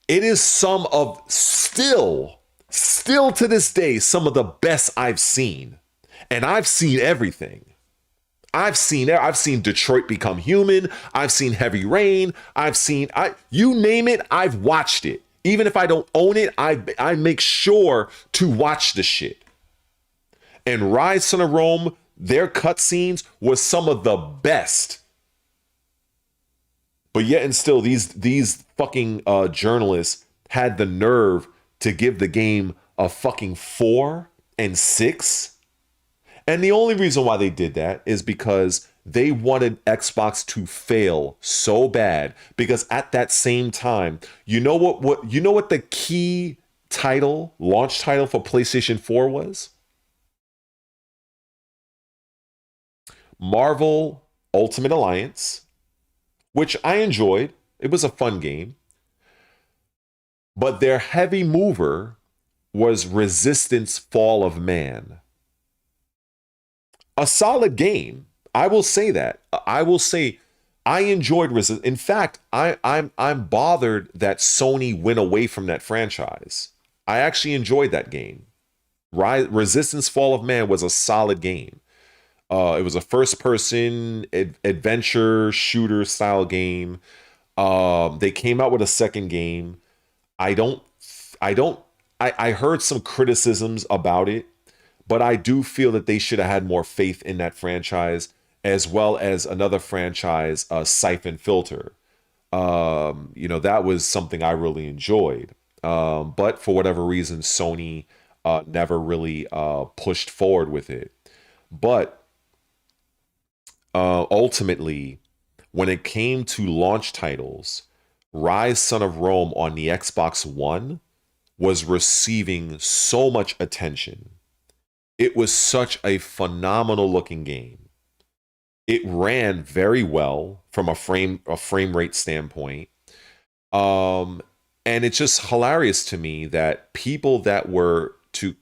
it is some of still to this day, some of the best I've seen. And I've seen everything. I've seen Detroit Become Human. I've seen Heavy Rain. You name it, I've watched it. Even if I don't own it, I make sure to watch the shit. And Rise Son of Rome, their cutscenes was some of the best. But yet and still, these fucking journalists had the nerve to give the game a fucking 4 and 6. And the only reason why they did that is because they wanted Xbox to fail so bad. Because at that same time, you know what the key title, launch title for PlayStation 4 was? Marvel Ultimate Alliance, which I enjoyed. It was a fun game. But their heavy mover was Resistance Fall of Man. A solid game. I will say that. I will say I enjoyed Resistance. In fact, I'm bothered that Sony went away from that franchise. I actually enjoyed that game. Resistance Fall of Man was a solid game. It was a first-person adventure shooter style game. They came out with a second game. I heard some criticisms about it, but I do feel that they should have had more faith in that franchise, as well as another franchise, Siphon Filter. That was something I really enjoyed. But for whatever reason, Sony never really pushed forward with it. But ultimately, when it came to launch titles, Rise Son of Rome on the Xbox One was receiving so much attention. It was such a phenomenal looking game. It ran very well from a frame rate standpoint. And it's just hilarious to me that people that were to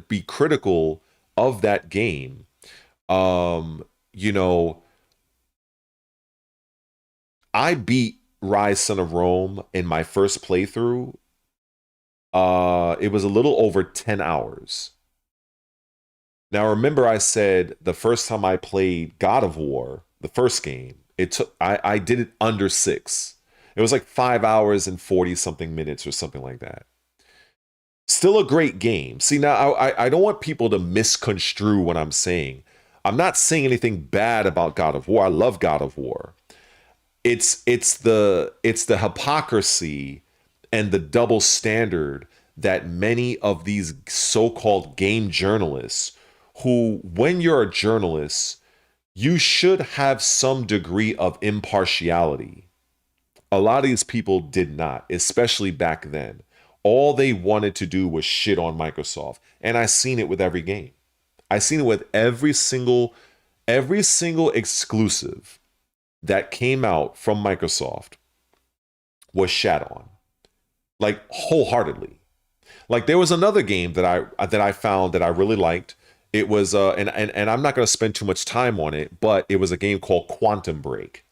be critical of that game, I beat Rise Son of Rome in my first playthrough. It was a little over 10 hours. Now, remember I said the first time I played God of War, the first game, I did it under 6. It was like 5 hours and 40 something minutes or something like that. Still a great game. See, now I don't want people to misconstrue what I'm saying. I'm not saying anything bad about God of War. I love God of War. It's the hypocrisy and the double standard that many of these so-called game journalists, who, when you're a journalist, you should have some degree of impartiality. A lot of these people did not, especially back then. All they wanted to do was shit on Microsoft. And I seen it with every game. I seen it with every single exclusive that came out from Microsoft was shat on. Like, wholeheartedly. Like, there was another game that I found that I really liked. It was and I'm not going to spend too much time on it, but it was a game called Quantum Break.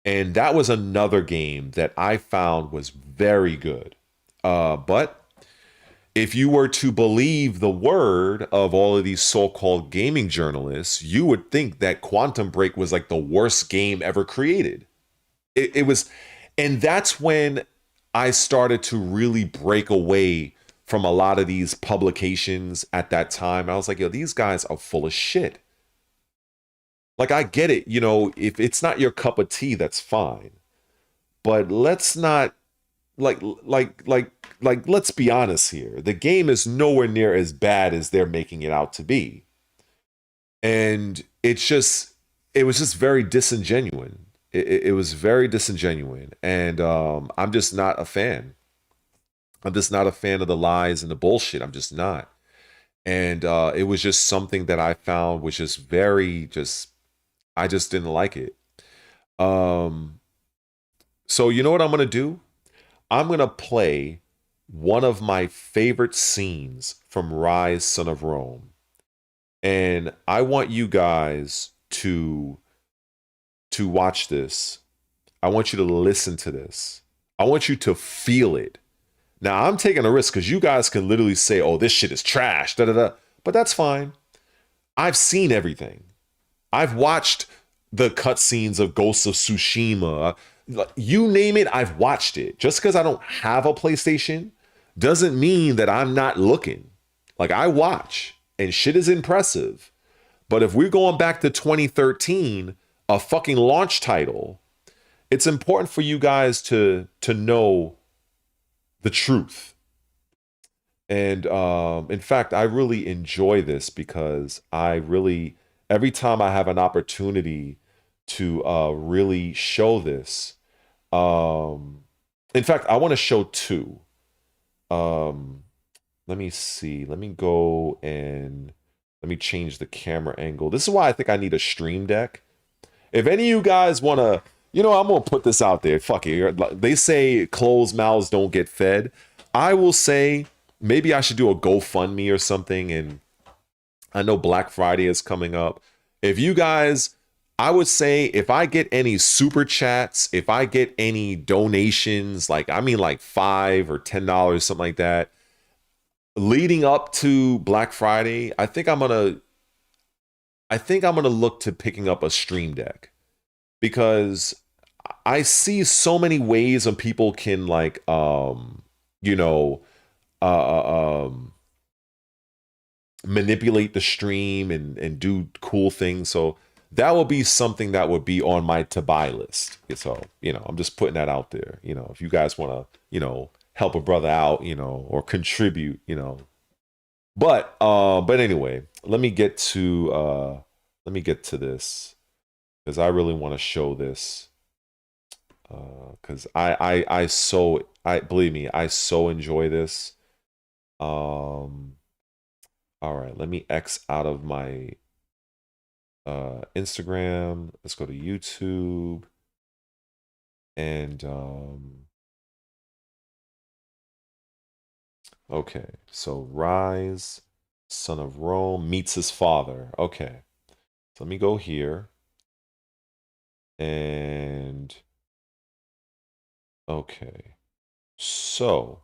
And that was another game that I found was very good. But if you were to believe the word of all of these so-called gaming journalists, you would think that Quantum Break was like the worst game ever created. It was, and that's when I started to really break away from a lot of these publications at that time. I was like, yo, these guys are full of shit. Like, I get it, you know, if it's not your cup of tea, that's fine. But let's not let's be honest here. The game is nowhere near as bad as they're making it out to be. And it was just very disingenuous. It was very disingenuous. And I'm just not a fan. I'm just not a fan of the lies and the bullshit. I'm just not. And it was just something that I found was just I just didn't like it. So you know what I'm going to do? I'm going to play one of my favorite scenes from Rise, Son of Rome. And I want you guys to watch this. I want you to listen to this. I want you to feel it. Now, I'm taking a risk because you guys can literally say, oh, this shit is trash, da da da. But that's fine. I've seen everything. I've watched the cutscenes of Ghosts of Tsushima. You name it, I've watched it. Just because I don't have a PlayStation doesn't mean that I'm not looking. Like, I watch, and shit is impressive. But if we're going back to 2013, a fucking launch title, it's important for you guys to know the truth. And in fact, I really enjoy this because every time I have an opportunity to really show this, in fact, I want to show two. Let me see. Let me go and let me change the camera angle. This is why I think I need a stream deck. If any of you guys want to, you know, I'm going to put this out there. Fuck it. They say closed mouths don't get fed. I will say maybe I should do a GoFundMe or something. And I know Black Friday is coming up. If you guys, I would say if I get any super chats, if I get any donations, like $5 or $10, something like that, leading up to Black Friday, I think I'm gonna look to picking up a stream deck, because I see so many ways when people can manipulate the stream and do cool things. So that will be something that would be on my to buy list. So, you know, I'm just putting that out there. You know, if you guys want to, you know, help a brother out, you know, or contribute, you know. But anyway, let me get to this, because I really want to show this. Because believe me, I so enjoy this. All right, let me X out of my Instagram. Let's go to YouTube. And okay, so Rise, Son of Rome meets his father. Okay, so let me go here. And okay, so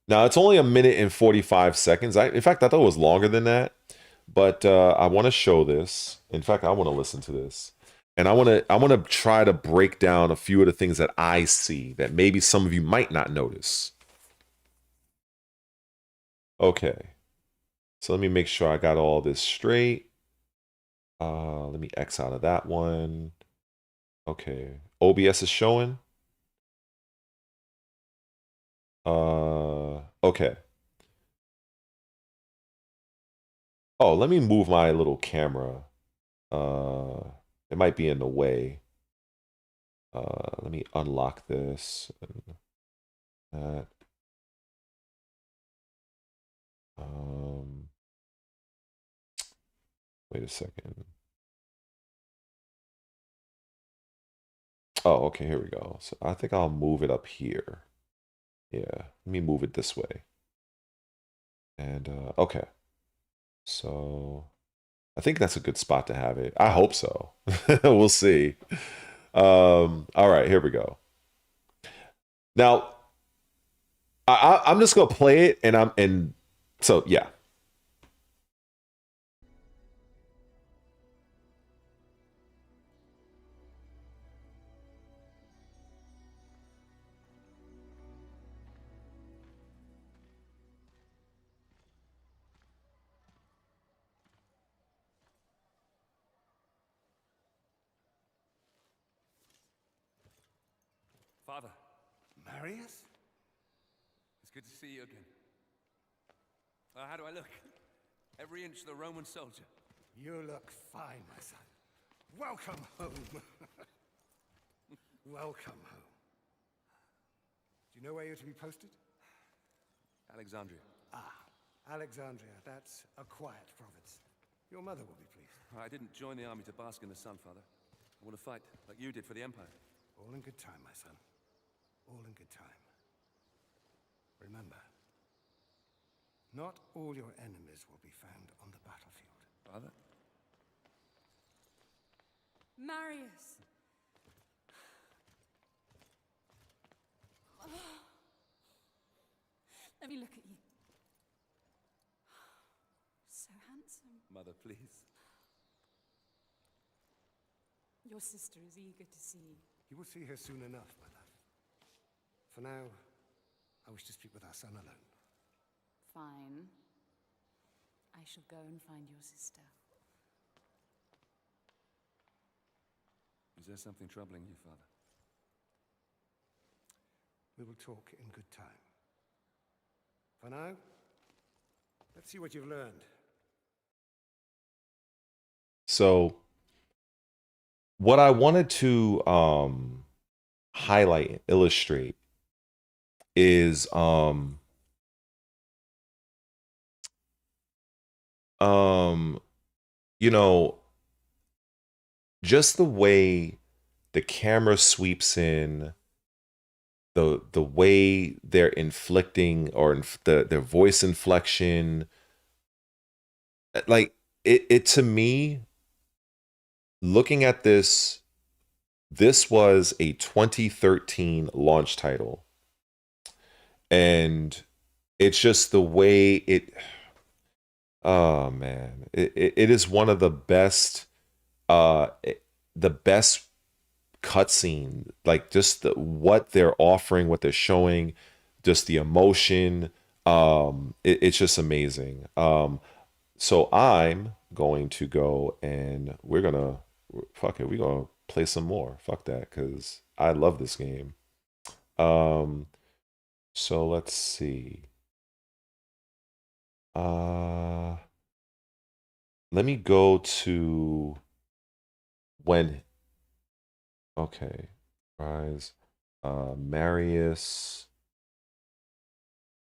now it's only 1 minute and 45 seconds. In fact, I thought it was longer than that. But I want to show this. In fact, I want to listen to this. And I want to try to break down a few of the things that I see that maybe some of you might not notice. Okay. So let me make sure I got all this straight. Let me X out of that one. Okay. OBS is showing. Okay. Oh, let me move my little camera. It might be in the way. Let me unlock this. And that. Wait a second. Oh, okay, here we go. So I think I'll move it up here. Yeah, let me move it this way. And okay. So I think that's a good spot to have it. I hope so. We'll see. All right, here we go. Now, I'm just gonna play it, and so yeah. Father. Marius? It's good to see you again. How do I look? Every inch the Roman soldier. You look fine, my son. Welcome home. Welcome home. Do you know where you're to be posted? Alexandria. Ah, Alexandria. That's a quiet province. Your mother will be pleased. I didn't join the army to bask in the sun, Father. I want to fight, like you did for the Empire. All in good time, my son. All in good time. Remember, not all your enemies will be found on the battlefield. Father? Marius! Let me look at you. So handsome. Mother, please. Your sister is eager to see you. You will see her soon enough, my love. For now, I wish to speak with our son alone. Fine. I shall go and find your sister. Is there something troubling you, Father? We will talk in good time. For now, let's see what you've learned. So what I wanted to highlight and illustrate is you know, just the way the camera sweeps in, the way they're inflicting or their voice inflection, like it to me, looking at this was a 2013 launch title, and it's just the way it, oh man, it is one of the best cutscene, like just what they're offering, what they're showing, just the emotion, it's just amazing. So I'm going to go and we're gonna play some more. Fuck that, because I love this game. So let's see. Let me go to when. Okay, Rise. Marius'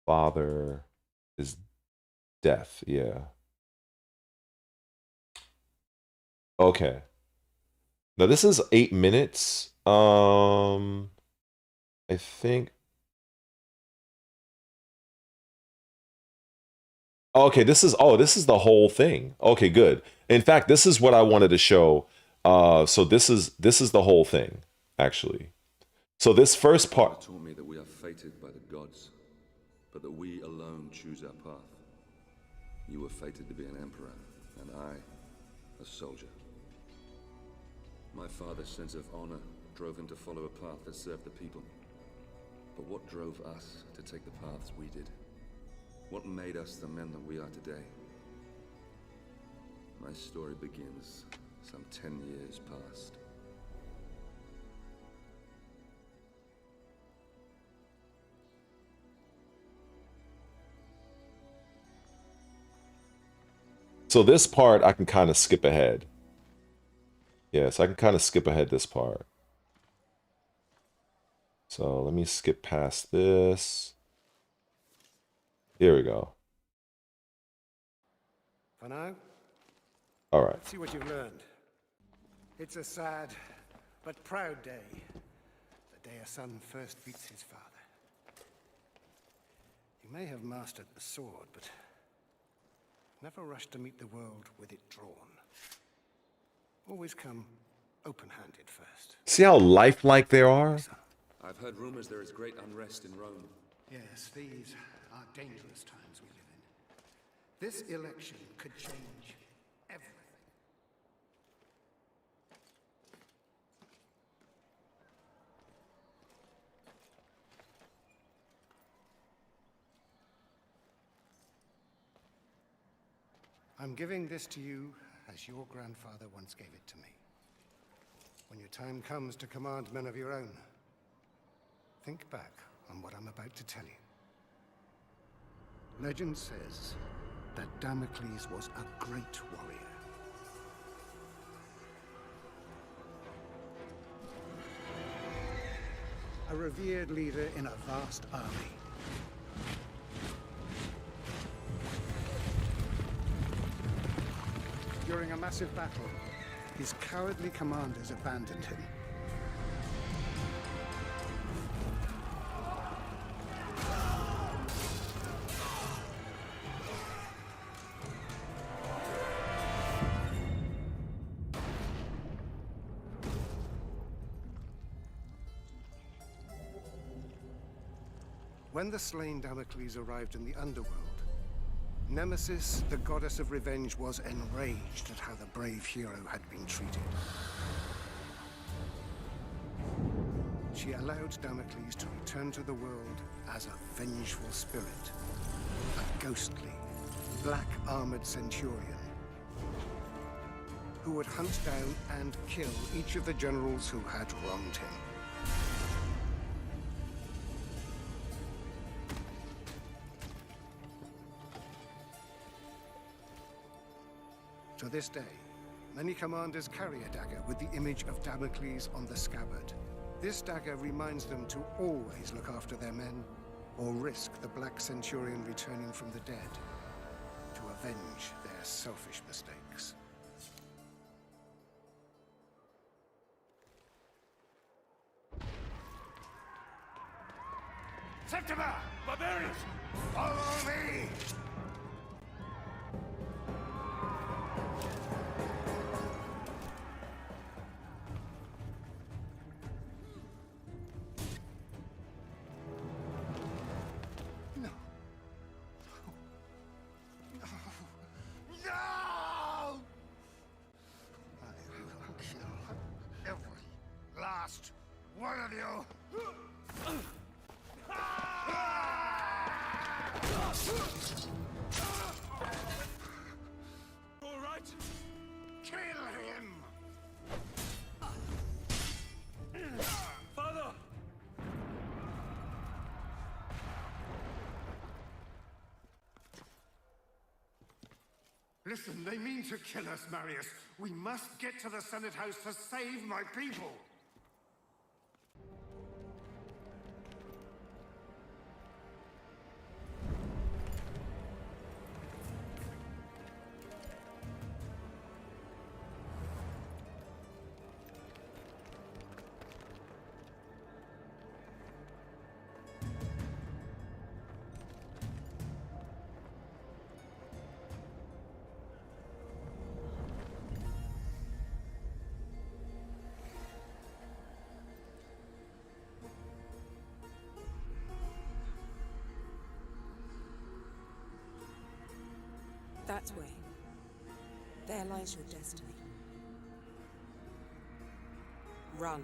father is death. Yeah. Okay. Now this is 8 minutes. I think. Okay, this is the whole thing. Okay, good. In fact, this is what I wanted to show. So this is the whole thing, actually. So this first part taught me that we are fated by the gods, but that we alone choose our path. You were fated to be an emperor, and I, a soldier. My father's sense of honor drove him to follow a path that served the people. But what drove us to take the paths we did? What made us the men that we are today? My story begins some 10 years past. So this part I can kind of skip ahead. Yes, I can kind of skip ahead this part. So let me skip past this. Here we go. For now, all right. let's see what you've learned. It's a sad but proud day. The day a son first meets his father. You may have mastered the sword, but never rush to meet the world with it drawn. Always come open-handed first. See how lifelike they are? I've heard rumors there is great unrest in Rome. Yes, these are dangerous times we live in. This election could change everything. I'm giving this to you as your grandfather once gave it to me. When your time comes to command men of your own, think back on what I'm about to tell you. Legend says that Damocles was a great warrior. A revered leader in a vast army. During a massive battle, his cowardly commanders abandoned him. When the slain Damocles arrived in the underworld, Nemesis, the goddess of revenge, was enraged at how the brave hero had been treated. She allowed Damocles to return to the world as a vengeful spirit, a ghostly, black-armored centurion who would hunt down and kill each of the generals who had wronged him. To this day, many commanders carry a dagger with the image of Damocles on the scabbard. This dagger reminds them to always look after their men, or risk the Black Centurion returning from the dead to avenge their selfish mistakes. Septima! Barbarians! Follow me! One of you! All right? Kill him! Father! Listen, they mean to kill us, Marius. We must get to the Senate House to save my people! That way. There lies your destiny. Run.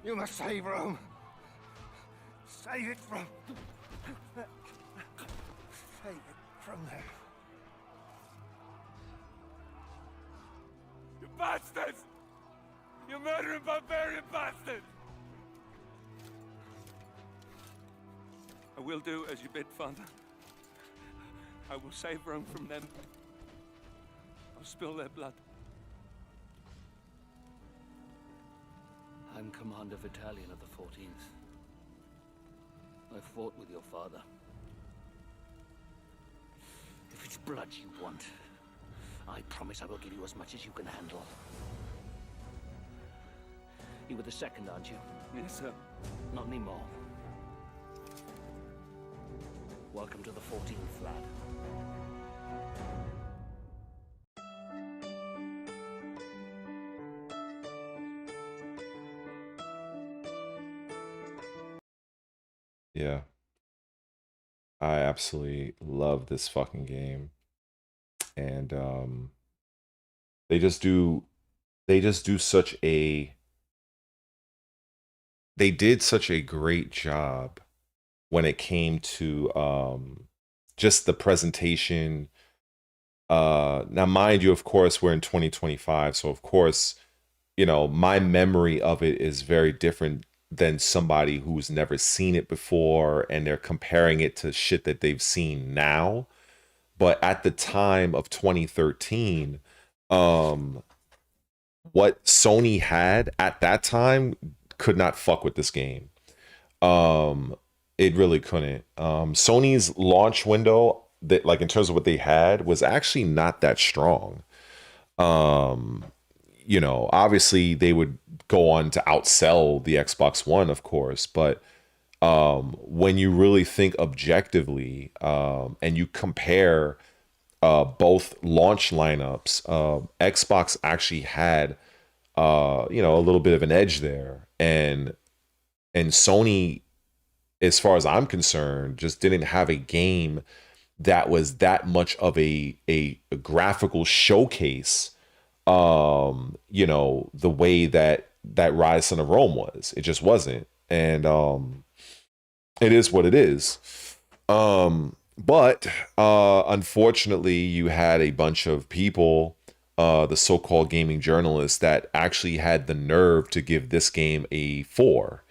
You must save Rome. Save it from... Save it from there. You bastards! You murdering barbarian bastards! I will do as you bid, Father. I will save Rome from them. I'll spill their blood. I'm Commander Battalion of the 14th. I fought with your father. If it's blood you want, I promise I will give you as much as you can handle. You were the second, aren't you? Yes, sir. Not anymore. Welcome to the 14th, lad. Yeah. I absolutely love this fucking game. And they just do such a they did such a great job when it came to just the presentation. Now mind you, of course, we're in 2025, so of course, you know, my memory of it is very different than somebody who's never seen it before and they're comparing it to shit that they've seen now. But at the time of 2013, what Sony had at that time could not fuck with this game. It really couldn't. Sony's launch window, that, like, in terms of what they had, was actually not that strong. You know, obviously they would go on to outsell the Xbox One, of course, but when you really think objectively and you compare both launch lineups, Xbox actually had you know, a little bit of an edge there, and Sony, as far as I'm concerned, just didn't have a game that was that much of a graphical showcase, you know, the way that Rise Son of Rome was. It just wasn't. And it is what it is. But unfortunately, you had a bunch of people, the so-called gaming journalists, that actually had the nerve to give this game a 4,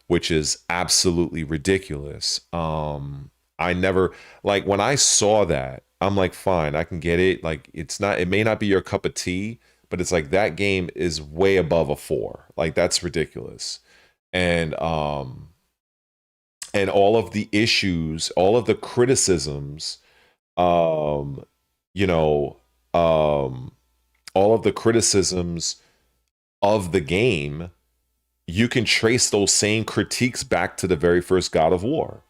which is absolutely ridiculous. I never, like, when I saw that, I'm like, fine, I can get it. Like, it may not be your cup of tea, but it's like, that game is way above a 4. Like, that's ridiculous. And all of the issues, all of the criticisms, you know, all of the criticisms of the game, you can trace those same critiques back to the very first God of War.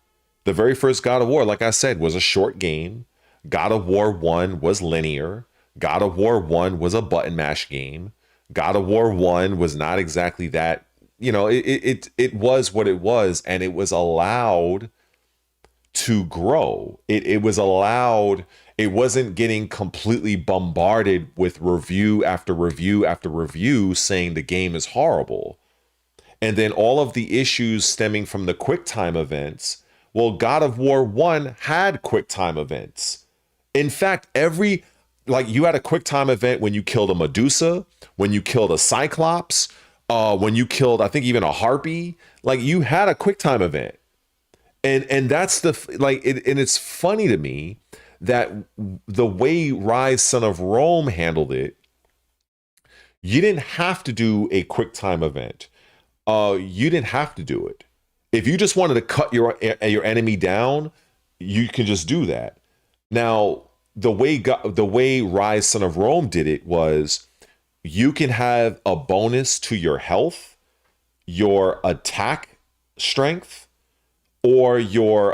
The very first God of War, like I said, was a short game. God of War 1 was linear. God of War 1 was a button mash game. God of War 1 was not exactly that. You know, it was what it was, and it was allowed to grow. It was allowed. It wasn't getting completely bombarded with review after review after review saying the game is horrible. And then all of the issues stemming from the QuickTime events. Well, God of War 1 had QuickTime events. In fact, you had a QuickTime event when you killed a Medusa, when you killed a Cyclops, when you killed, I think, even a Harpy. Like, you had a QuickTime event. And that's and it's funny to me that the way Rise Son of Rome handled it, you didn't have to do a QuickTime event. You didn't have to do it. If you just wanted to cut your enemy down, you can just do that. Now, the way Rise Son of Rome did it was, you can have a bonus to your health, your attack strength, or your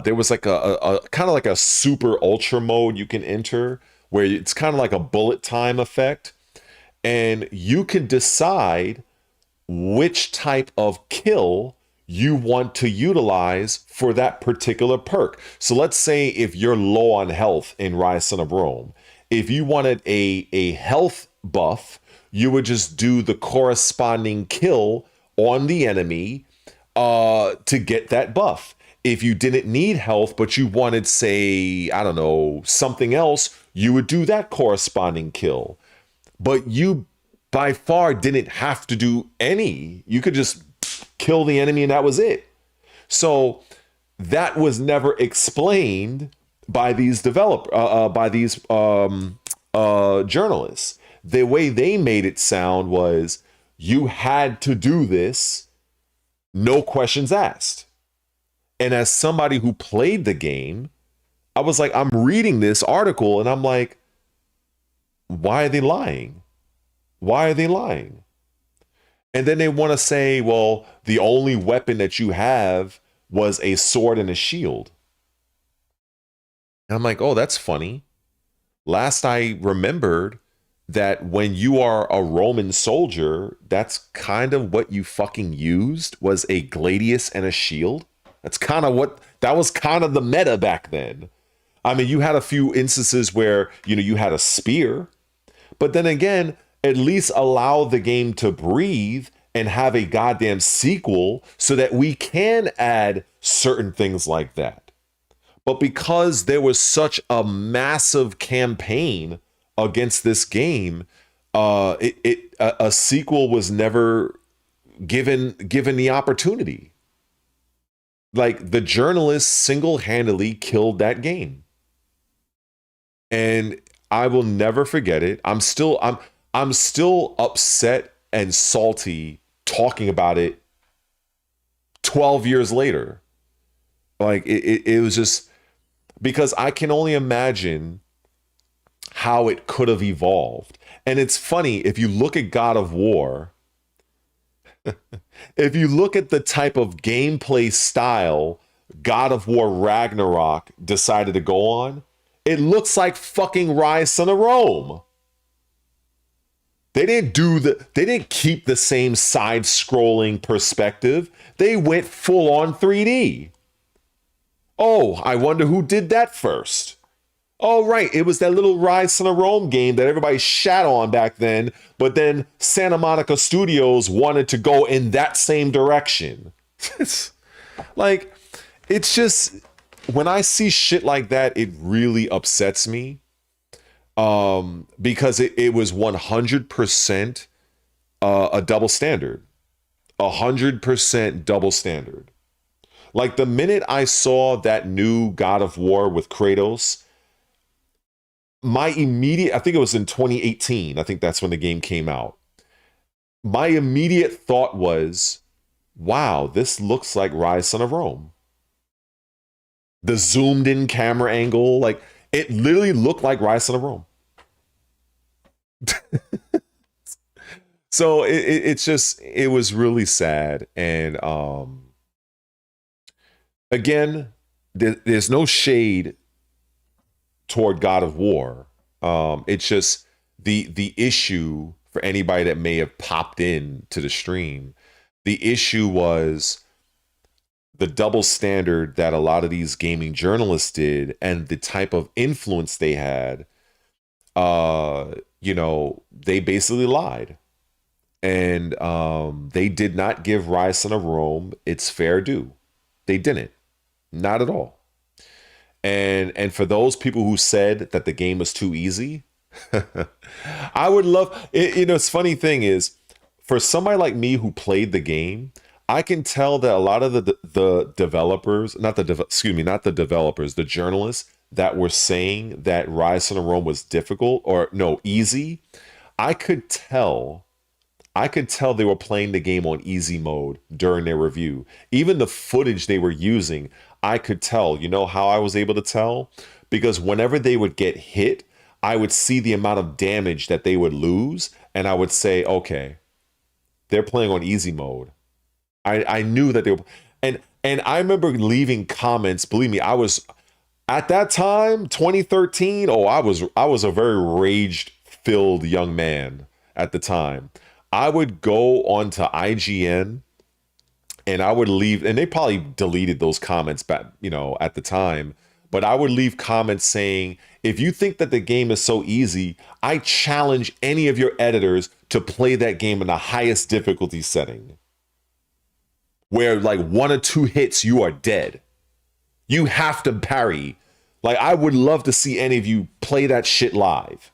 there was like a kind of like a super ultra mode you can enter, where it's kind of like a bullet time effect, and you can decide which type of kill you want to utilize for that particular perk. So let's say if you're low on health in Rise Son of Rome, if you wanted a health buff, you would just do the corresponding kill on the enemy to get that buff. If you didn't need health, but you wanted, say, I don't know, something else, you would do that corresponding kill. But you by far didn't have to do any. You could just kill the enemy and that was it. So that was never explained by these journalists. The way they made it sound was you had to do this, no questions asked. And as somebody who played the game, I was like, I'm reading this article and I'm like, why are they lying? Why are they lying? And then they want to say, well, the only weapon that you have was a sword and a shield. And I'm like, oh, that's funny. Last I remembered that when you are a Roman soldier, that's kind of what you fucking used, was a gladius and a shield. That's kind of what, that was kind of the meta back then. I mean, you had a few instances where, you know, you had a spear, but then again, at least allow the game to breathe and have a goddamn sequel so that we can add certain things like that. But because there was such a massive campaign against this game, a sequel was never given the opportunity. Like, the journalists single-handedly killed that game. And I will never forget it. I'm still upset and salty talking about it 12 years later. Like, it was just because I can only imagine how it could have evolved. And it's funny, if you look at God of War, if you look at the type of gameplay style God of War Ragnarok decided to go on, it looks like fucking Rise Son of Rome. They didn't keep the same side-scrolling perspective. They went full on 3D. Oh, I wonder who did that first. Oh, right, it was that little Rise Son of Rome game that everybody shat on back then, but then Santa Monica Studios wanted to go in that same direction. It's like, it's just, when I see shit like that, it really upsets me. Because it was 100% a double standard. 100% double standard. Like, the minute I saw that new God of War with Kratos, my immediate, I think it was in 2018, I think that's when the game came out. My immediate thought was, wow, this looks like Rise Son of Rome. The zoomed in camera angle, like, it literally looked like Rise Son of Rome. So it's just, it was really sad. And again, there's no shade toward God of War. It's just the issue for anybody that may have popped in to the stream. The issue was the double standard that a lot of these gaming journalists did and the type of influence they had. You know, they basically lied. And they did not give Rise Son of Rome its fair due. They didn't. Not at all. And for those people who said that the game was too easy, I would love it. You know, it's funny thing is, for somebody like me who played the game, I can tell that a lot of the developers, not the developers, the journalists that were saying that Rise Son of Rome was difficult or no, easy, I could tell they were playing the game on easy mode during their review. Even the footage they were using, I could tell. You know how I was able to tell? Because whenever they would get hit, I would see the amount of damage that they would lose, and I would say, okay, they're playing on easy mode. I knew that they were, and I remember leaving comments. Believe me, I was at that time, 2013. Oh, I was a very rage-filled young man at the time. I would go onto IGN and I would leave, and they probably deleted those comments back, you know, at the time. but I would leave comments saying, if you think that the game is so easy, I challenge any of your editors to play that game in the highest difficulty setting, where like 1 or 2 hits, you are dead. You have to parry. Like, I would love to see any of you play that shit live.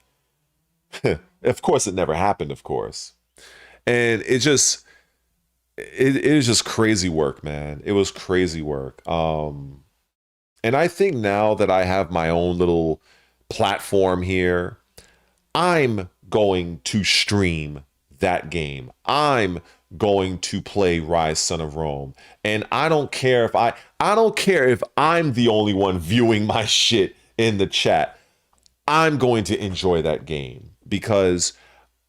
Of course, it never happened, of course. And it was just crazy work, man. It was crazy work. And I think now that I have my own little platform here, I'm going to stream that game. I'm going to play Rise Son of Rome. And I don't care if I'm the only one viewing my shit in the chat. I'm going to enjoy that game because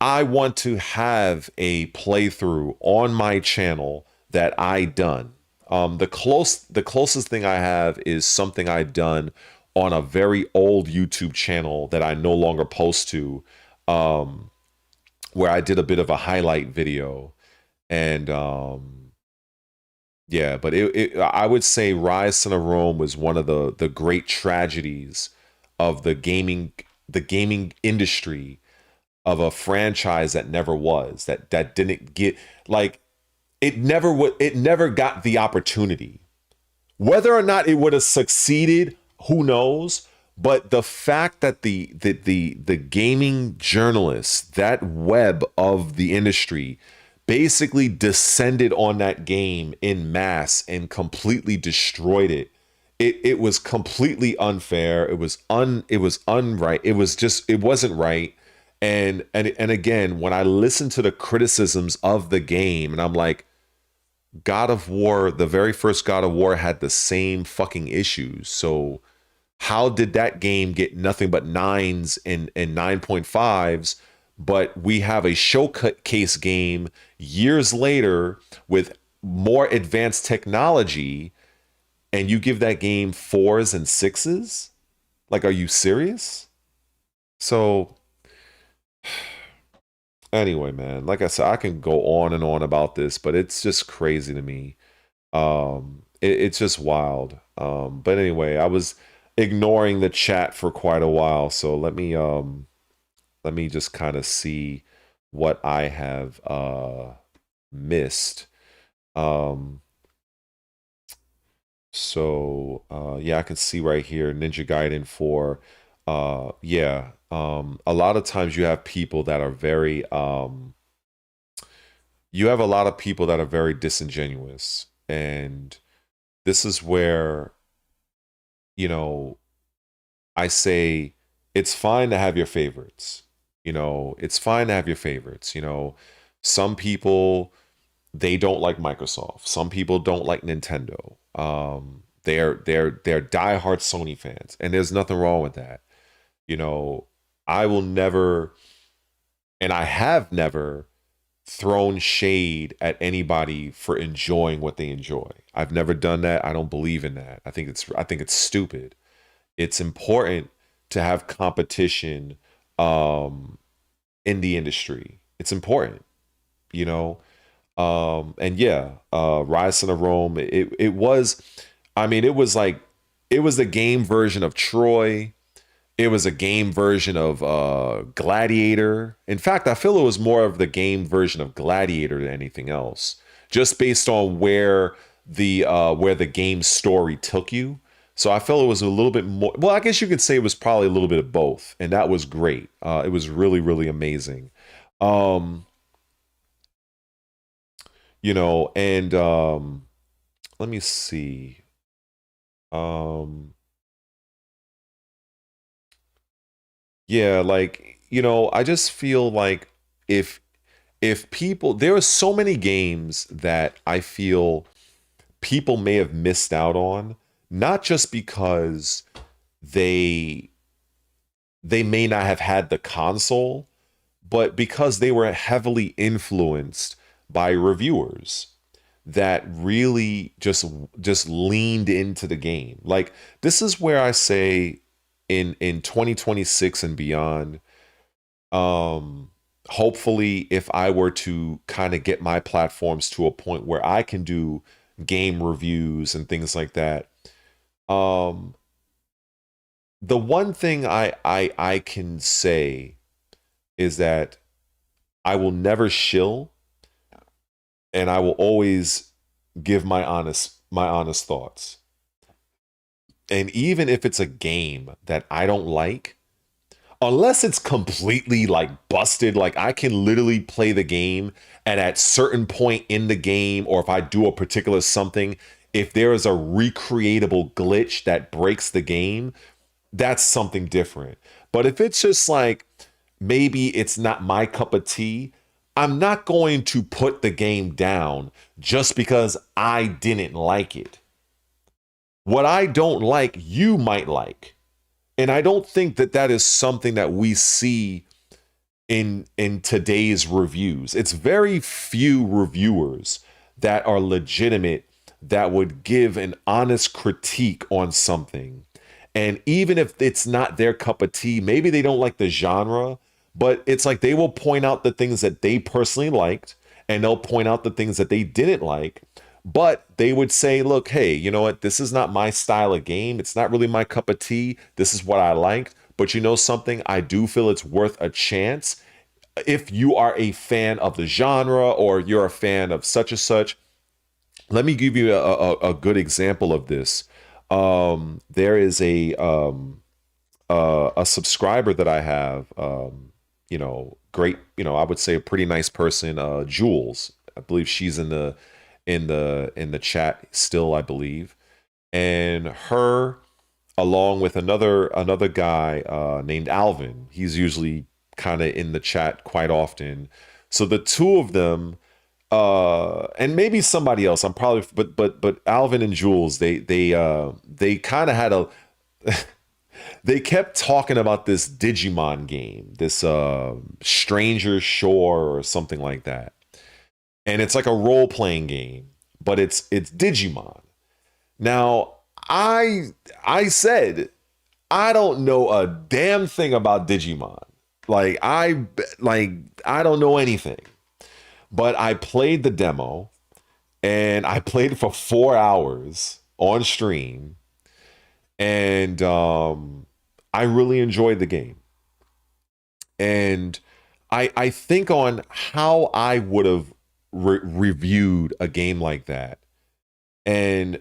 I want to have a playthrough on my channel that I done. The closest thing I have is something I've done on a very old YouTube channel that I no longer post to, where I did a bit of a highlight video. And yeah, but I would say Rise Son of Rome was one of the great tragedies of the gaming industry, of a franchise that never was, that didn't get, like, it never got the opportunity. Whether or not it would have succeeded, who knows? But the fact that the gaming journalists, that web of the industry, basically descended on that game in mass and completely destroyed it. It was completely unfair. It was unright. It wasn't right. And again, when I listen to the criticisms of the game, and I'm like, God of War, the very first God of War had the same fucking issues. So how did that game get nothing but 9s and 9.5s? But we have a showcase game years later with more advanced technology, and you give that game 4s and 6s? Like, are you serious? So anyway, man, like I said, I can go on and on about this, but it's just crazy to me. It's just wild. But anyway, I was ignoring the chat for quite a while, so let me just kind of see what I have missed. Yeah, I can see right here, Ninja Gaiden 4. Yeah. A lot of times you have people that are very disingenuous, and this is where, you know, I say it's fine to have your favorites. You know, it's fine to have your favorites. You know, some people, they don't like Microsoft. Some people don't like Nintendo. They're diehard Sony fans, and there's nothing wrong with that. You know, I will never, and I have never, thrown shade at anybody for enjoying what they enjoy. I've never done that. I don't believe in that. I think it's stupid. It's important to have competition in the industry. It's important, you know. And yeah, Rise Son of Rome, it was the game version of Troy. It was a game version of Gladiator. In fact, I feel it was more of the game version of Gladiator than anything else, just based on where the game story took you. So I felt it was a little bit more, well, I guess you could say it was probably a little bit of both, and that was great. It was really, really amazing. You know, and let me see. Yeah, like, you know, I just feel like if people, there are so many games that I feel people may have missed out on, not just because they may not have had the console, but because they were heavily influenced by reviewers that really just leaned into the game. Like, this is where I say in 2026 and beyond, hopefully, if I were to kind of get my platforms to a point where I can do game reviews and things like that, the one thing I can say is that I will never shill, and I will always give my honest thoughts. And even if it's a game that I don't like, unless it's completely like busted, like I can literally play the game and at certain point in the game, or if I do a particular something, if there is a recreatable glitch that breaks the game, that's something different. But if it's just like, maybe it's not my cup of tea, I'm not going to put the game down just because I didn't like it. What I don't like, you might like. And I don't think that that is something that we see in today's reviews. It's very few reviewers that are legitimate that would give an honest critique on something. And even if it's not their cup of tea, maybe they don't like the genre, but it's like they will point out the things that they personally liked, and they'll point out the things that they didn't like. But they would say, look, hey, you know what? This is not my style of game. It's not really my cup of tea. This is what I liked. But you know something? I do feel it's worth a chance. If you are a fan of the genre, or you're a fan of such and such, let me give you a good example of this. There is a subscriber that I have, you know, great, you know, I would say a pretty nice person, Jules. I believe she's in the chat still, I believe. And her, along with another guy named Alvin, he's usually kind of in the chat quite often. So the two of them, and maybe somebody else, I'm probably, but Alvin and Jules, they kind of had a they kept talking about this Digimon game, this Stranger Shore or something like that. And it's like a role-playing game, but it's Digimon. Now, I said I don't know a damn thing about Digimon. Like I don't know anything. But I played the demo, and I played it for 4 hours on stream, and I really enjoyed the game. And I think on how I would have reviewed a game like that, and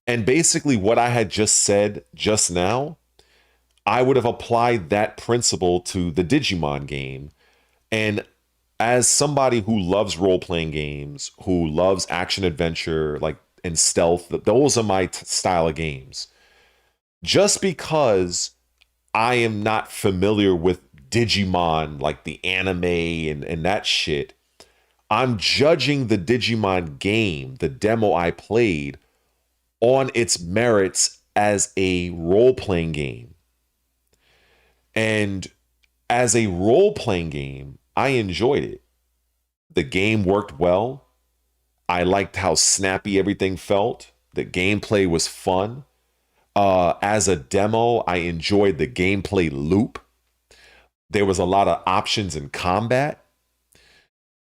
basically what I had just said just now, I would have applied that principle to the Digimon game. And as somebody who loves role-playing games, who loves action adventure, like, and stealth, those are my style of games. Just because I am not familiar with Digimon, like the anime and that shit, I'm judging the Digimon game, the demo I played, on its merits as a role-playing game. And as a role-playing game, I enjoyed it. The game worked well. I liked how snappy everything felt. The gameplay was fun. As a demo, I enjoyed the gameplay loop. There was a lot of options in combat.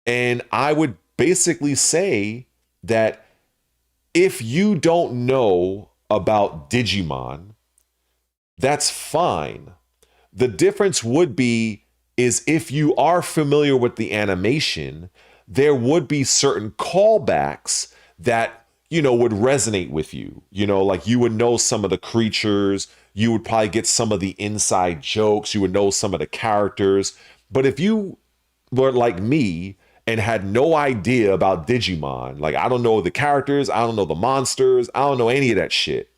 And I would basically say that if you don't know about Digimon, that's fine. The difference would be is if you are familiar with the animation, there would be certain callbacks that, you know, would resonate with you. You know, like you would know some of the creatures, you would probably get some of the inside jokes, you would know some of the characters. But if you were like me and had no idea about Digimon, like I don't know the characters, I don't know the monsters, I don't know any of that shit,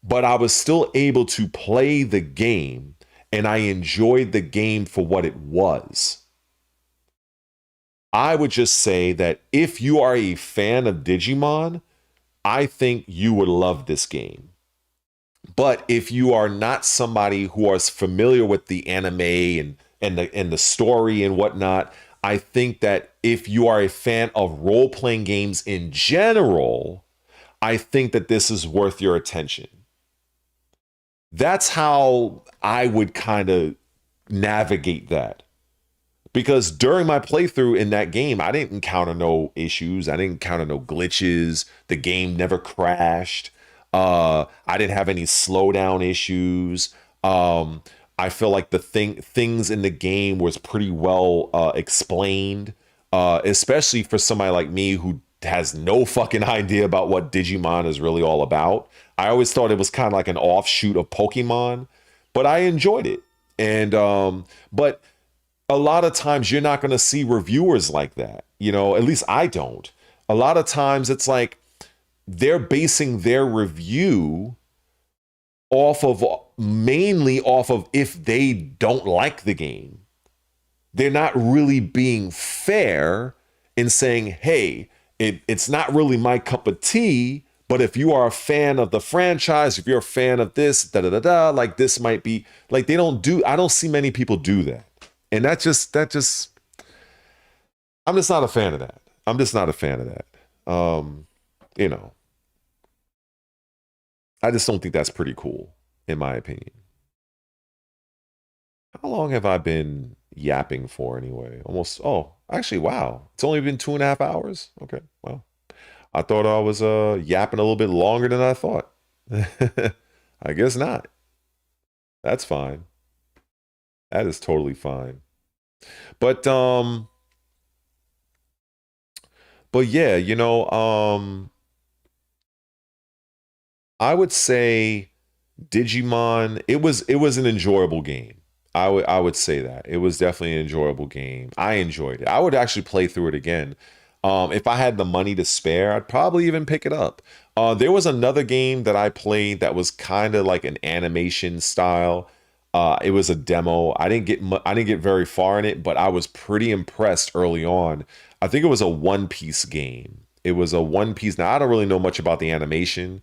but I was still able to play the game, and I enjoyed the game for what it was. I would just say that if you are a fan of Digimon, I think you would love this game. But if you are not somebody who is familiar with the anime and the story and whatnot, I think that if you are a fan of role-playing games in general, I think that this is worth your attention. That's how I would kind of navigate that. Because during my playthrough in that game, I didn't encounter no issues. I didn't encounter no glitches. The game never crashed. I didn't have any slowdown issues. I feel like things in the game was pretty well explained, especially for somebody like me who has no fucking idea about what Digimon is really all about. I always thought it was kind of like an offshoot of Pokemon, but I enjoyed it. And but a lot of times you're not going to see reviewers like that, you know, at least I don't. A lot of times it's like they're basing their review mainly off of if they don't like the game. They're not really being fair in saying, hey, it's not really my cup of tea, but if you are a fan of the franchise, if you're a fan of this, like this might be, like I don't see many people do that. And I'm just not a fan of that. I'm just not a fan of that. You know, I just don't think that's pretty cool, in my opinion. How long have I been yapping for anyway? Almost, actually, wow. It's only been 2.5 hours? Okay, well. I thought I was yapping a little bit longer than I thought. I guess not. That's fine. That is totally fine. But yeah, you know, I would say Digimon, it was an enjoyable game. I would say that. It was definitely an enjoyable game. I enjoyed it. I would actually play through it again. If I had the money to spare, I'd probably even pick it up. There was another game that I played that was kind of like an animation style. It was a demo. I didn't get very far in it, but I was pretty impressed early on. I think it was a One Piece game. It was a One Piece. Now, I don't really know much about the animation,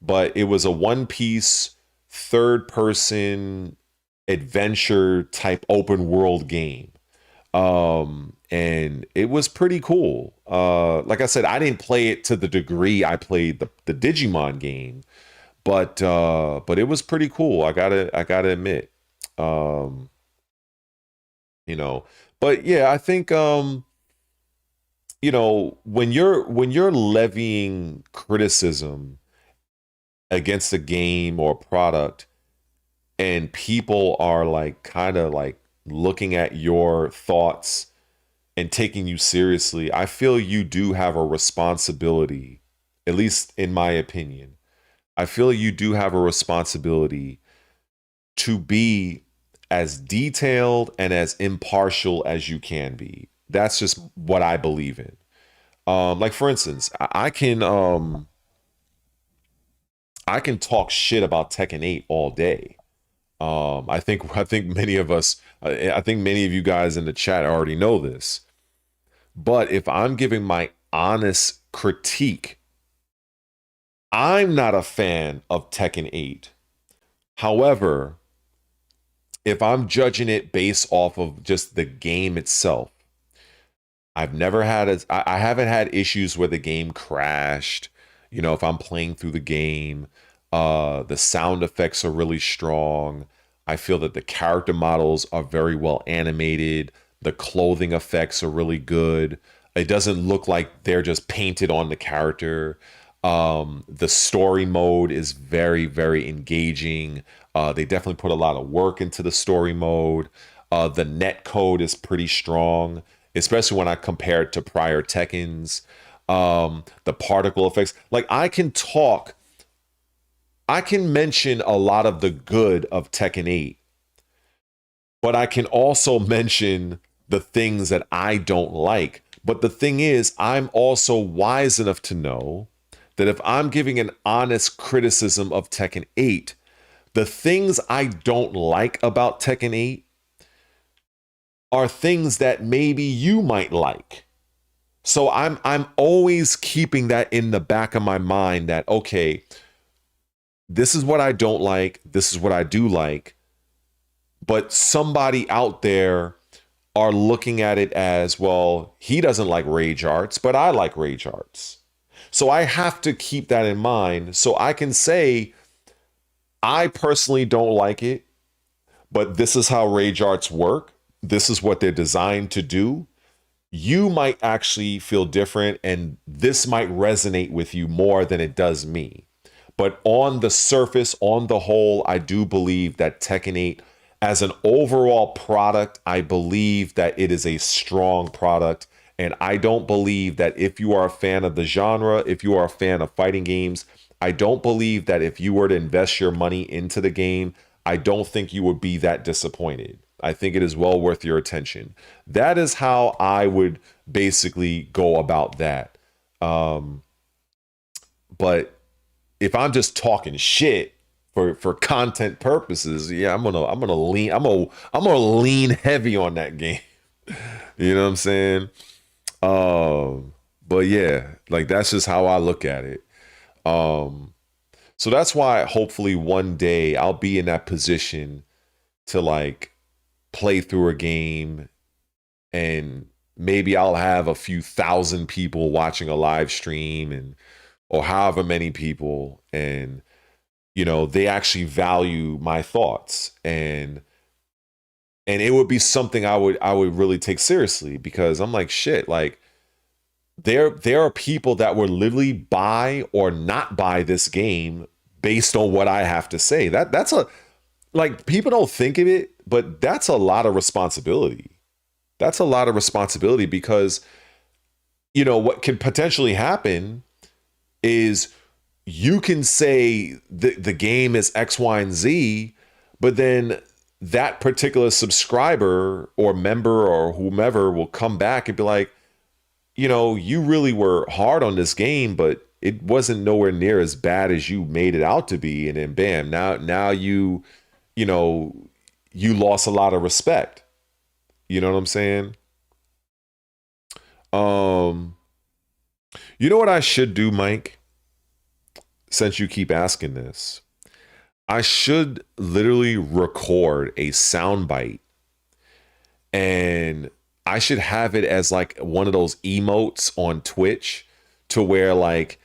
but it was a One Piece third-person adventure type open world game. And it was pretty cool. Like I said, I didn't play it to the degree I played the Digimon game, but it was pretty cool. I gotta admit, you know, but yeah, I think, you know, when you're levying criticism against a game or product and people are like, kind of like looking at your thoughts and taking you seriously, I feel you do have a responsibility, at least in my opinion. I feel you do have a responsibility to be as detailed and as impartial as you can be. That's just what I believe in. Like for instance, I can talk shit about Tekken 8 all day. I think many of us, I think many of you guys in the chat already know this. But if I'm giving my honest critique, I'm not a fan of Tekken 8. However, if I'm judging it based off of just the game itself, I haven't had issues where the game crashed. You know, if I'm playing through the game, the sound effects are really strong. I feel that the character models are very well animated. The clothing effects are really good. It doesn't look like they're just painted on the character. The story mode is very, very engaging. They definitely put a lot of work into the story mode. The net code is pretty strong, especially when I compare it to prior Tekkens. The particle effects. Like I can mention a lot of the good of Tekken 8, but I can also mention the things that I don't like. But the thing is, I'm also wise enough to know that if I'm giving an honest criticism of Tekken 8, the things I don't like about Tekken 8 are things that maybe you might like. So I'm always keeping that in the back of my mind that, okay, this is what I don't like, this is what I do like, but somebody out there are looking at it as, well, he doesn't like rage arts, but I like rage arts. So I have to keep that in mind so I can say, I personally don't like it, but this is how rage arts work. This is what they're designed to do. You might actually feel different, and this might resonate with you more than it does me. But on the surface, on the whole, I do believe that Tekken 8, as an overall product, I believe that it is a strong product. And I don't believe that if you are a fan of the genre, if you are a fan of fighting games, I don't believe that if you were to invest your money into the game, I don't think you would be that disappointed. I think it is well worth your attention. That is how I would basically go about that. But if I'm just talking shit for content purposes, yeah, I'm gonna lean heavy on that game. You know what I'm saying? But yeah, like that's just how I look at it. So that's why hopefully one day I'll be in that position to like play through a game, and maybe I'll have a few thousand people watching a live stream, and or however many people, and you know, they actually value my thoughts, and it would be something I would really take seriously, because I'm like, shit, like there are people that would literally buy or not buy this game based on what I have to say. That's a, like, people don't think of it, but that's a lot of responsibility. That's a lot of responsibility, because you know what could potentially happen is you can say the game is X, Y, and Z, but then that particular subscriber or member or whomever will come back and be like, you know, you really were hard on this game, but it wasn't nowhere near as bad as you made it out to be. And then bam, now you know, you lost a lot of respect. You know what I'm saying? You know what I should do, Mike? Since you keep asking this, I should literally record a soundbite, and I should have it as like one of those emotes on Twitch, to where like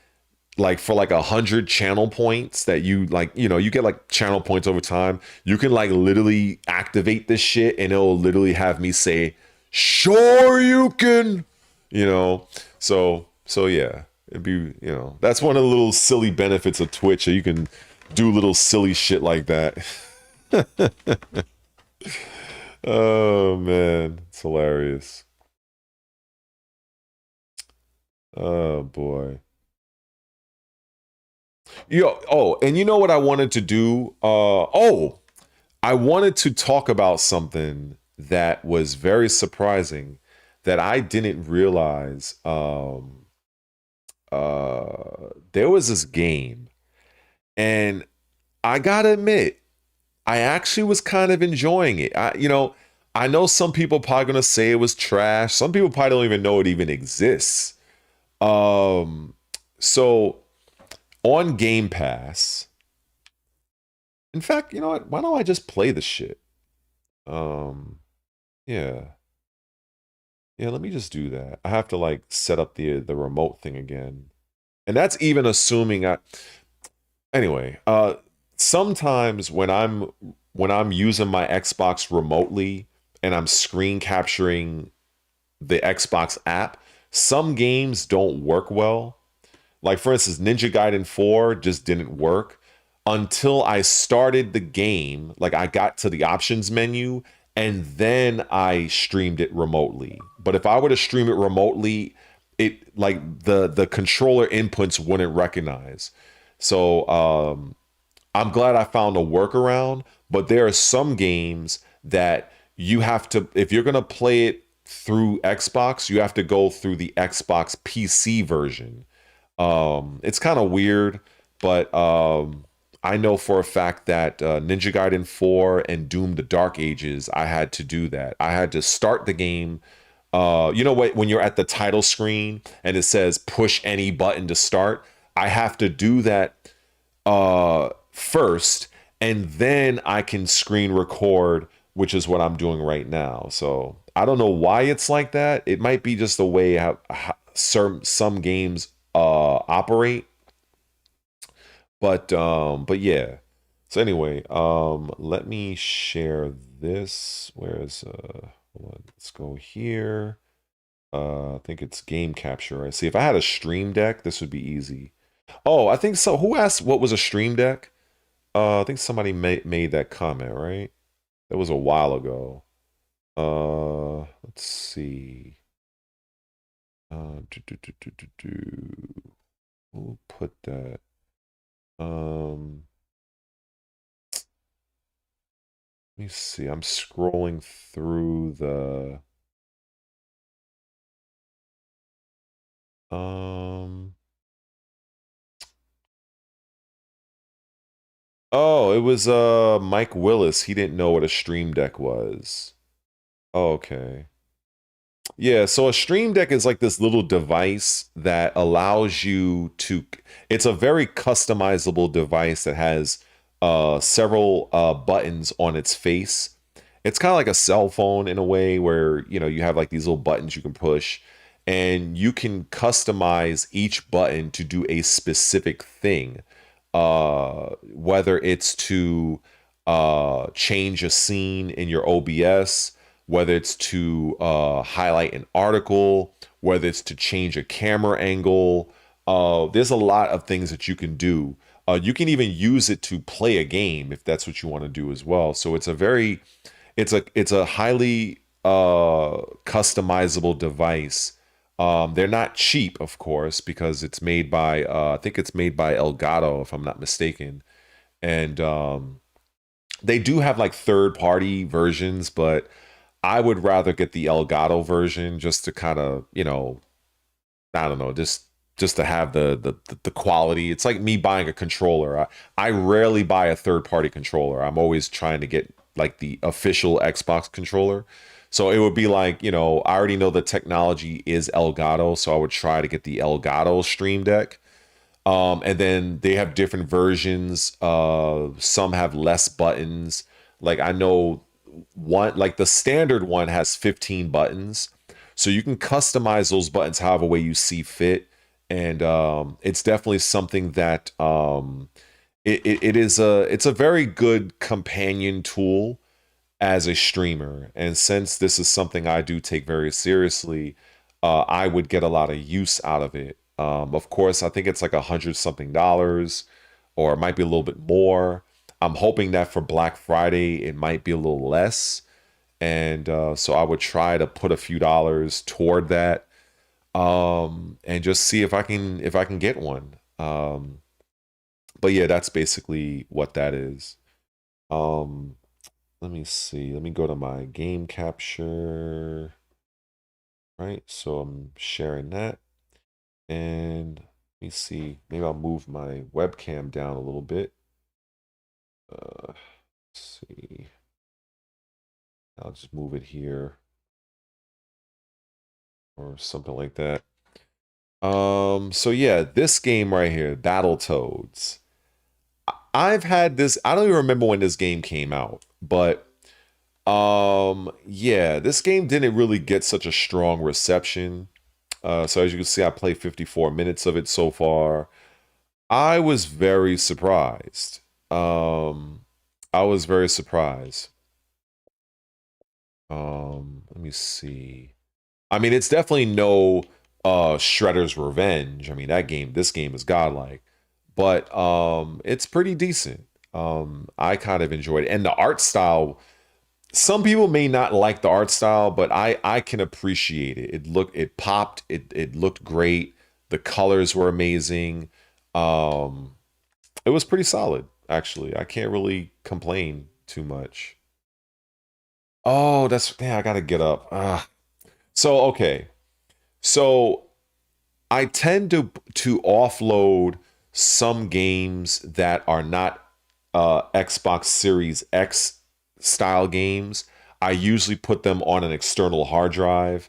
for like 100 channel points that you like, you know, you get like channel points over time. You can like literally activate this shit, and it'll literally have me say, "Sure you can," you know. So yeah, it'd be, you know, that's one of the little silly benefits of Twitch. So you can do little silly shit like that. Oh man, it's hilarious. Oh boy. And you know what I wanted to do? I wanted to talk about something that was very surprising that I didn't realize. There was this game, and I gotta admit, I actually was kind of enjoying it. I know some people probably gonna say it was trash. Some people probably don't even know it even exists. So on Game Pass, in fact, you know what? Why don't I just play the shit? Yeah. Yeah, let me just do that. I have to like set up the remote thing again. And that's even assuming anyway, sometimes when I'm using my Xbox remotely and I'm screen capturing the Xbox app, some games don't work well. Like for instance, Ninja Gaiden 4 just didn't work until I started the game. Like I got to the options menu and then I streamed it remotely. But if I were to stream it remotely, it like the controller inputs wouldn't recognize. So I'm glad I found a workaround, but there are some games that you have to, if you're gonna play it through Xbox, you have to go through the Xbox PC version. It's kind of weird, but I know for a fact that Ninja Gaiden 4 and Doom the Dark Ages, I had to do that. I had to start the game. You know what? When you're at the title screen and it says push any button to start, I have to do that first, and then I can screen record, which is what I'm doing right now. So I don't know why it's like that. It might be just the way how some games operate. But yeah. So anyway, let me share this. Where's hold on, let's go here. I think it's game capture. Right? See, if I had a stream deck, this would be easy. Oh, I think so. Who asked what was a stream deck? I think somebody made that comment, right? That was a while ago. Let's see. Who put that? Let me see. I'm scrolling through the Oh, it was Mike Willis. He didn't know what a stream deck was. Oh, okay. Yeah, so a stream deck is like this little device that allows you to it's a very customizable device that has several buttons on its face. It's kind of like a cell phone in a way where, you know, you have like these little buttons you can push and you can customize each button to do a specific thing. Whether it's to change a scene in your OBS, whether it's to highlight an article, whether it's to change a camera angle. There's a lot of things that you can do. You can even use it to play a game if that's what you want to do as well. So it's it's a highly customizable device. They're not cheap, of course, because it's made by I think it's made by Elgato, if I'm not mistaken, and they do have like third-party versions, but I would rather get the Elgato version just to kind of, you know, I don't know, just to have the quality. It's like me buying a controller. I rarely buy a third-party controller. I'm always trying to get like the official Xbox controller. So it would be like, you know, I already know the technology is Elgato, so I would try to get the Elgato Stream Deck. And then they have different versions. Some have less buttons. Like I know one, like the standard one has 15 buttons. So you can customize those buttons however way you see fit. And it's definitely something that it's a very good companion tool as a streamer. And since this is something I do take very seriously, I would get a lot of use out of it. Of course, I think it's like $100 something, or it might be a little bit more. I'm hoping that for Black Friday, it might be a little less. And so I would try to put a few dollars toward that, and just see if I can get one. But yeah, that's basically what that is. Let me see. Let me go to my game capture. Right, so I'm sharing that. And let me see. Maybe I'll move my webcam down a little bit. Let's see. I'll just move it here. Or something like that. So yeah, this game right here, Battletoads. I've had this, I don't even remember when this game came out, but yeah, this game didn't really get such a strong reception. So as you can see, I played 54 minutes of it so far. I was very surprised. I was very surprised. Let me see. I mean, it's definitely no Shredder's Revenge. I mean, this game is godlike. But it's pretty decent. I kind of enjoyed it. And the art style, some people may not like the art style, but I can appreciate it. It popped, it looked great. The colors were amazing. It was pretty solid, actually. I can't really complain too much. Oh, I gotta get up. So okay. So I tend to offload some games that are not Xbox Series X style games. I usually put them on an external hard drive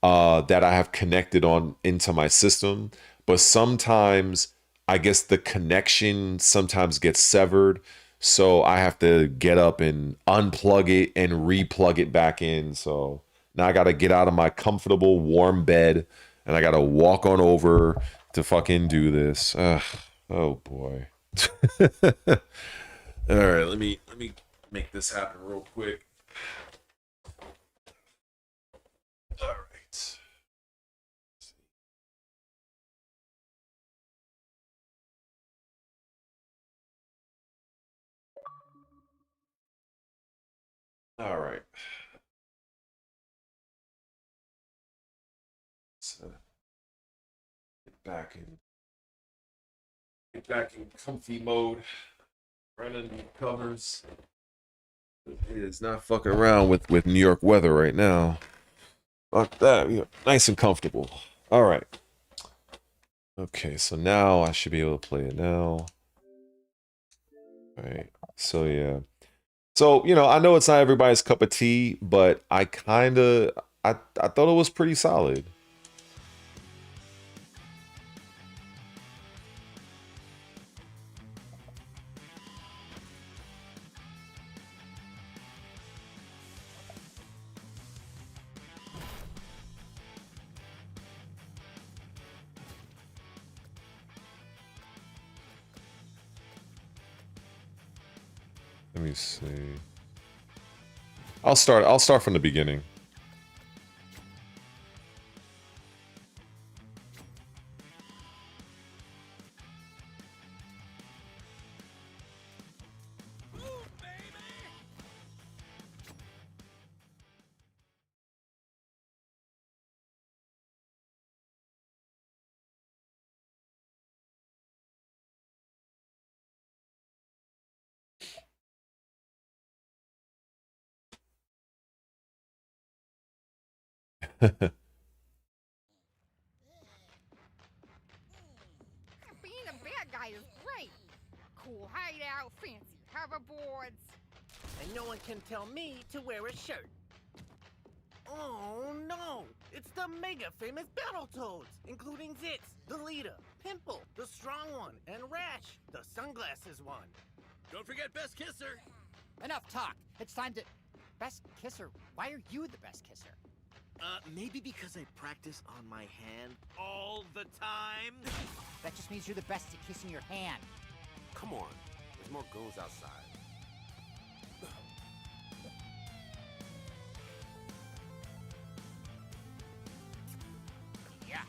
that I have connected on into my system. But sometimes I guess the connection sometimes gets severed. So I have to get up and unplug it and replug it back in. So now I got to get out of my comfortable warm bed and I got to walk on over to fucking do this. Oh boy. All right, let me make this happen real quick. All right. All right. So get back in comfy mode. Running the covers. It is not fucking around with New York weather right now. Fuck that. You know, nice and comfortable. All right. Okay, so now I should be able to play it now. All right. So yeah. So, you know, I know it's not everybody's cup of tea, but I thought it was pretty solid. Let me see. I'll start from the beginning. Being a bad guy is great. Cool hideout, fancy hoverboards. And no one can tell me to wear a shirt. Oh no! It's the mega famous Battletoads, including Zitz, the leader, Pimple, the strong one, and Rash, the sunglasses one. Don't forget Best Kisser. Enough talk. It's time to... Best kisser? Why are you the best kisser? Maybe because I practice on my hand all the time? That just means you're the best at kissing your hand. Come on, there's more goons outside. Yeah.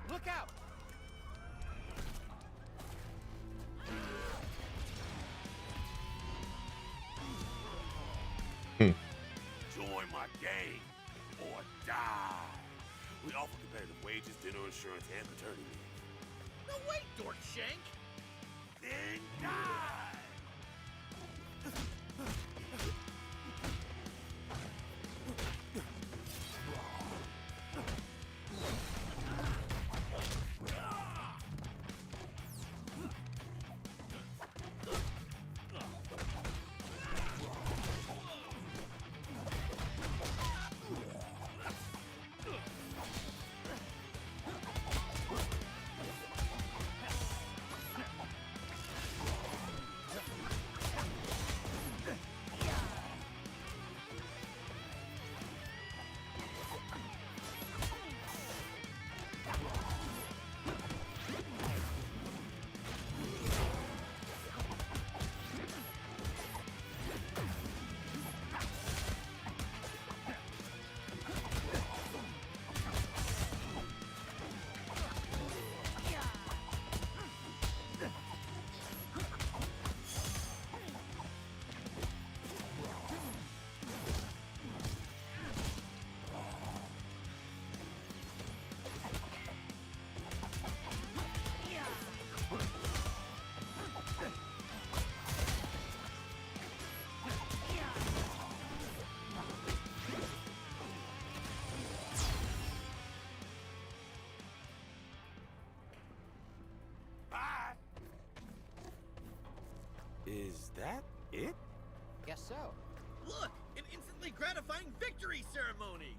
Look out! Join my gang or die. We offer competitive wages, dinner insurance, and paternity leave. No wait, Dork Shank! Then die! Is that it? Guess so. Look, an instantly gratifying victory ceremony.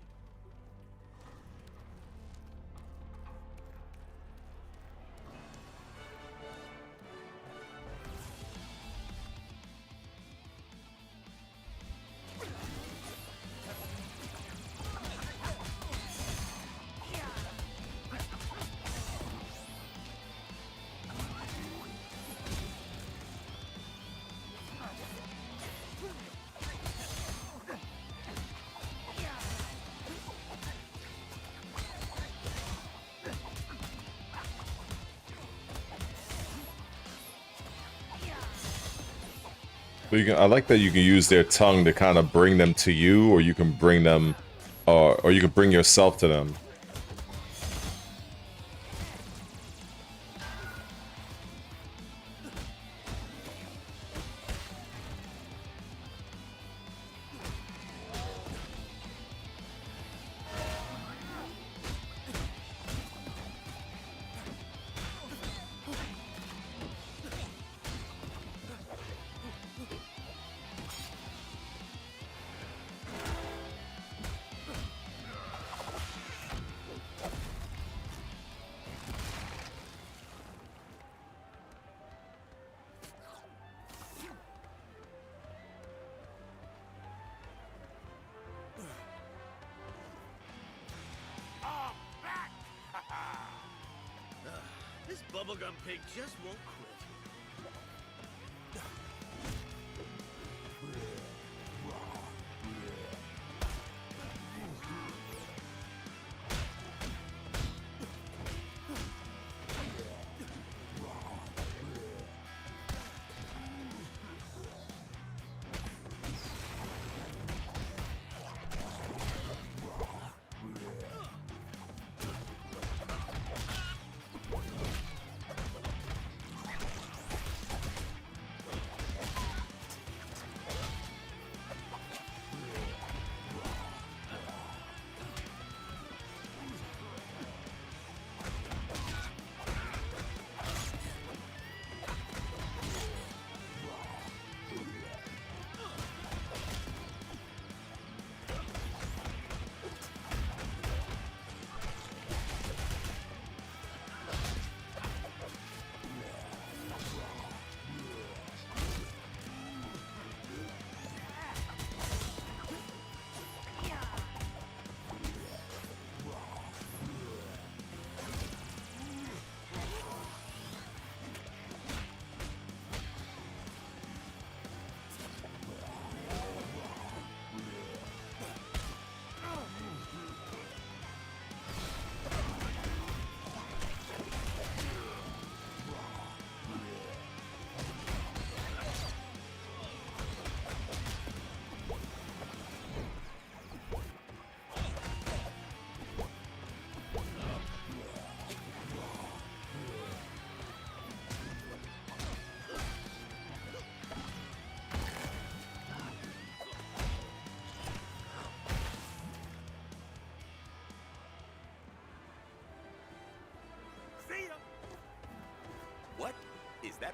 But you can, I like that you can use their tongue to kind of bring them to you, or you can bring them, or you can bring yourself to them. This bubblegum pig just won't quit.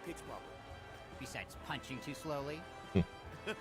pitch bubble. Besides punching too slowly. Nice one.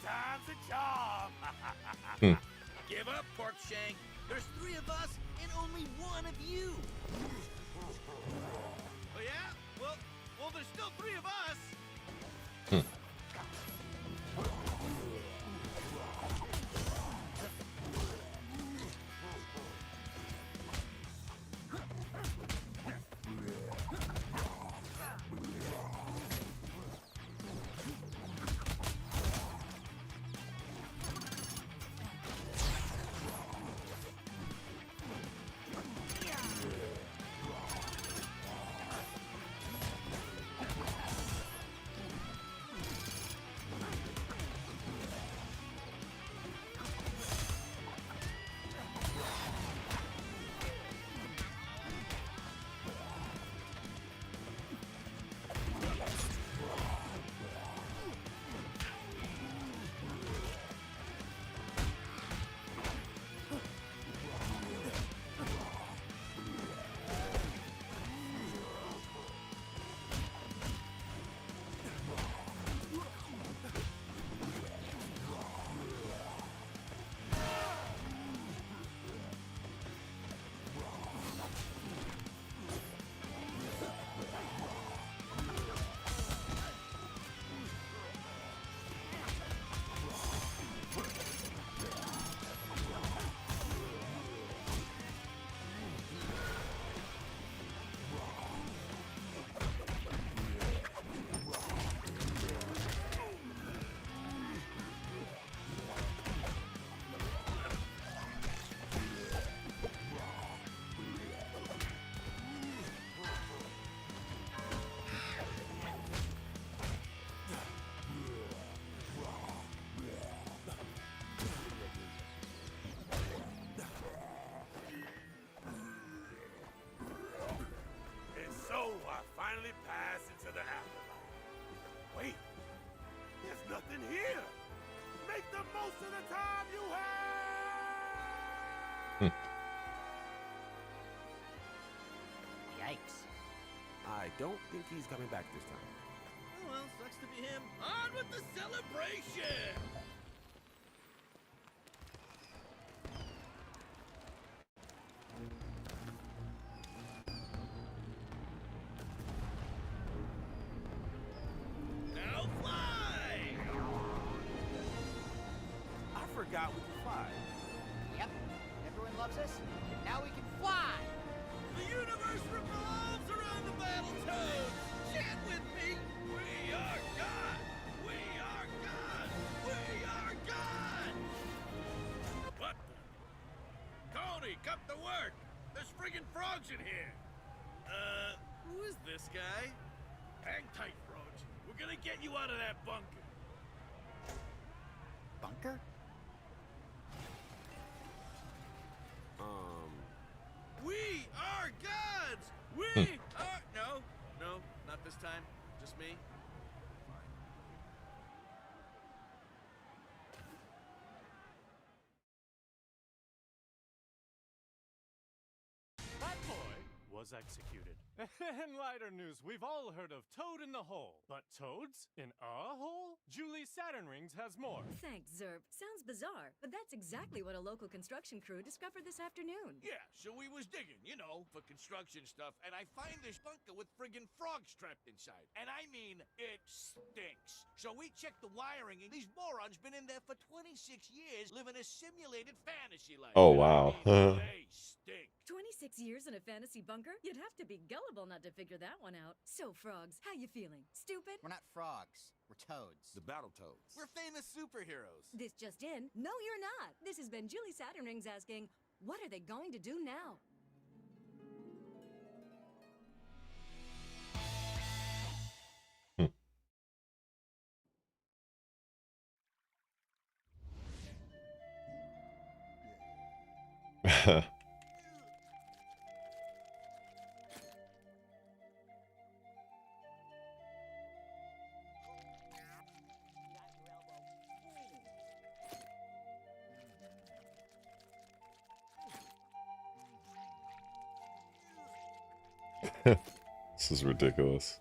Time's a charm. Give up, pork shank. There's 3 of us and only 1 of you. Oh yeah? Well, there's still 3 of us. finally pass into the afterlife. Wait, there's nothing here. Make the most of the time you have. Yikes. I don't think he's coming back this time. Oh, well, sucks to be him. On with the celebration! Now fly! I forgot we could fly loves us. Now we can fly. The universe revolves around the Battletoads! Chant with me! We are God! We are God! We are God! What the? Cody, come to work! There's friggin' frogs in here! Who is this guy? Hang tight, frogs. We're gonna get you out of that bunker. Bunker? We are gods! We are... No, not this time. Just me. That boy was executed. In lighter news, we've all heard of Toad in the Hole. But toads in a hole? Julie Saturn Rings has more. Thanks, Zerb. Sounds bizarre, but that's exactly what a local construction crew discovered this afternoon. Yeah, so we was digging, you know, for construction stuff, and I find this bunker with friggin' frogs trapped inside. And I mean, it stinks. So we checked the wiring, and these morons been in there for 26 years living a simulated fantasy life. Oh, wow. They stink. 26 years in a fantasy bunker? You'd have to be gullible not to figure that one out. So, frogs, how you feeling? Stupid? We're not frogs. We're toads. The Battletoads. We're famous superheroes. This just in. No, you're not. This has been Julie Saturn Rings asking, what are they going to do now? This is ridiculous.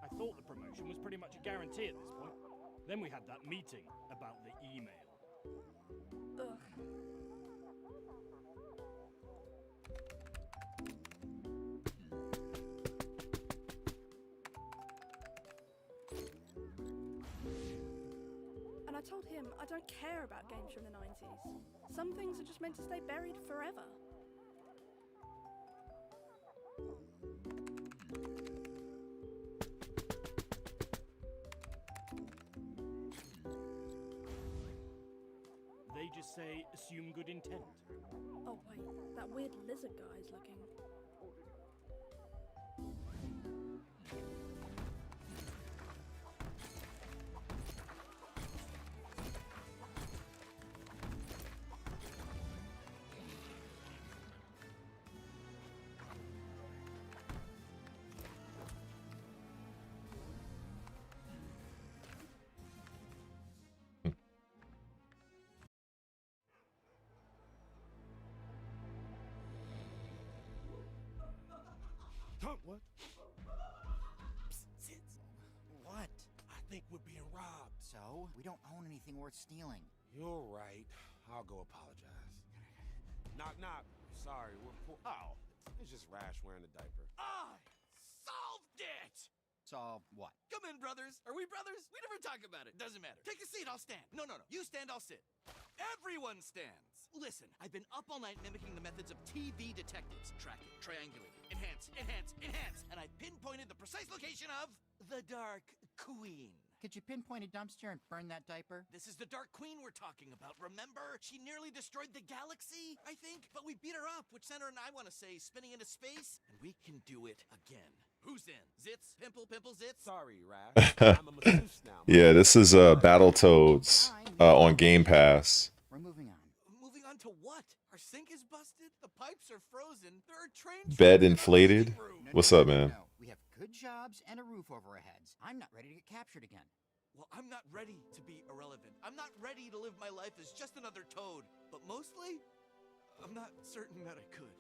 I thought the promotion was pretty much a guarantee at this point. Then we had that meeting about the email. Ugh. And I told him I don't care about games from the 90s. Some things are just meant to stay buried forever. They just say, assume good intent. Oh wait, that weird lizard guy is looking. What? Psst, Zitz. What? I think we're being robbed. So? We don't own anything worth stealing. You're right. I'll go apologize. Knock, knock. Sorry, we're poor. Oh, it's just Rash wearing a diaper. I solved it! Solve what? Come in, brothers. Are we brothers? We never talk about it. Doesn't matter. Take a seat, I'll stand. No. You stand, I'll sit. Everyone stands. Listen, I've been up all night mimicking the methods of TV detectives. Tracking, triangulating, enhance, and I pinpointed the precise location of the Dark Queen. Could you pinpoint a dumpster and burn that diaper? This is the Dark Queen we're talking about, remember? She nearly destroyed the galaxy, I think, but we beat her up, which sent her and I want to say spinning into space, and we can do it again. Who's in? Zitz? Pimple, Zitz? Sorry, Rash. I'm a masseuse now. Yeah, this is Battletoads on Game Pass. We're moving on. Moving on to what? Our sink is busted? The pipes are frozen. There are trains. Bed inflated. What's up, man? No. We have good jobs and a roof over our heads. I'm not ready to get captured again. Well, I'm not ready to be irrelevant. I'm not ready to live my life as just another toad. But mostly, I'm not certain that I could.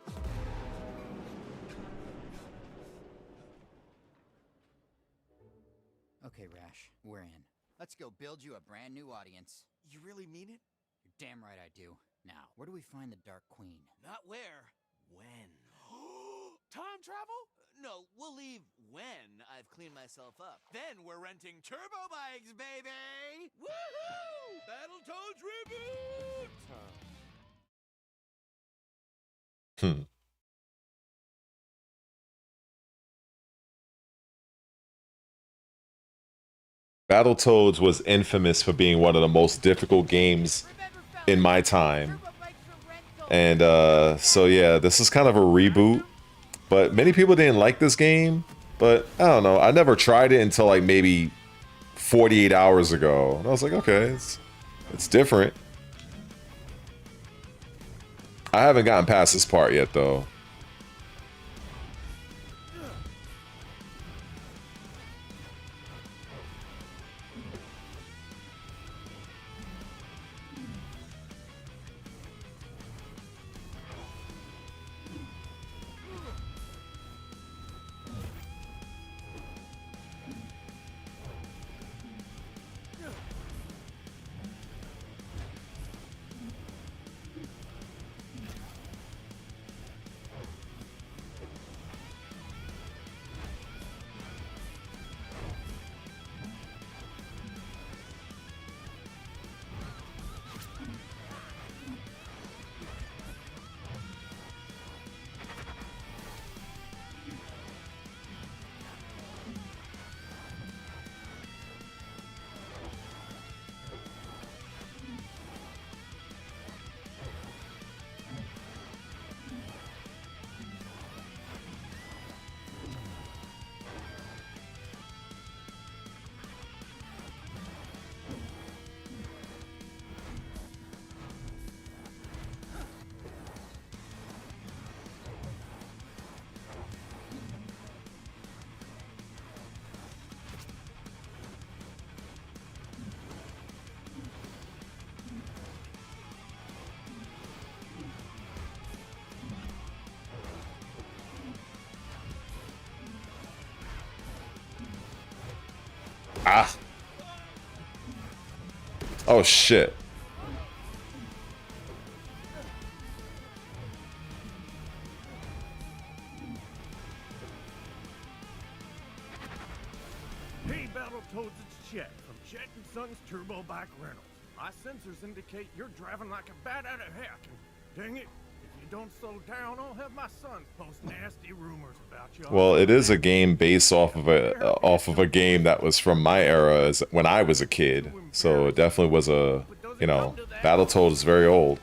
Okay, Rash, we're in. Let's go build you a brand new audience. You really mean it? You're damn right I do. Now, where do we find the Dark Queen? Not where, when. Time travel? No, we'll leave when I've cleaned myself up. Then we're renting turbo bikes, baby! Woohoo! Battletoads reboot! Battletoads was infamous for being one of the most difficult games in my time. And so yeah, this is kind of a reboot. But many people didn't like this game. But I don't know. I never tried it until like maybe 48 hours ago. And I was like, okay, it's different. I haven't gotten past this part yet though. Ah. Oh shit. Hey Battletoads, it's Chet from Chet and Son's Turbo Bike Rental. My sensors indicate you're driving like a bat out of heck, and dang it, if you don't slow down, I'll have my sons post nasty rumors about you. Well, it is a game based off of a game that was from my era as when I was a kid. So it definitely was a, you know, Battletoads is very old.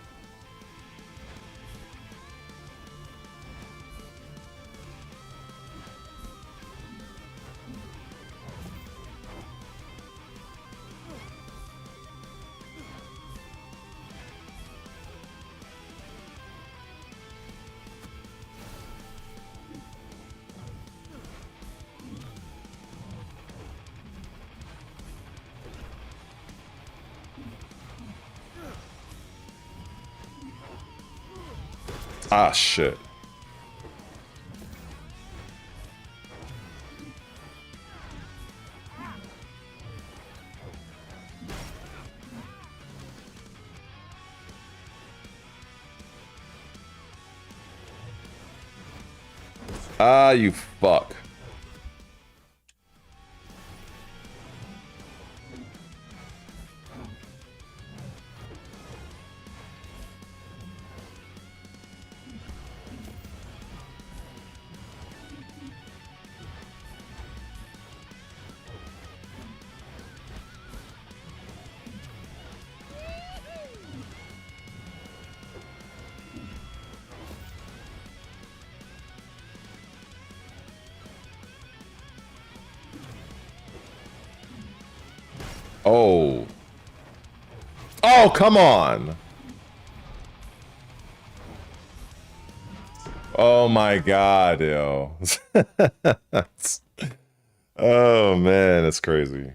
Ah, shit. Ah, you fuck. Oh. Oh, come on. Oh my god, yo. Oh man, that's crazy.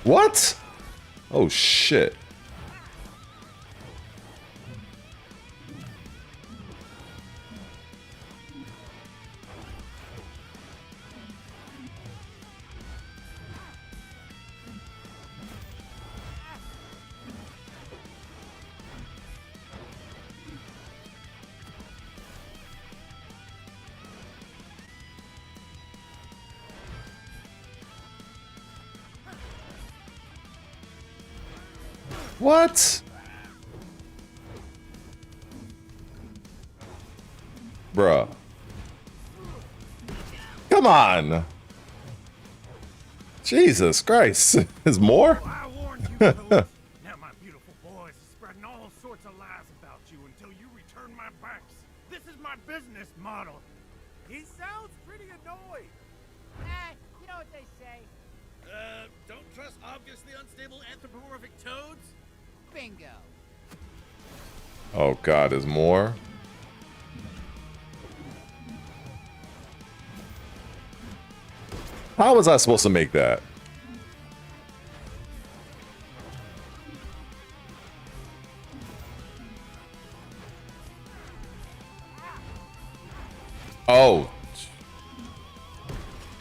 What? Oh shit. What? Bruh. Come on. Jesus Christ. There's more? I warned you, Toad. Now my beautiful boys are spreading all sorts of lies about you until you return my backs. This is my business model. He sounds pretty annoyed. You know what they say. Don't trust obviously unstable anthropomorphic toads? Bingo. Oh god, there's more? How was I supposed to make that? Oh.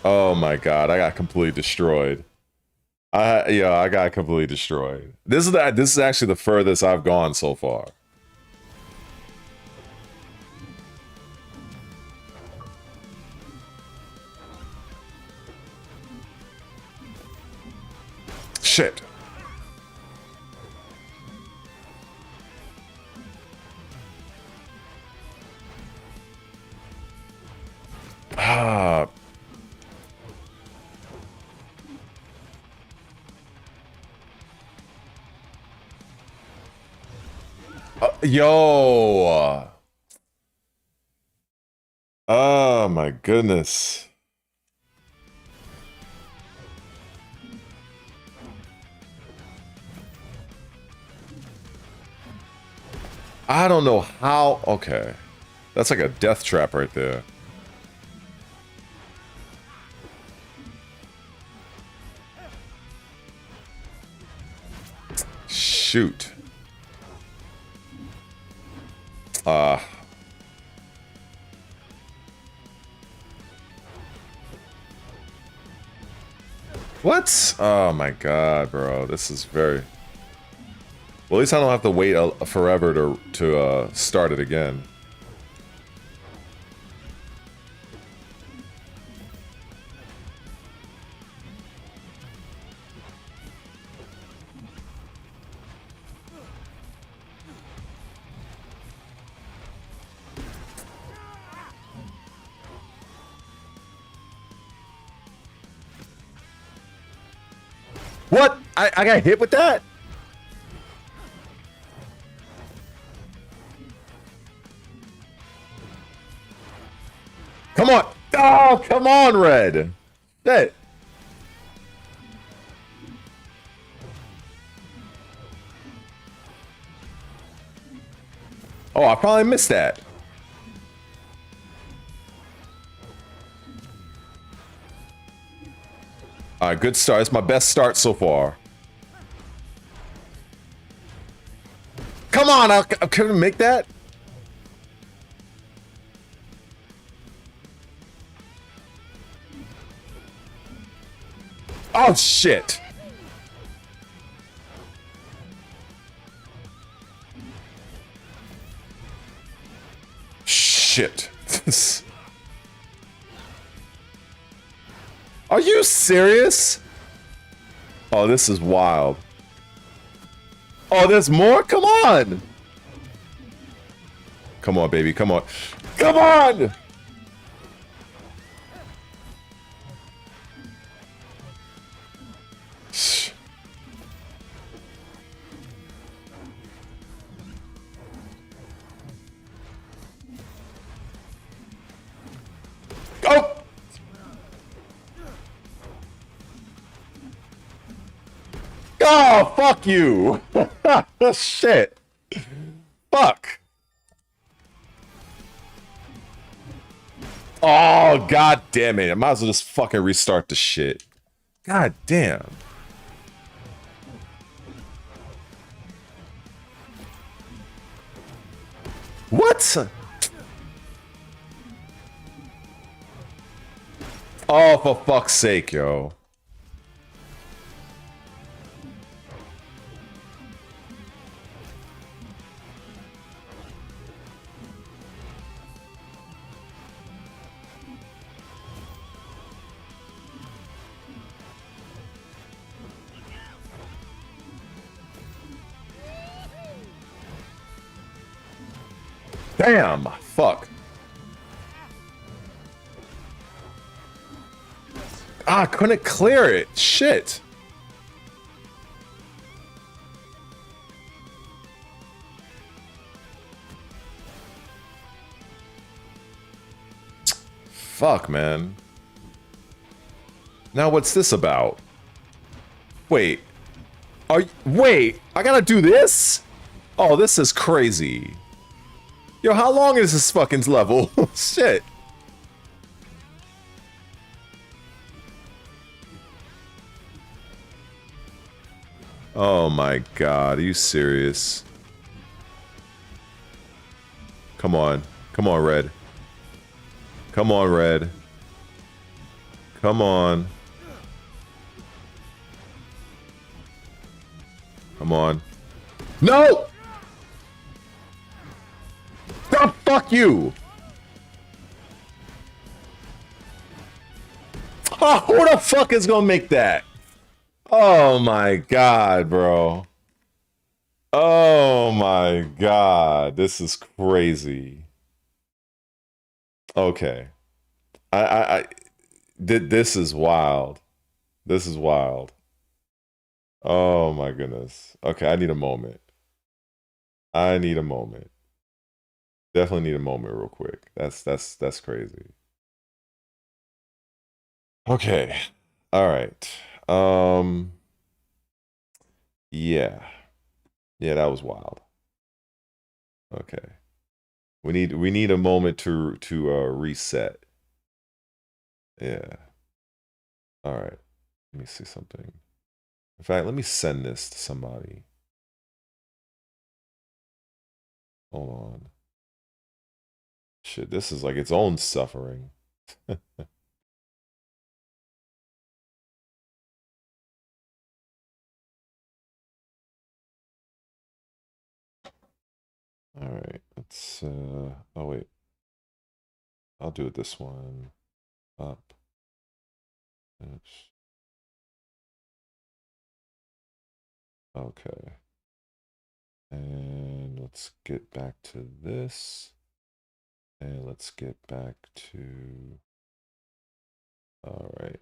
Oh my god, I got completely destroyed. Yeah, I got completely destroyed. This is actually the furthest I've gone so far. Shit. Ah. Yo. Oh my goodness. I don't know how. Okay. That's like a death trap right there. Shoot. What? Oh my god, bro. This is very... Well, at least I don't have to wait forever to start it again. What? I got hit with that? Come on. Oh, come on, Red. That. Oh, I probably missed that. All right, good start. It's my best start so far. Come on, I couldn't make that. Oh, shit. Shit. Are you serious? Oh, this is wild. Oh, there's more? Come on. Come on, baby. Come on. Come on! Oh! Oh, fuck you! Shit. Fuck. Oh, god damn it. I might as well just fucking restart the shit. God damn. What? Oh, for fuck's sake, yo. Damn! Fuck. Ah, I couldn't clear it. Shit. Fuck, man. Now what's this about? Wait. Wait, I gotta do this? Oh, this is crazy. Yo, how long is this fucking level? Shit. Oh my god, are you serious? Come on. Come on, Red. Come on, Red. Come on. Come on. No! Oh, fuck you! Oh, who the fuck is gonna make that? Oh my god, bro. Oh my god. This is crazy. Okay. This is wild. This is wild. Oh my goodness. Okay, I need a moment. I need a moment. Definitely need a moment real quick. That's crazy. Okay. All right. Yeah. Yeah, that was wild. Okay. We need a moment to reset. Yeah. All right. Let me see something. In fact, let me send this to somebody. Hold on. Shit, this is like its own suffering. All right, let's oh wait. I'll do it this one. Up. Finish. Okay. And let's get back to this. And let's get back to, all right.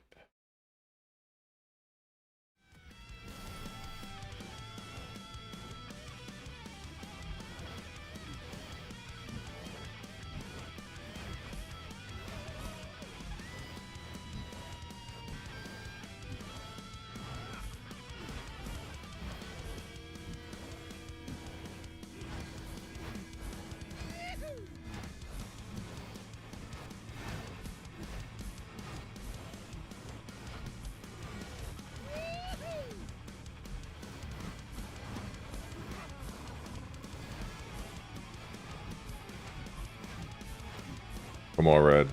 Come on, Red.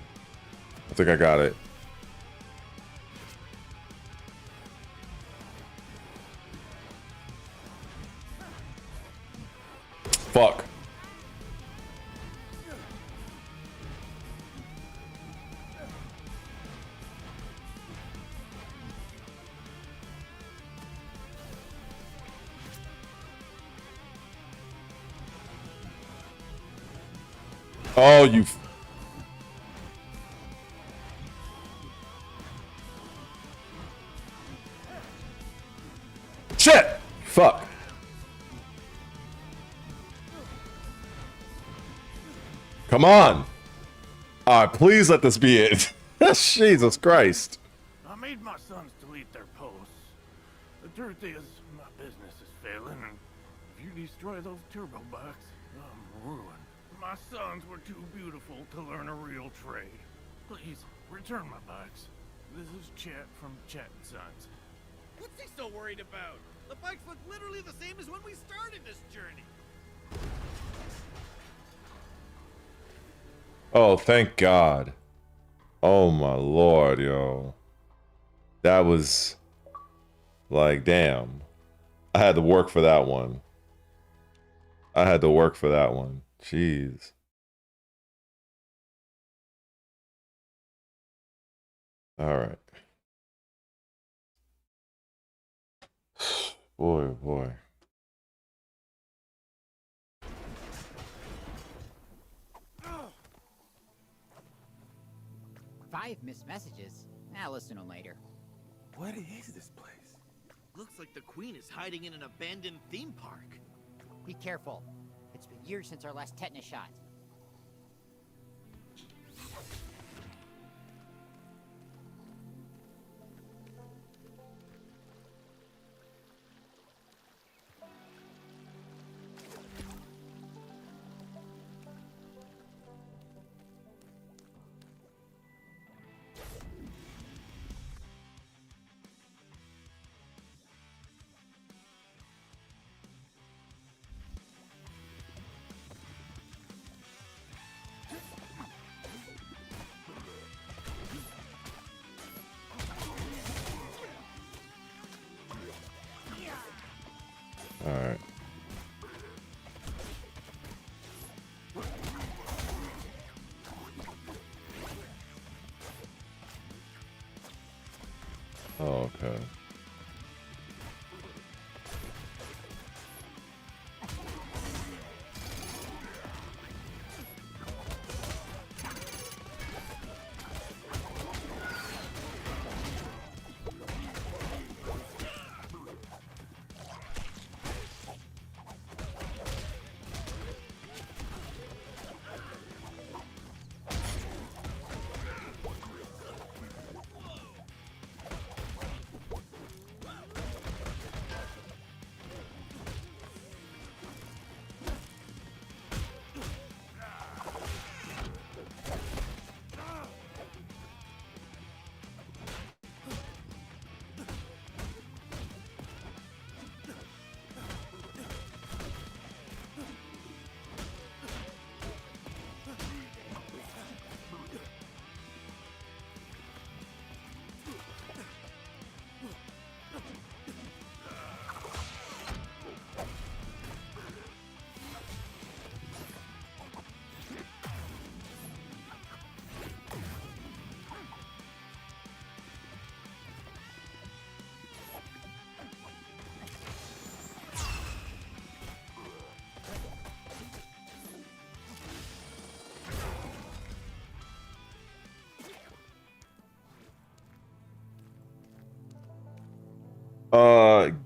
I think I got it. Fuck. Oh, you... Shit! Fuck. Come on. Alright, please let this be it. Jesus Christ. I made my sons delete their posts. The truth is, my business is failing, and if you destroy those turbo bucks, I'm ruined. My sons were too beautiful to learn a real trade. Please, return my bikes. This is Chet from Chet & Sons. What's he so worried about? The bikes look literally the same as when we started this journey. Oh, thank God. Oh my lord, yo. That was like, damn. I had to work for that one. I had to work for that one. Jeez. All right. Boy, oh boy. Five missed messages. I'll listen to them later. What is this place? Looks like the Queen is hiding in an abandoned theme park. Be careful. It's been years since our last tetanus shot. All right. Oh, okay.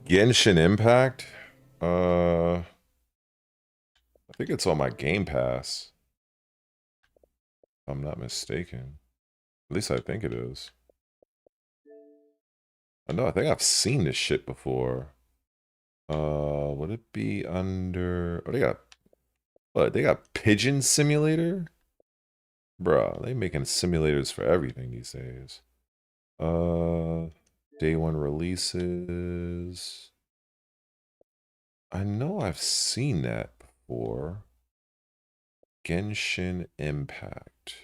Genshin Impact. I think it's on my Game Pass. If I'm not mistaken. At least I think it is. I know, I think I've seen this shit before. Would it be under... Oh, they got... What? They got Pigeon Simulator? Bruh, they making simulators for everything these days. Day one releases. I know I've seen that before. Genshin Impact.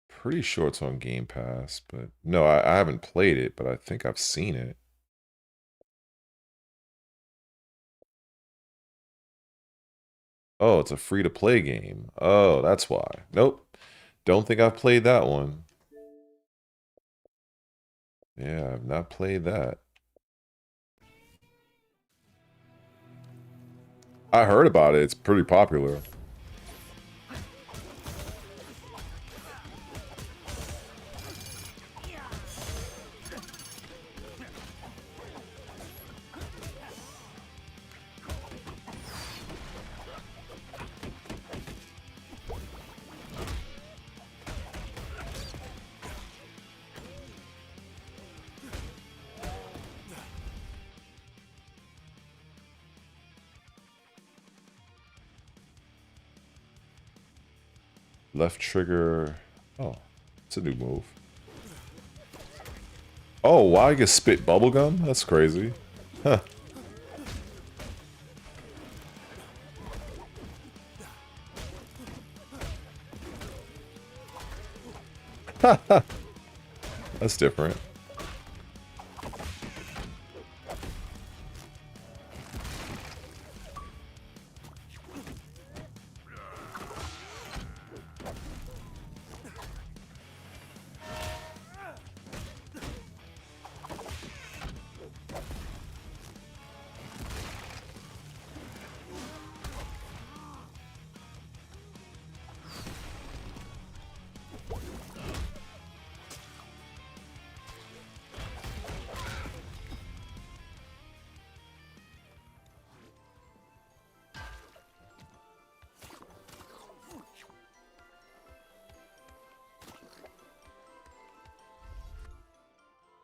Pretty sure it's on Game Pass, but no, I haven't played it, but I think I've seen it. Oh, it's a free-to-play game. Oh, that's why. Nope. Don't think I've played that one. Yeah, I've not played that. I heard about it. It's pretty popular. Left trigger. Oh, it's a new move. Oh, wow, I get spit bubblegum? That's crazy. Huh. That's different.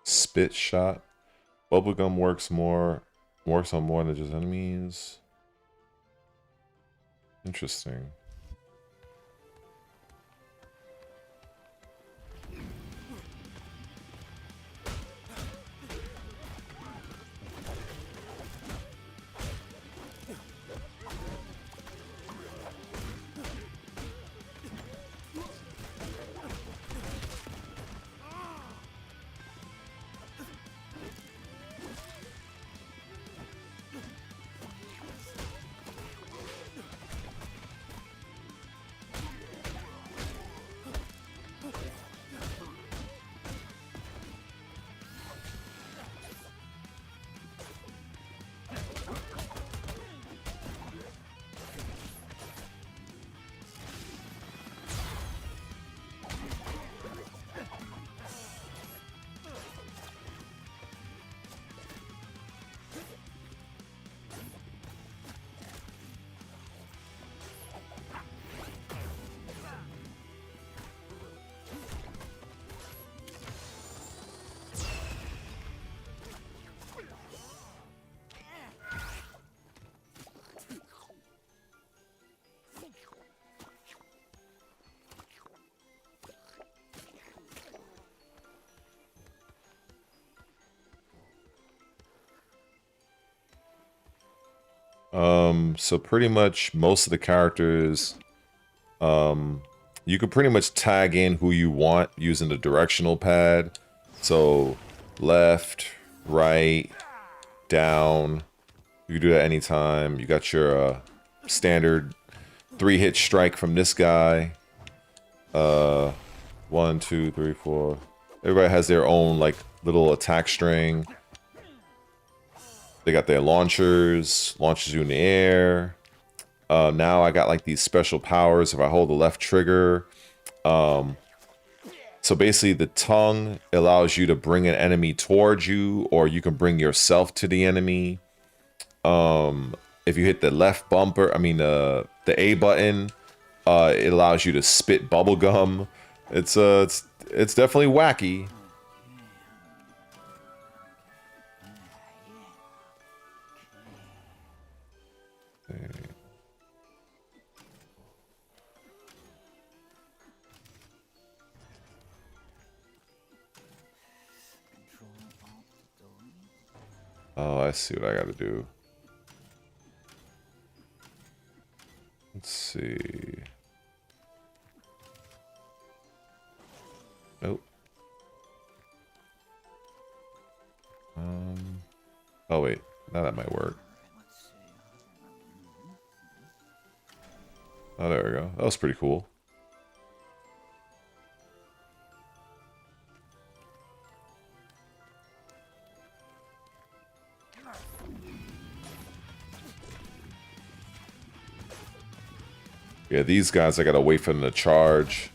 Spit shot. Bubblegum works on more than just enemies. Interesting. So pretty much most of the characters, you can pretty much tag in who you want using the directional pad. So left, right, down. You can do that anytime. You got your standard 3-hit strike from this guy. 1, 2, 3, 4. Everybody has their own like little attack string. They got their launchers, launches you in the air. Now I got like these special powers if I hold the left trigger. So basically the tongue allows you to bring an enemy towards you, or you can bring yourself to the enemy. If you hit the left bumper, the A button, it allows you to spit bubblegum. It's definitely wacky. Oh, I see what I gotta do. Let's see. Nope. Oh wait, now that might work. Oh, there we go. That was pretty cool. Yeah, these guys, I gotta wait for them to charge.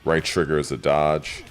Right trigger is a dodge.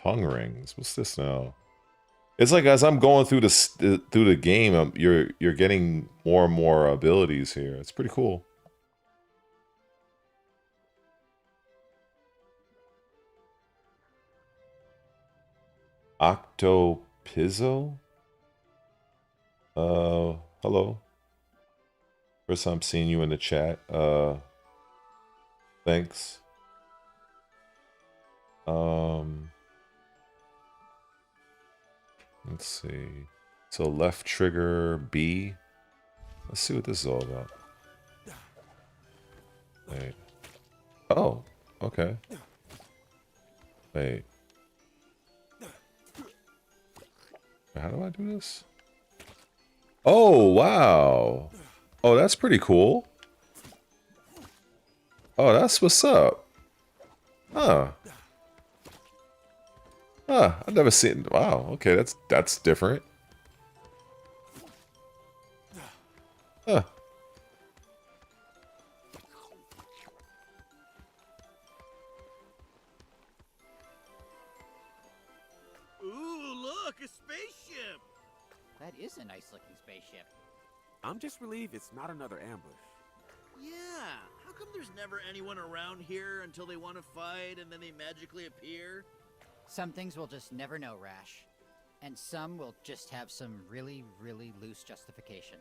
Tongue rings. What's this now? It's like as I'm going through the game, you're getting more and more abilities here. It's pretty cool. Octopizzo? Hello. First time seeing you in the chat. Thanks. Let's see. So left trigger B. Let's see what this is all about. Wait. Oh, okay. Wait. How do I do this? Oh, wow. Oh, that's pretty cool. Oh, that's what's up. Huh. Huh, I've never seen. Wow, okay, that's different. Huh. Ooh, look, a spaceship! That is a nice looking spaceship. I'm just relieved it's not another ambush. Yeah, how come there's never anyone around here until they want to fight and then they magically appear? Some things we'll just never know, Rash. And some will just have some really, really loose justification.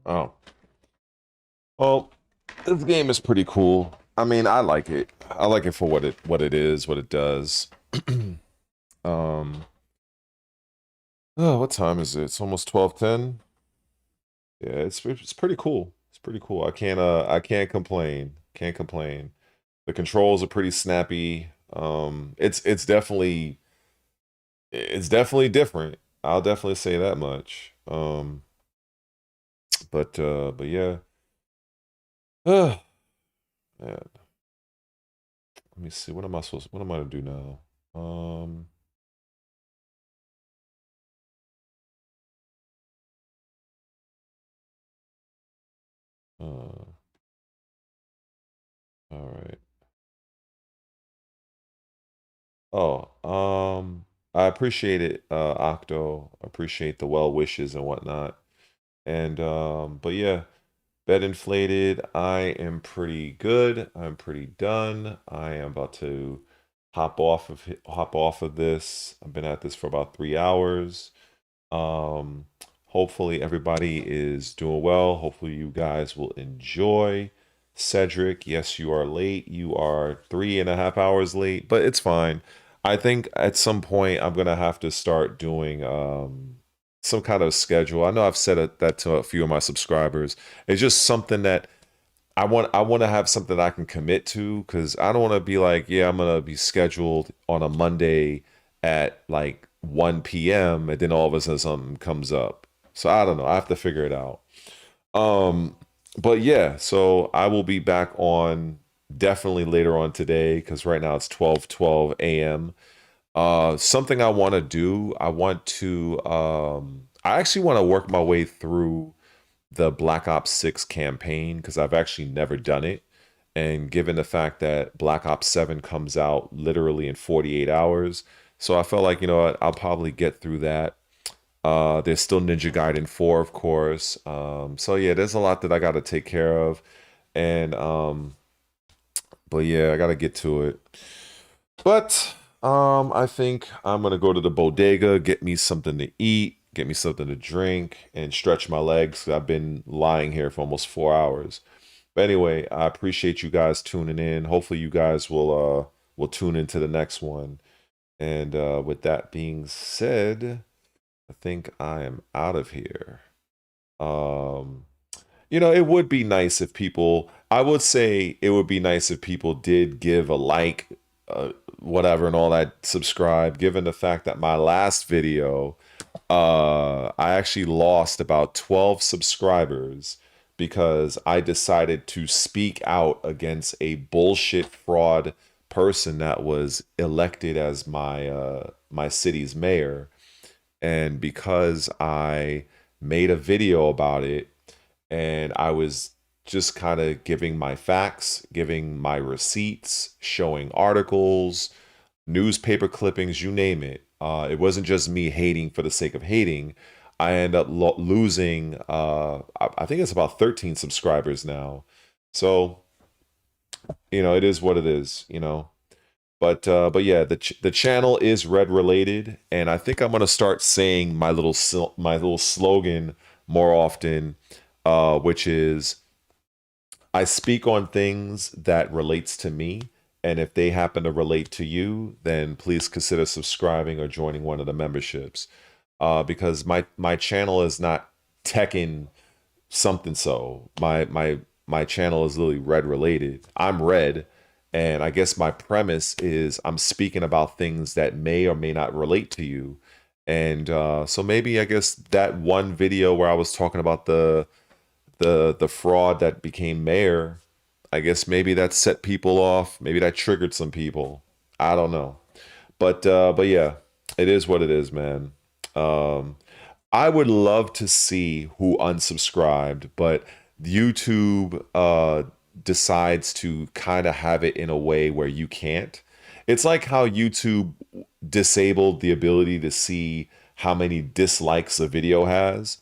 Oh. Well, this game is pretty cool. I mean, I like it. I like it for what it is, what it does. Oh, what time is it? It's almost 12:10. Yeah, it's pretty cool. It's pretty cool. I can't complain. Can't complain. The controls are pretty snappy. It's definitely different. I'll definitely say that much. But yeah. Man. Let me see. What am I to do now? All right. Oh, I appreciate it, Octo. I appreciate the well wishes and whatnot. And but yeah, bed inflated. I am pretty good. I'm pretty done. I am about to hop off of this. I've been at this for about 3 hours. Hopefully everybody is doing well. Hopefully you guys will enjoy. Cedric, yes, you are late. You are 3.5 hours late, but it's fine. I think at some point I'm gonna have to start doing some kind of schedule. I know I've said that to a few of my subscribers. It's just something that I want to have something that I can commit to, because I don't want to be like, yeah, I'm gonna be scheduled on a Monday at like 1 p.m. and then all of a sudden something comes up. So I don't know. I have to figure it out. But yeah, so I will be back on definitely later on today, because right now it's 12:12 a.m. Something I want to do, I actually want to work my way through the Black Ops 6 campaign, because I've actually never done it. And given the fact that Black Ops 7 comes out literally in 48 hours, so I felt like, you know what, I'll probably get through that. There's still Ninja Gaiden 4, of course. So yeah, there's a lot that I got to take care of. And but yeah, I got to get to it. But I think I'm going to go to the bodega, get me something to eat, get me something to drink, and stretch my legs, 'cause I've been lying here for almost 4 hours. But anyway, I appreciate you guys tuning in. Hopefully you guys will tune into the next one. And with that being said, I think I am out of here. You know, it would be nice if people, I would say it would be nice if people did give a like, whatever, and all that, subscribe, given the fact that my last video, I actually lost about 12 subscribers because I decided to speak out against a bullshit fraud person that was elected as my city's mayor. And because I made a video about it, and I was just kind of giving my facts, giving my receipts, showing articles, newspaper clippings, you name it. It wasn't just me hating for the sake of hating. I end up losing, I think it's about 13 subscribers now. So, you know, it is what it is, you know. But yeah, the channel is Red Related, and I think I'm gonna start saying my little slogan more often, which is, I speak on things that relates to me, and if they happen to relate to you, then please consider subscribing or joining one of the memberships, because my channel is not Tekken something. So my channel is literally Red Related. I'm Red. And I guess my premise is I'm speaking about things that may or may not relate to you. And so maybe, I guess, that one video where I was talking about the fraud that became mayor, I guess maybe that set people off. Maybe that triggered some people. I don't know. But yeah, it is what it is, man. I would love to see who unsubscribed, but YouTube decides to kind of have it in a way where you can't. It's like how YouTube disabled the ability to see how many dislikes a video has.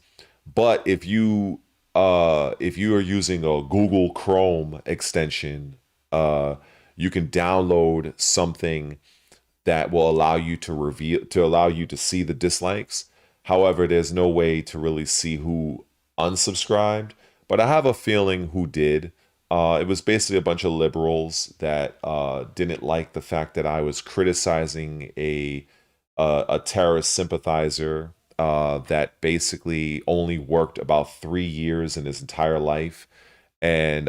But if you are using a Google Chrome extension, you can download something that will allow you to see the dislikes. However, there's no way to really see who unsubscribed, but I have a feeling who did. It was basically a bunch of liberals that didn't like the fact that I was criticizing a terrorist sympathizer that basically only worked about 3 years in his entire life. And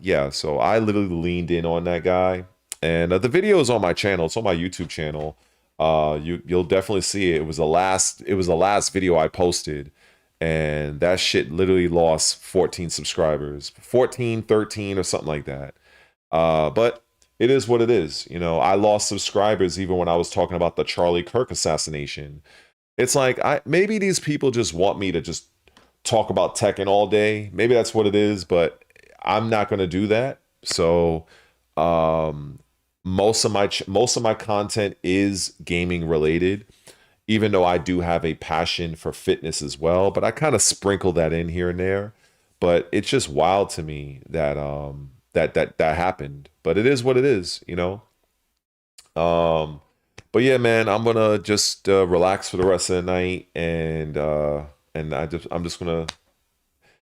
yeah, so I literally leaned in on that guy. And the video is on my channel. It's on my YouTube channel. You'll definitely see it. It was the last video I posted. And that shit literally lost 14 subscribers, 14, 13 or something like that. But it is what it is. You know, I lost subscribers even when I was talking about the Charlie Kirk assassination. It's like, maybe these people just want me to just talk about Tekken all day. Maybe that's what it is, but I'm not going to do that. So most of my content is gaming related, even though I do have a passion for fitness as well, but I kind of sprinkle that in here and there. But it's just wild to me that that happened. But it is what it is, you know. But yeah, man, I'm gonna just relax for the rest of the night, and I'm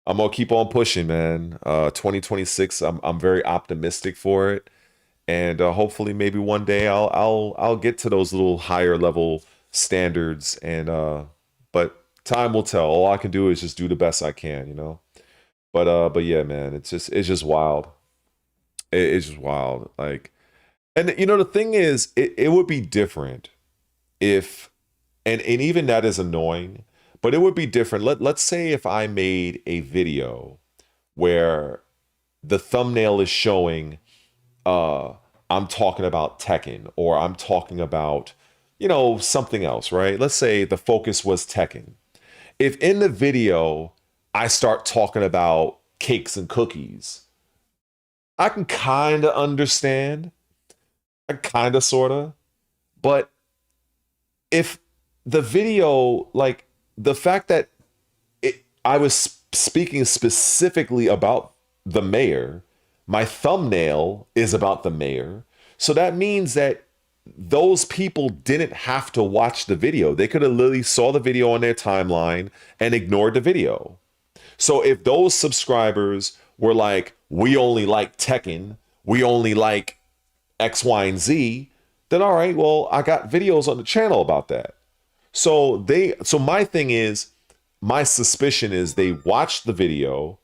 gonna keep on pushing, man. 2026, I'm very optimistic for it, and hopefully maybe one day I'll get to those little higher level standards, and but time will tell. All I can do is just do the best I can, you know. But yeah, man, it's just wild. It's just wild. Like, and you know, the thing is, it would be different if, and even that is annoying, but it would be different. Let's say if I made a video where the thumbnail is showing I'm talking about Tekken, or I'm talking about, you know, something else, right? Let's say the focus was Tekken. If in the video I start talking about cakes and cookies, I can kind of understand. I kind of, sort of. But if the video, like the fact that I was speaking specifically about the mayor, my thumbnail is about the mayor. So that means that those people didn't have to watch the video. They could have literally saw the video on their timeline and ignored the video. So if those subscribers were like, we only like Tekken, we only like X, Y, and Z, then all right, well, I got videos on the channel about that. So my thing is, my suspicion is they watched the video,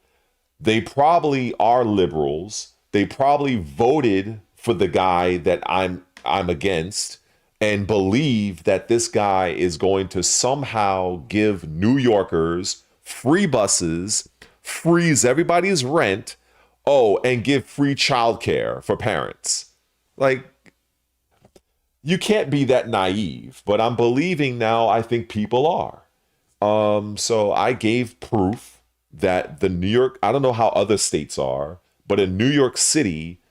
they probably are liberals, they probably voted for the guy that I'm against, and believe that this guy is going to somehow give New Yorkers free buses, freeze everybody's rent, and give free childcare for parents. Like, you can't be that naive, but I'm believing now. I think people are. So I gave proof that the New York, I don't know how other states are, but in New York City,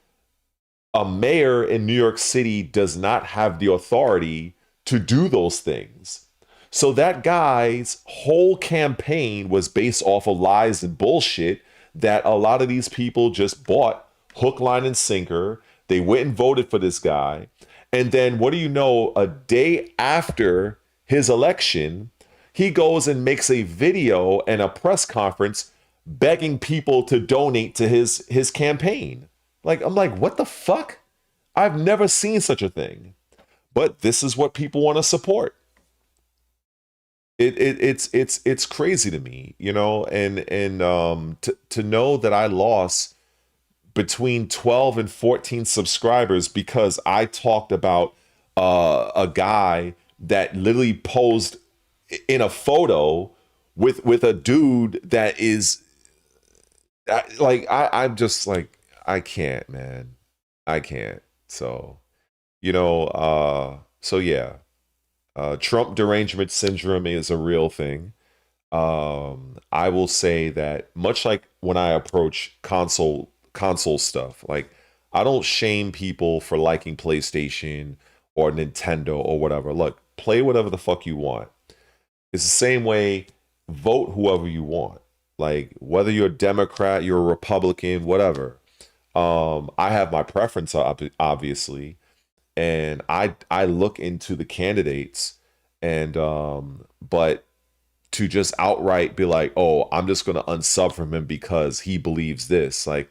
a mayor in New York City does not have the authority to do those things. So that guy's whole campaign was based off of lies and bullshit that a lot of these people just bought hook, line, and sinker. They went and voted for this guy. And then what do you know, a day after his election, he goes and makes a video and a press conference begging people to donate to his campaign. Like, I'm like, what the fuck? I've never seen such a thing. But this is what people want to support. It's crazy to me, you know, and to know that I lost between 12 and 14 subscribers because I talked about a guy that literally posed in a photo with a dude that is like, I'm just like, I can't, man. I can't. So, you know, so yeah. Trump derangement syndrome is a real thing. I will say that much like when I approach console stuff, like, I don't shame people for liking PlayStation or Nintendo or whatever. Look, play whatever the fuck you want. It's the same way, vote whoever you want. Like, whether you're a Democrat, you're a Republican, whatever. I have my preference, obviously. And I look into the candidates, and but to just outright be like, oh, I'm just going to unsub from him because he believes this. Like,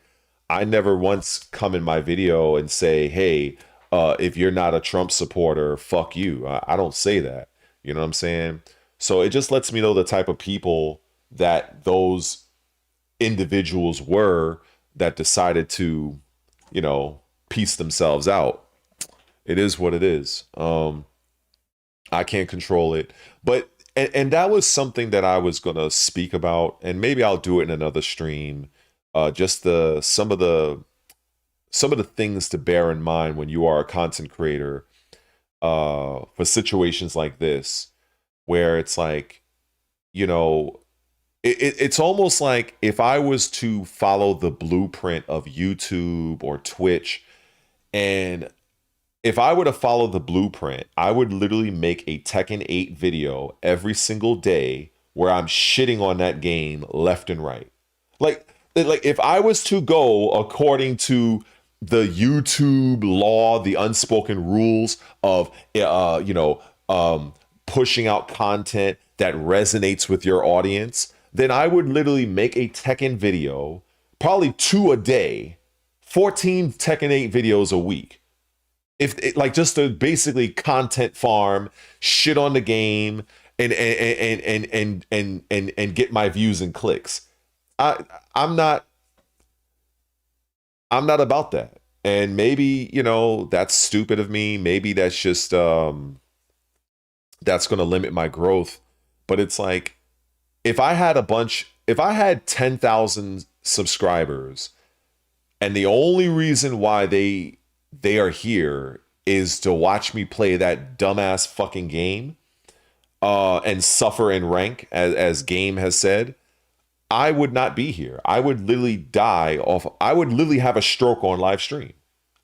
I never once come in my video and say, hey, if you're not a Trump supporter, fuck you. I don't say that. You know what I'm saying? So it just lets me know the type of people that those individuals were that decided to, you know, piece themselves out. It is what it is. I can't control it. But and that was something that I was gonna speak about, and maybe I'll do it in another stream. Just some of the things to bear in mind when you are a content creator for situations like this, where it's like, you know, it's almost like if I was to follow the blueprint of YouTube or Twitch, and if I were to follow the blueprint, I would literally make a Tekken 8 video every single day where I'm shitting on that game left and right. Like if I was to go according to the YouTube law, the unspoken rules of, pushing out content that resonates with your audience, then I would literally make a Tekken video, probably 2 a day, 14 Tekken 8 videos a week. Just to basically content farm, shit on the game, and get my views and clicks. I'm not about that. And maybe, you know, that's stupid of me. Maybe that's just that's going to limit my growth. But it's like, if I had 10,000 subscribers, and the only reason why they are here is to watch me play that dumbass fucking game and suffer in rank, as Game has said, I would not be here. I would literally die off. I would literally have a stroke on live stream.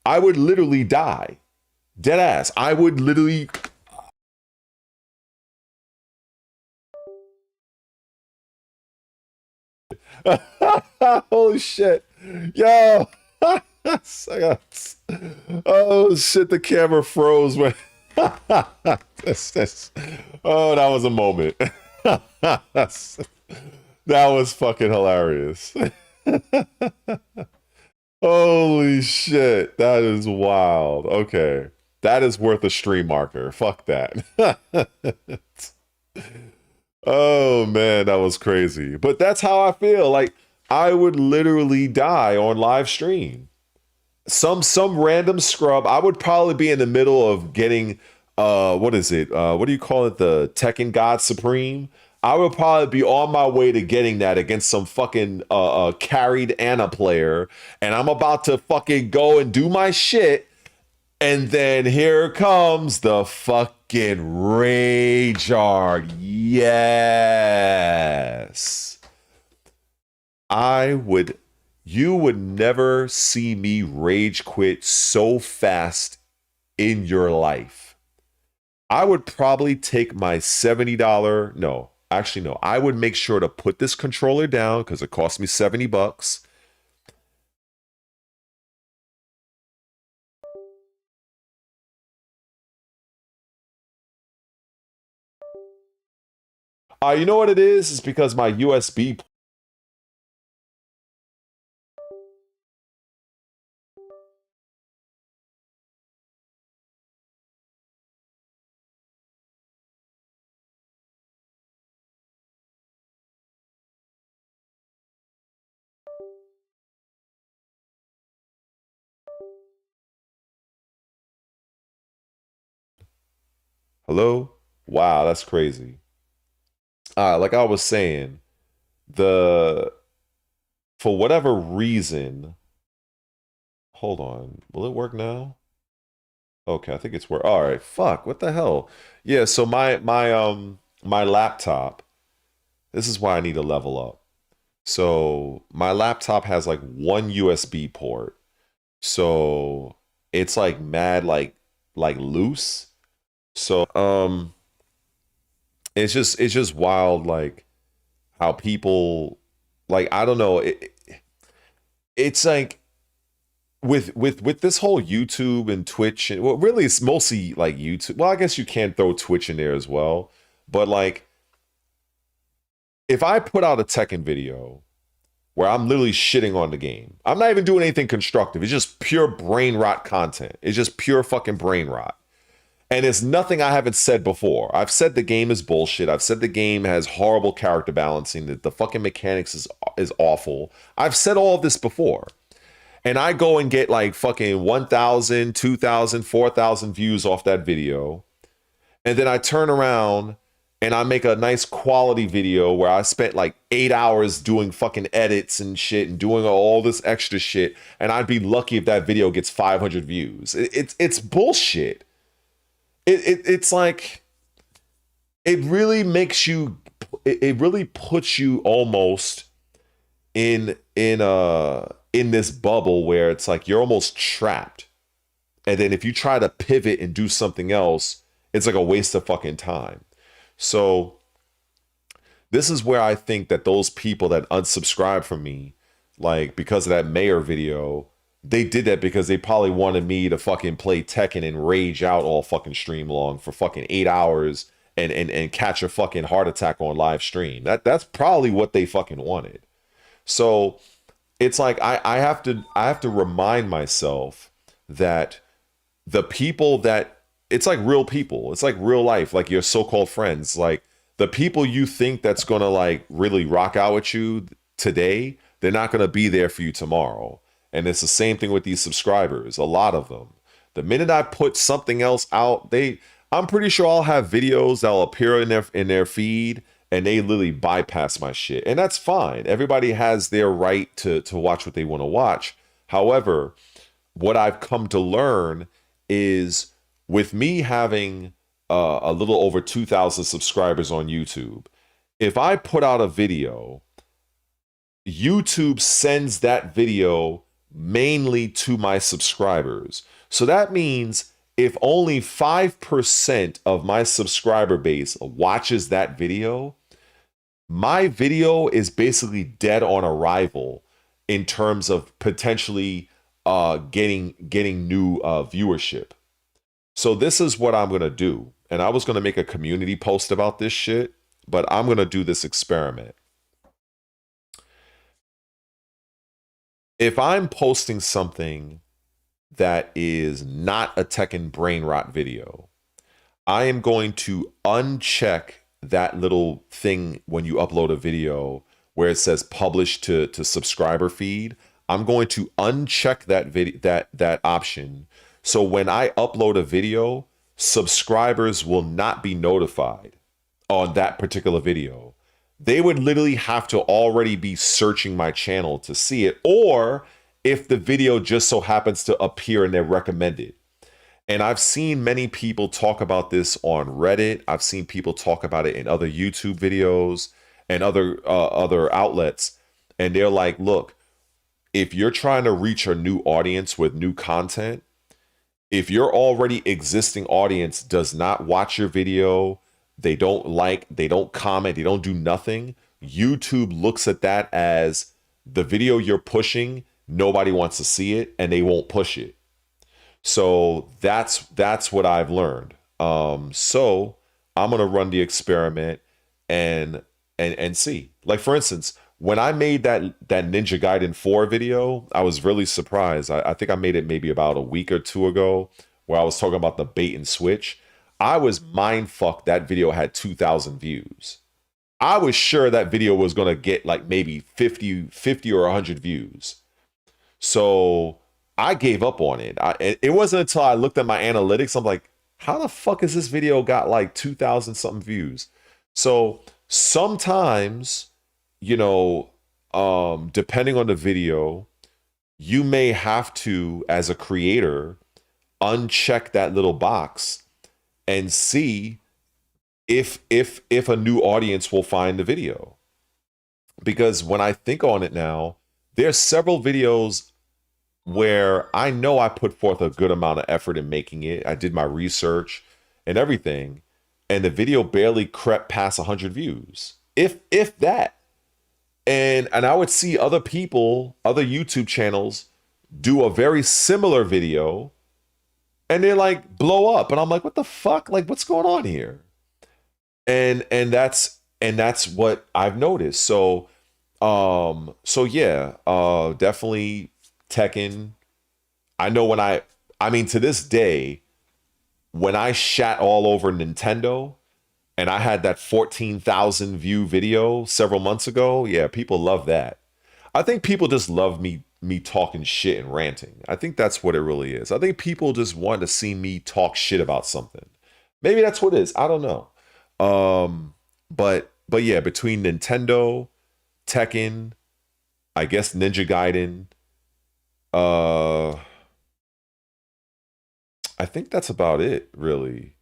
I would literally die. Dead ass. I would literally. Holy shit. Yo. Oh shit, the camera froze when oh, that was a moment. That was fucking hilarious. Holy shit, that is wild. Okay, that is worth a stream marker. Fuck that. Oh man, that was crazy. But that's how I feel. Like, I would literally die on live stream. Some random scrub. I would probably be in the middle of getting what is it? What do you call it? The Tekken God Supreme. I would probably be on my way to getting that against some fucking carried Anna player, and I'm about to fucking go and do my shit, and then here comes the fucking rage art. Yes. You would never see me rage quit so fast in your life. I would probably take my $70, no, actually no, I would make sure to put this controller down because it cost me $70. You know what it is? It's because my USB. Hello? Wow, that's crazy. Like I was saying, for whatever reason, hold on, will it work now? Okay, I think it's work. All right, fuck, what the hell? Yeah, so my laptop, this is why I need to level up. So my laptop has like one USB port, so it's like mad like loose. So it's just wild, like how people, like, I don't know, it's like with this whole YouTube and Twitch, and well, really it's mostly like YouTube. Well, I guess you can throw Twitch in there as well, but like if I put out a Tekken video where I'm literally shitting on the game, I'm not even doing anything constructive. It's just pure brain rot content. It's just pure fucking brain rot. And it's nothing I haven't said before. I've said the game is bullshit. I've said the game has horrible character balancing, that the fucking mechanics is awful. I've said all of this before. And I go and get like fucking 1,000, 2,000, 4,000 views off that video. And then I turn around and I make a nice quality video where I spent like 8 hours doing fucking edits and shit and doing all this extra shit. And I'd be lucky if that video gets 500 views. It's bullshit. It's like, it really makes you, it really puts you almost in this bubble where it's like you're almost trapped. And then if you try to pivot and do something else, it's like a waste of fucking time. So this is where I think that those people that unsubscribe from me, like because of that mayor video, they did that because they probably wanted me to fucking play Tekken and rage out all fucking stream long for fucking 8 hours and catch a fucking heart attack on live stream. That's probably what they fucking wanted. So it's like I have to remind myself that the people that, it's like real people, it's like real life, like your so-called friends, like the people you think that's gonna like really rock out with you today, they're not gonna be there for you tomorrow. And it's the same thing with these subscribers, a lot of them. The minute I put something else out, I'm pretty sure I'll have videos that'll appear in their feed and they literally bypass my shit. And that's fine. Everybody has their right to watch what they want to watch. However, what I've come to learn is, with me having a little over 2,000 subscribers on YouTube, if I put out a video, YouTube sends that video mainly to my subscribers. So that means if only 5% of my subscriber base watches that video, my video is basically dead on arrival in terms of potentially getting new viewership. So this is what I'm going to do. And I was going to make a community post about this shit, but I'm going to do this experiment. If I'm posting something that is not a Tekken brain rot video, I am going to uncheck that little thing when you upload a video where it says publish to subscriber feed. I'm going to uncheck that option. So when I upload a video, subscribers will not be notified on that particular video. They would literally have to already be searching my channel to see it, or if the video just so happens to appear in their recommended. And I've seen many people talk about this on Reddit. I've seen people talk about it in other YouTube videos and other outlets. And they're like, look, if you're trying to reach a new audience with new content, if your already existing audience does not watch your video, they don't like, they don't comment, they don't do nothing, YouTube looks at that as the video you're pushing, nobody wants to see it, and they won't push it. So that's what I've learned. So I'm gonna run the experiment and see. Like, for instance, when I made that Ninja Gaiden 4 video, I was really surprised. I think I made it maybe about a week or two ago, where I was talking about the bait and switch. I was mind-fucked that video had 2,000 views. I was sure that video was gonna get like maybe 50 or 100 views. So I gave up on it. It wasn't until I looked at my analytics, I'm like, how the fuck has this video got like 2,000 something views? So sometimes, you know, depending on the video, you may have to, as a creator, uncheck that little box and see if a new audience will find the video. Because when I think on it now, there's several videos where I know I put forth a good amount of effort in making it. I did my research and everything, and the video barely crept past 100 views, if that. And I would see other people, other YouTube channels, do a very similar video, and they like blow up, and I'm like, what the fuck? Like, what's going on here? And that's and that's what I've noticed. So yeah, definitely Tekken. I know when I mean, to this day, when I shat all over Nintendo and I had that 14,000 view video several months ago, yeah, people love that. I think people just love me talking shit and ranting. I think that's what it really is. I think people just want to see me talk shit about something. Maybe that's what it is. I don't know. But yeah, between Nintendo, Tekken, I guess Ninja Gaiden, I think that's about it, really.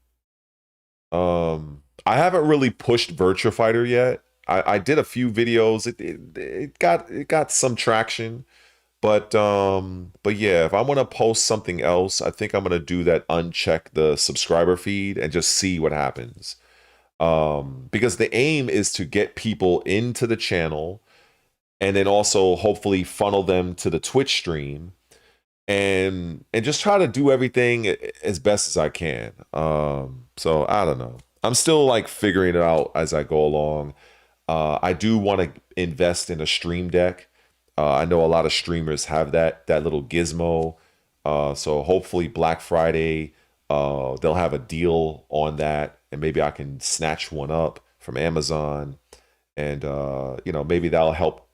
I haven't really pushed Virtua Fighter yet. I did a few videos. It got some traction, but yeah, if I want to post something else, I think I'm gonna do that. Uncheck the subscriber feed and just see what happens. Because the aim is to get people into the channel, and then also hopefully funnel them to the Twitch stream, and just try to do everything as best as I can. So I don't know. I'm still like figuring it out as I go along. I do want to invest in a stream deck. I know a lot of streamers have that little gizmo. So hopefully Black Friday, they'll have a deal on that, and maybe I can snatch one up from Amazon, and you know, maybe that'll help.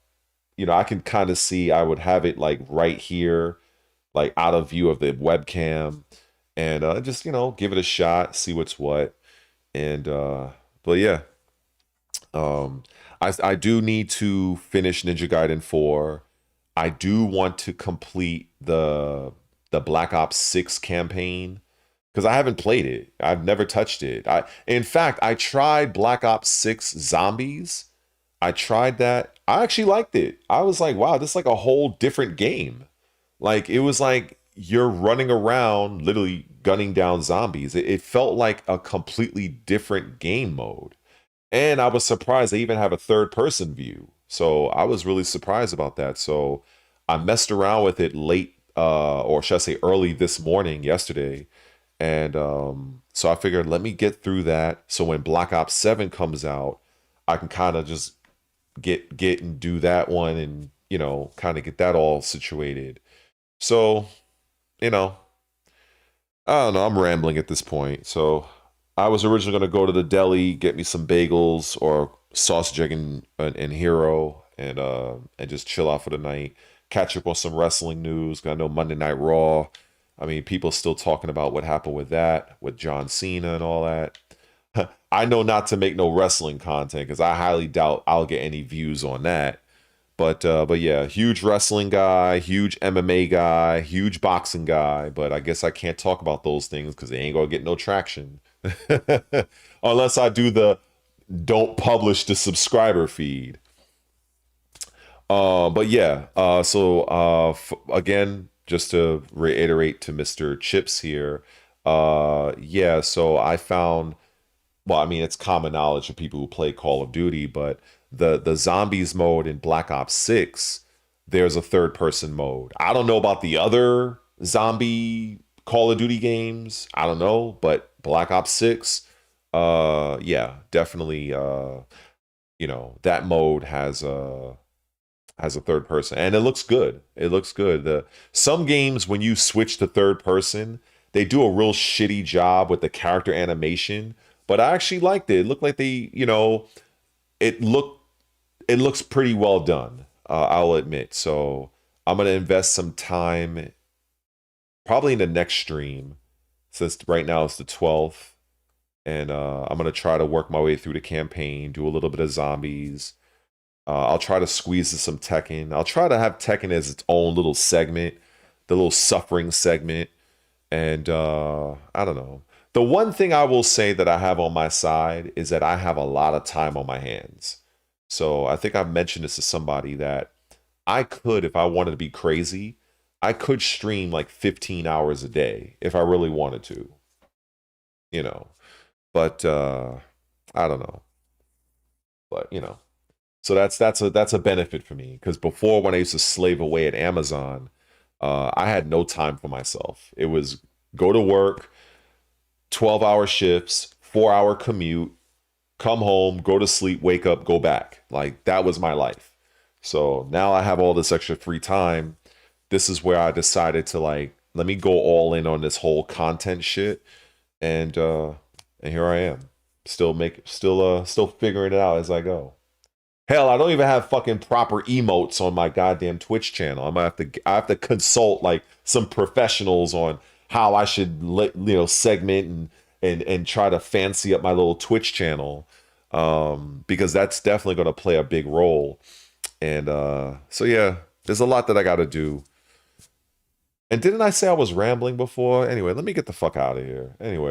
You know, I can kind of see, I would have it like right here, like out of view of the webcam, and just, you know, give it a shot, see what's what. And but yeah, I do need to finish Ninja Gaiden 4. I do want to complete the Black Ops 6 campaign, because I haven't played it. I've never touched it. In fact, I tried Black Ops 6 Zombies. I tried that. I actually liked it. I was like, wow, this is like a whole different game. Like, it was like you're running around literally gunning down zombies. It felt like a completely different game mode. And I was surprised they even have a third person view. So I was really surprised about that. So I messed around with it late, or should I say early this morning, yesterday. And so I figured, let me get through that. So when Black Ops 7 comes out, I can kind of just get and do that one, and, you know, kind of get that all situated. So, you know, I don't know, I'm rambling at this point. So I was originally going to go to the deli, get me some bagels or sausage, egg, and hero, and just chill out for the night, catch up on some wrestling news. I know Monday Night Raw, I mean, people still talking about what happened with that, with John Cena and all that. I know not to make no wrestling content, because I highly doubt I'll get any views on that. But yeah, huge wrestling guy, huge MMA guy, huge boxing guy. But I guess I can't talk about those things because they ain't gonna get no traction. Unless I do the don't publish the subscriber feed. But yeah, so again, just to reiterate to Mr. Chips here, yeah, so I found, well, I mean, it's common knowledge of people who play Call of Duty, but the zombies mode in Black Ops 6, there's a third person mode. I don't know about the other zombie Call of Duty games. I don't know, but Black Ops 6, yeah, definitely, you know, that mode has a third person, and it looks good. It looks good. Some games, when you switch to third person, they do a real shitty job with the character animation, but I actually liked it. It looked like they, you know, it looks pretty well done, I'll admit. So I'm going to invest some time, probably in the next stream, since right now it's the 12th. And I'm going to try to work my way through the campaign, do a little bit of zombies. I'll try to squeeze in some Tekken. I'll try to have Tekken as its own little segment, the little suffering segment. And I don't know. The one thing I will say that I have on my side is that I have a lot of time on my hands. So I think I've mentioned this to somebody, that I could, if I wanted to be crazy, I could stream like 15 hours a day if I really wanted to, you know. But I don't know. But, you know, so that's a benefit for me, because before, when I used to slave away at Amazon, I had no time for myself. It was go to work, 12-hour shifts, 4-hour commute, come home, go to sleep, wake up, go back. Like, that was my life. So now I have all this extra free time. This is where I decided to, like, let me go all in on this whole content shit. And here I am. Still figuring it out as I go. Hell, I don't even have fucking proper emotes on my goddamn Twitch channel. I have to consult like some professionals on how I should segment and try to fancy up my little Twitch channel, because that's definitely going to play a big role. And so yeah, there's a lot that I got to do. And didn't I say I was rambling before? Anyway, let me get the fuck out of here. Anyway.